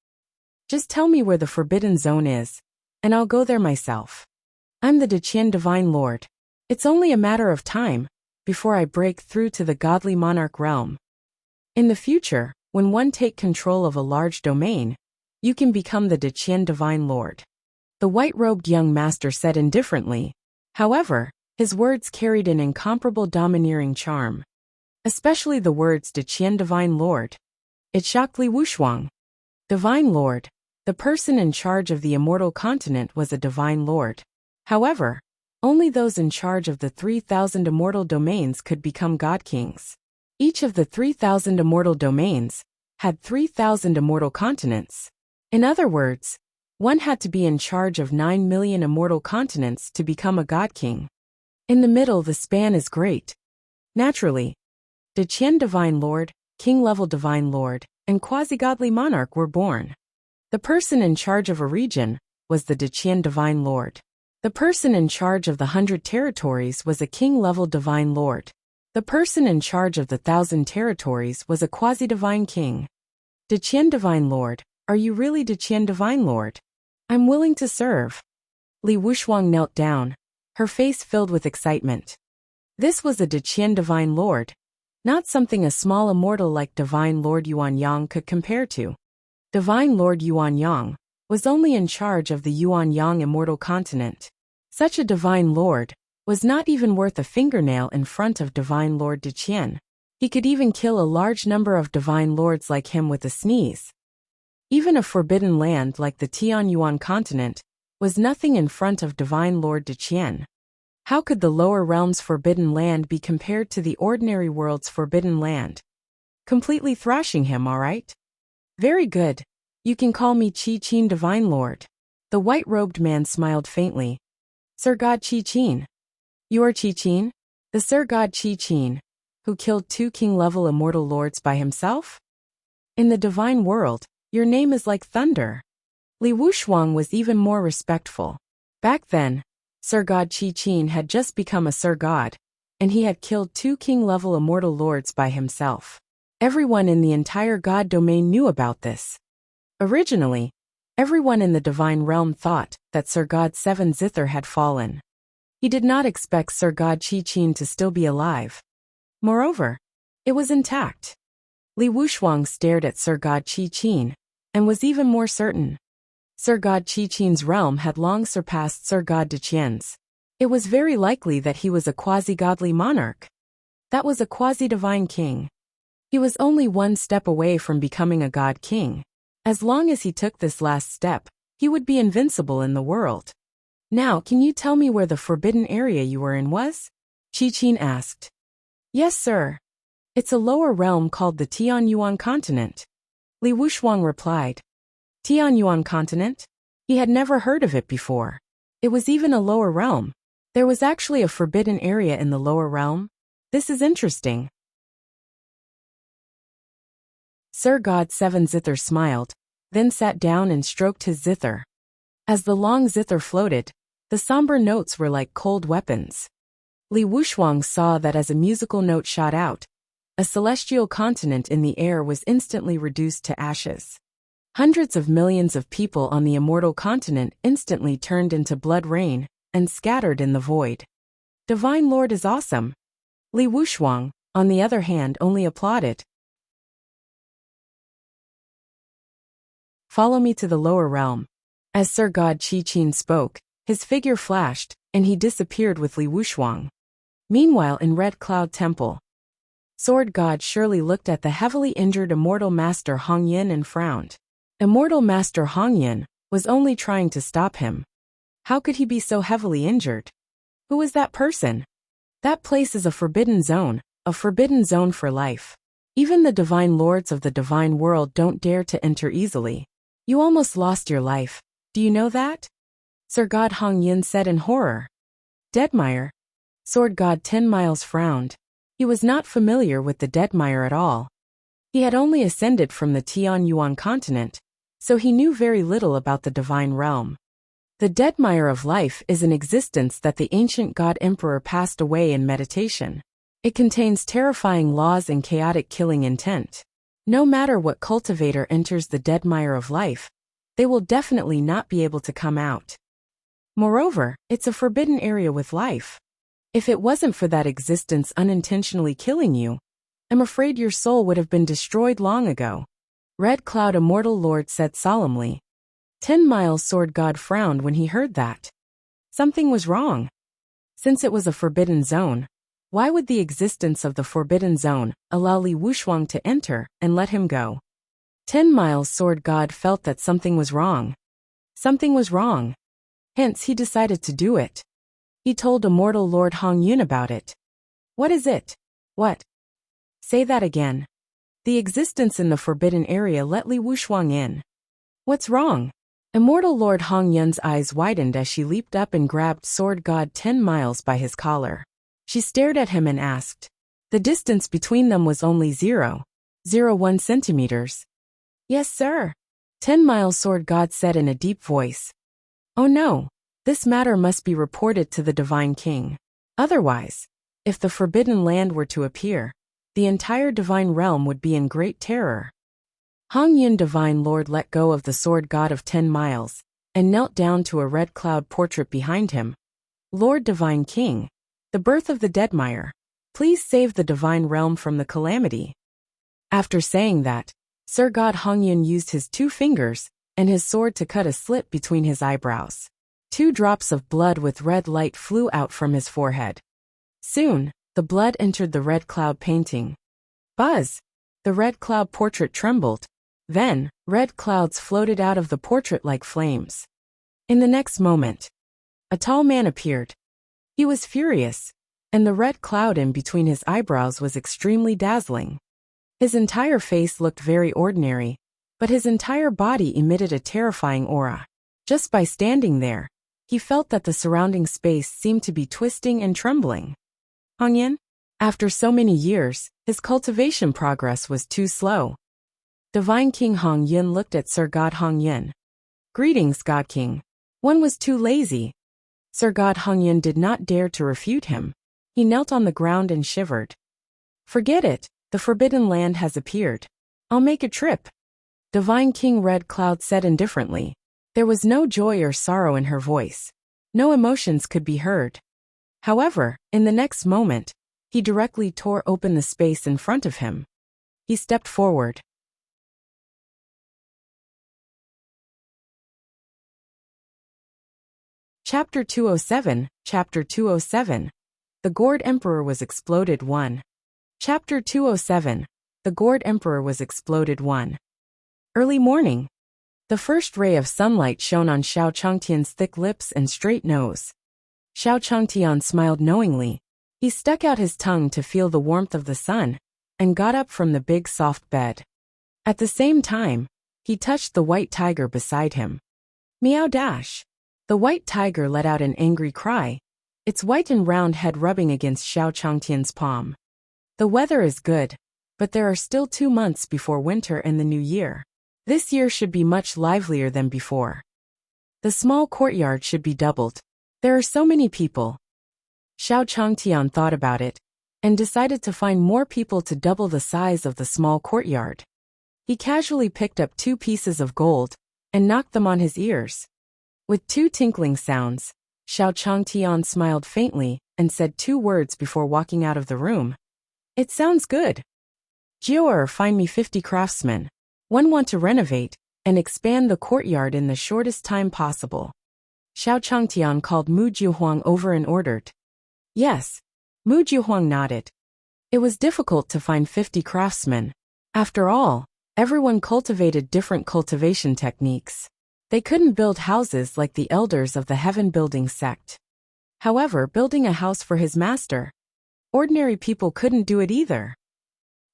Just tell me where the forbidden zone is, and I'll go there myself. I'm the Deqian Divine Lord. It's only a matter of time before I break through to the godly monarch realm. In the future, when one take control of a large domain, you can become the Deqian Divine Lord. The white-robed young master said indifferently. However, his words carried an incomparable domineering charm. Especially the words Deqian Divine Lord. It shocked Li Wuxia. Divine Lord. The person in charge of the immortal continent was a divine lord. However, only those in charge of the 3,000 immortal domains could become god kings. Each of the 3,000 immortal domains had 3,000 immortal continents. In other words, one had to be in charge of 9 million immortal continents to become a god king. In the middle, the span is great. Naturally, Deqian Divine Lord, King-level Divine Lord, and quasi-godly monarch were born. The person in charge of a region was the Deqian Divine Lord. The person in charge of the 100 territories was a king-level Divine Lord. The person in charge of the 1,000 territories was a quasi-divine king. Deqian Divine Lord, are you really Deqian Divine Lord? I'm willing to serve. Li Wuxia knelt down, her face filled with excitement. This was a Deqian Divine Lord, not something a small immortal like Divine Lord Yuanyang could compare to. Divine Lord Yuanyang was only in charge of the Yuanyang immortal continent. Such a Divine Lord was not even worth a fingernail in front of Divine Lord Deqian. He could even kill a large number of Divine Lords like him with a sneeze. Even a forbidden land like the Tianyuan continent was nothing in front of Divine Lord Deqian. How could the lower realm's forbidden land be compared to the ordinary world's forbidden land? Completely thrashing him, all right? Very good. You can call me Qi-Qin Divine Lord. The white-robed man smiled faintly. Sir God Qi-Qin. You are Qi-Qin? The Sir God Qi-Qin, who killed 2 king-level immortal lords by himself? In the divine world, your name is like thunder. Li Wuxia was even more respectful. Back then, Sir God Qi-Qin had just become a Sir God, and he had killed 2 king-level immortal lords by himself. Everyone in the entire God domain knew about this. Originally, everyone in the divine realm thought that Sir God Seven Zither had fallen. He did not expect Sir God Qi-Qin to still be alive. Moreover, it was intact. Li Wuxia stared at Sir God Qi-Qin, and was even more certain. Sir God Qi-Qin's realm had long surpassed Sir God Deqian's. It was very likely that he was a quasi-godly monarch. That was a quasi-divine king. He was only one step away from becoming a god king. As long as he took this last step, he would be invincible in the world. Now, can you tell me where the forbidden area you were in was? Qi-Qin asked. Yes, sir. It's a lower realm called the Tianyuan continent. Li Wuxia replied. Tianyuan continent? He had never heard of it before. It was even a lower realm. There was actually a forbidden area in the lower realm. This is interesting. Sir God Seven Zither smiled, then sat down and stroked his zither. As the long zither floated, the somber notes were like cold weapons. Li Wuxia saw that as a musical note shot out, a celestial continent in the air was instantly reduced to ashes. Hundreds of millions of people on the immortal continent instantly turned into blood rain and scattered in the void. Divine Lord is awesome. Li Wuxia, on the other hand, only applauded. Follow me to the lower realm. As Sir God Qi-Qin spoke, his figure flashed, and he disappeared with Li Wuxia. Meanwhile, in Red Cloud Temple, Sword God surely looked at the heavily injured Immortal Master Hongyan and frowned. Immortal Master Hongyan was only trying to stop him. How could he be so heavily injured? Who is that person? That place is a forbidden zone for life. Even the divine lords of the divine world don't dare to enter easily. You almost lost your life. Do you know that? Sir God Hongyan said in horror. Deadmire. Sword God 10 Miles frowned. He was not familiar with the Deadmire at all. He had only ascended from the Tianyuan continent, so he knew very little about the divine realm. The Deadmire of life is an existence that the ancient god emperor passed away in meditation. It contains terrifying laws and chaotic killing intent. No matter what cultivator enters the Deadmire of life, they will definitely not be able to come out. Moreover, it's a forbidden area with life. If it wasn't for that existence unintentionally killing you, I'm afraid your soul would have been destroyed long ago. Red Cloud Immortal Lord said solemnly. 10 Miles Sword God frowned when he heard that. Something was wrong. Since it was a forbidden zone, why would the existence of the forbidden zone allow Li Wuxuang to enter and let him go? 10 Miles Sword God felt that something was wrong. Something was wrong. Hence he decided to do it. He told Immortal Lord Hong Yun about it. What is it? What? Say that again. The existence in the forbidden area let Li Wuxuang in. What's wrong? Immortal Lord Hong Yun's eyes widened as she leaped up and grabbed Sword God 10 Miles by his collar. She stared at him and asked. The distance between them was only 0.01 centimeters. Yes, sir. 10 Miles Sword God said in a deep voice. Oh no, this matter must be reported to the Divine King. Otherwise, if the Forbidden Land were to appear, the entire Divine Realm would be in great terror. Hong Yun Divine Lord let go of the Sword God of 10 Miles, and knelt down to a red cloud portrait behind him. Lord Divine King, the birth of the Deadmire, please save the Divine Realm from the calamity. After saying that, Sir God Hong Yun used his 2 fingers and his sword to cut a slit between his eyebrows. 2 drops of blood with red light flew out from his forehead. Soon, the blood entered the red cloud painting. Buzz! The red cloud portrait trembled. Then, red clouds floated out of the portrait like flames. In the next moment, a tall man appeared. He was furious, and the red cloud in between his eyebrows was extremely dazzling. His entire face looked very ordinary, but his entire body emitted a terrifying aura. Just by standing there, he felt that the surrounding space seemed to be twisting and trembling. Hong Yun? After so many years, his cultivation progress was too slow. Divine King Hong Yun looked at Sir God Hong Yun. Greetings, God King. One was too lazy. Sir God Hong Yun did not dare to refute him. He knelt on the ground and shivered. Forget it, the Forbidden Land has appeared. I'll make a trip. Divine King Red Cloud said indifferently. There was no joy or sorrow in her voice. No emotions could be heard. However, in the next moment, he directly tore open the space in front of him. He stepped forward. Chapter 207, Chapter 207. The Gourd Emperor was exploded 1. Chapter 207. The Gourd Emperor was exploded 1. Early morning. The first ray of sunlight shone on Xiao Changtian's thick lips and straight nose. Xiao Changtian smiled knowingly. He stuck out his tongue to feel the warmth of the sun, and got up from the big soft bed. At the same time, he touched the white tiger beside him. Meow dash. The white tiger let out an angry cry, its white and round head rubbing against Xiao Changtian's palm. The weather is good, but there are still 2 months before winter and the new year. This year should be much livelier than before. The small courtyard should be doubled. There are so many people. Xiao Changtian thought about it, and decided to find more people to double the size of the small courtyard. He casually picked up 2 pieces of gold, and knocked them on his ears. With 2 tinkling sounds, Xiao Changtian smiled faintly, and said 2 words before walking out of the room. It sounds good. Jior, find me 50 craftsmen. One want to renovate, and expand the courtyard in the shortest time possible. Xiao Changtian called Mu Jiuhuang over and ordered. Yes. Mu Jiuhuang nodded. It was difficult to find 50 craftsmen. After all, everyone cultivated different cultivation techniques. They couldn't build houses like the elders of the heaven building sect. However, building a house for his master, ordinary people couldn't do it either.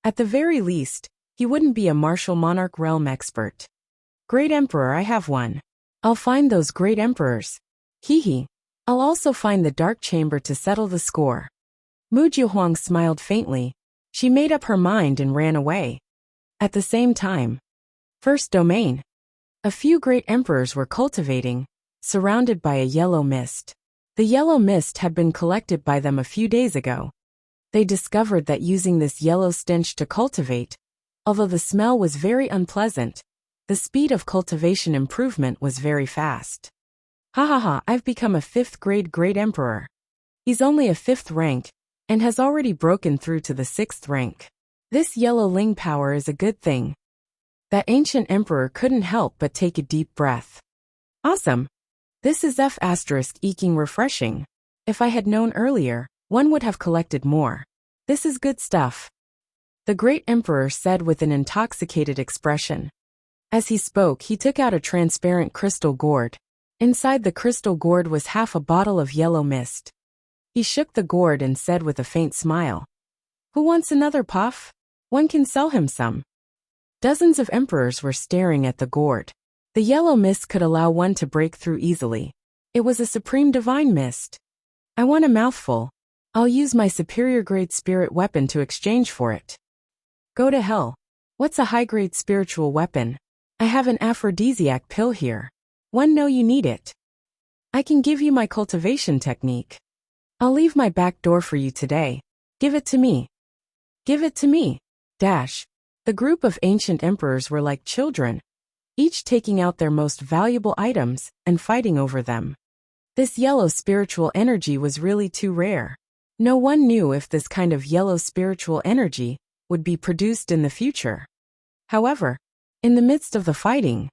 At the very least, he wouldn't be a martial monarch realm expert. Great Emperor, I have one. I'll find those great emperors. Hee. I'll also find the dark chamber to settle the score. Mu Jiuhuang smiled faintly. She made up her mind and ran away. At the same time, first domain. A few great emperors were cultivating, surrounded by a yellow mist. The yellow mist had been collected by them a few days ago. They discovered that using this yellow stench to cultivate, although the smell was very unpleasant, the speed of cultivation improvement was very fast. Ha ha ha, I've become a 5th grade great emperor. He's only a 5th rank, and has already broken through to the 6th rank. This yellow ling power is a good thing. That ancient emperor couldn't help but take a deep breath. Awesome. This is eking refreshing. If I had known earlier, one would have collected more. This is good stuff. The great emperor said with an intoxicated expression. As he spoke, he took out a transparent crystal gourd. Inside the crystal gourd was half a bottle of yellow mist. He shook the gourd and said with a faint smile, "Who wants another puff? One can sell him some." Dozens of emperors were staring at the gourd. The yellow mist could allow one to break through easily. It was a supreme divine mist. I want a mouthful. I'll use my superior grade spirit weapon to exchange for it. Go to hell. What's a high grade spiritual weapon? I have an aphrodisiac pill here. One know you need it. I can give you my cultivation technique. I'll leave my back door for you today. Give it to me. Give it to me. Dash. The group of ancient emperors were like children, each taking out their most valuable items and fighting over them. This yellow spiritual energy was really too rare. No one knew if this kind of yellow spiritual energy would be produced in the future. However, in the midst of the fighting,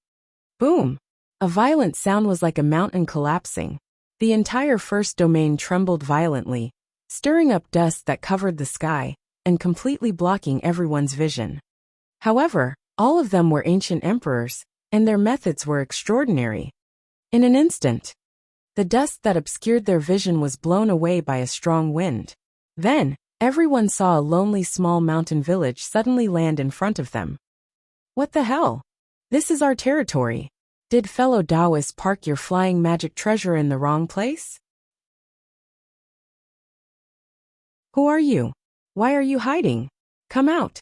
boom! A violent sound was like a mountain collapsing. The entire first domain trembled violently, stirring up dust that covered the sky and completely blocking everyone's vision. However, all of them were ancient emperors, and their methods were extraordinary. In an instant, the dust that obscured their vision was blown away by a strong wind. Then, everyone saw a lonely small mountain village suddenly land in front of them. What the hell? This is our territory. Did fellow Taoists park your flying magic treasure in the wrong place? Who are you? Why are you hiding? Come out.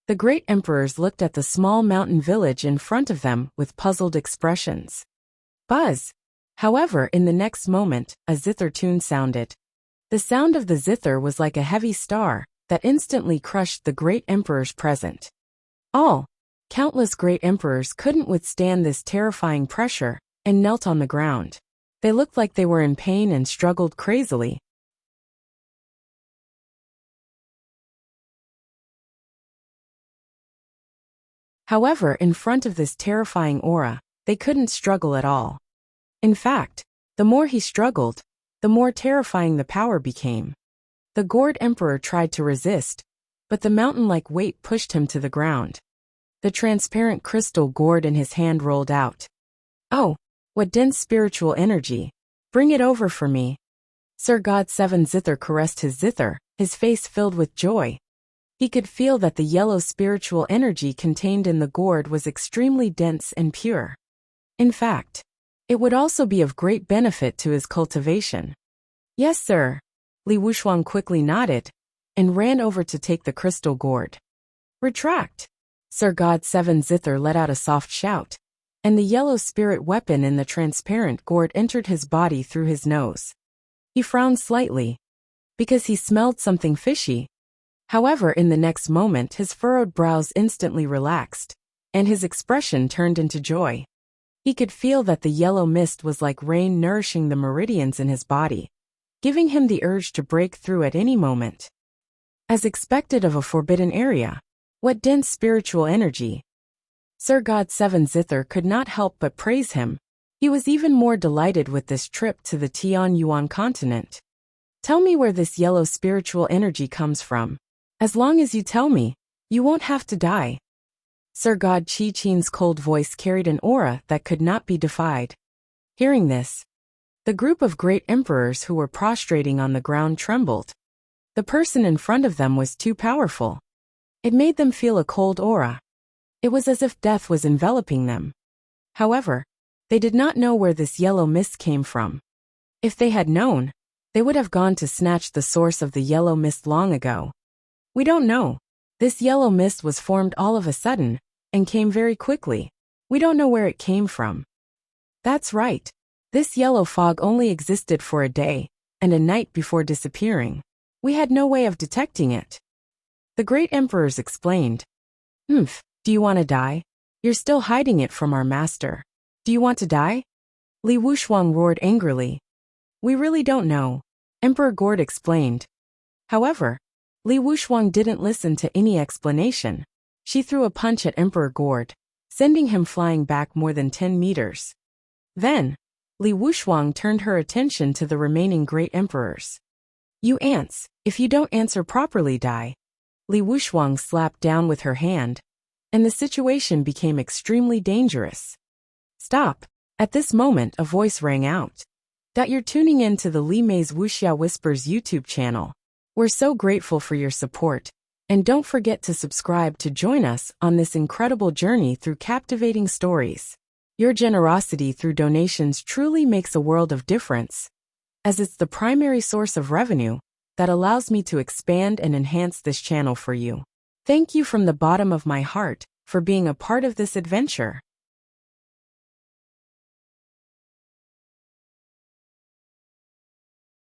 The great emperors looked at the small mountain village in front of them with puzzled expressions. Buzz! However, in the next moment, a zither tune sounded. The sound of the zither was like a heavy star that instantly crushed the great emperors present. Countless great emperors couldn't withstand this terrifying pressure and knelt on the ground. They looked like they were in pain and struggled crazily. However, in front of this terrifying aura, they couldn't struggle at all. In fact, the more he struggled, the more terrifying the power became. The gourd emperor tried to resist, but the mountain-like weight pushed him to the ground. The transparent crystal gourd in his hand rolled out. Oh, what dense spiritual energy. Bring it over for me. Sir God 7 Zither caressed his zither, his face filled with joy. He could feel that the yellow spiritual energy contained in the gourd was extremely dense and pure. In fact, it would also be of great benefit to his cultivation. Yes, sir. Li Wushuang quickly nodded and ran over to take the crystal gourd. Retract. Sir God 7 Zither let out a soft shout, and the yellow spirit weapon in the transparent gourd entered his body through his nose. He frowned slightly, because he smelled something fishy. However, in the next moment his furrowed brows instantly relaxed, and his expression turned into joy. He could feel that the yellow mist was like rain nourishing the meridians in his body, giving him the urge to break through at any moment. As expected of a forbidden area, what dense spiritual energy! Sir God 7 Zither could not help but praise him. He was even more delighted with this trip to the Tian Yuan continent. Tell me where this yellow spiritual energy comes from. As long as you tell me, you won't have to die. Sir God Qi Qin's cold voice carried an aura that could not be defied. Hearing this, the group of great emperors who were prostrating on the ground trembled. The person in front of them was too powerful. It made them feel a cold aura. It was as if death was enveloping them. However, they did not know where this yellow mist came from. If they had known, they would have gone to snatch the source of the yellow mist long ago. We don't know. This yellow mist was formed all of a sudden and came very quickly. We don't know where it came from. That's right. This yellow fog only existed for a day and a night before disappearing. We had no way of detecting it. The great emperors explained. Do you want to die? You're still hiding it from our master. Do you want to die? Li Wuxia roared angrily. We really don't know, Emperor Gord explained. However, Li Wuxia didn't listen to any explanation. She threw a punch at Emperor Gord, sending him flying back more than 10 meters. Then, Li Wuxia turned her attention to the remaining great emperors. You ants, if you don't answer properly, die. Li Wuxia slapped down with her hand, and the situation became extremely dangerous. Stop! At this moment a voice rang out. You're tuning in to the Li Mei's Wuxia Whispers YouTube channel. We're so grateful for your support, and don't forget to subscribe to join us on this incredible journey through captivating stories. Your generosity through donations truly makes a world of difference, as it's the primary source of revenue that allows me to expand and enhance this channel for you. Thank you from the bottom of my heart for being a part of this adventure.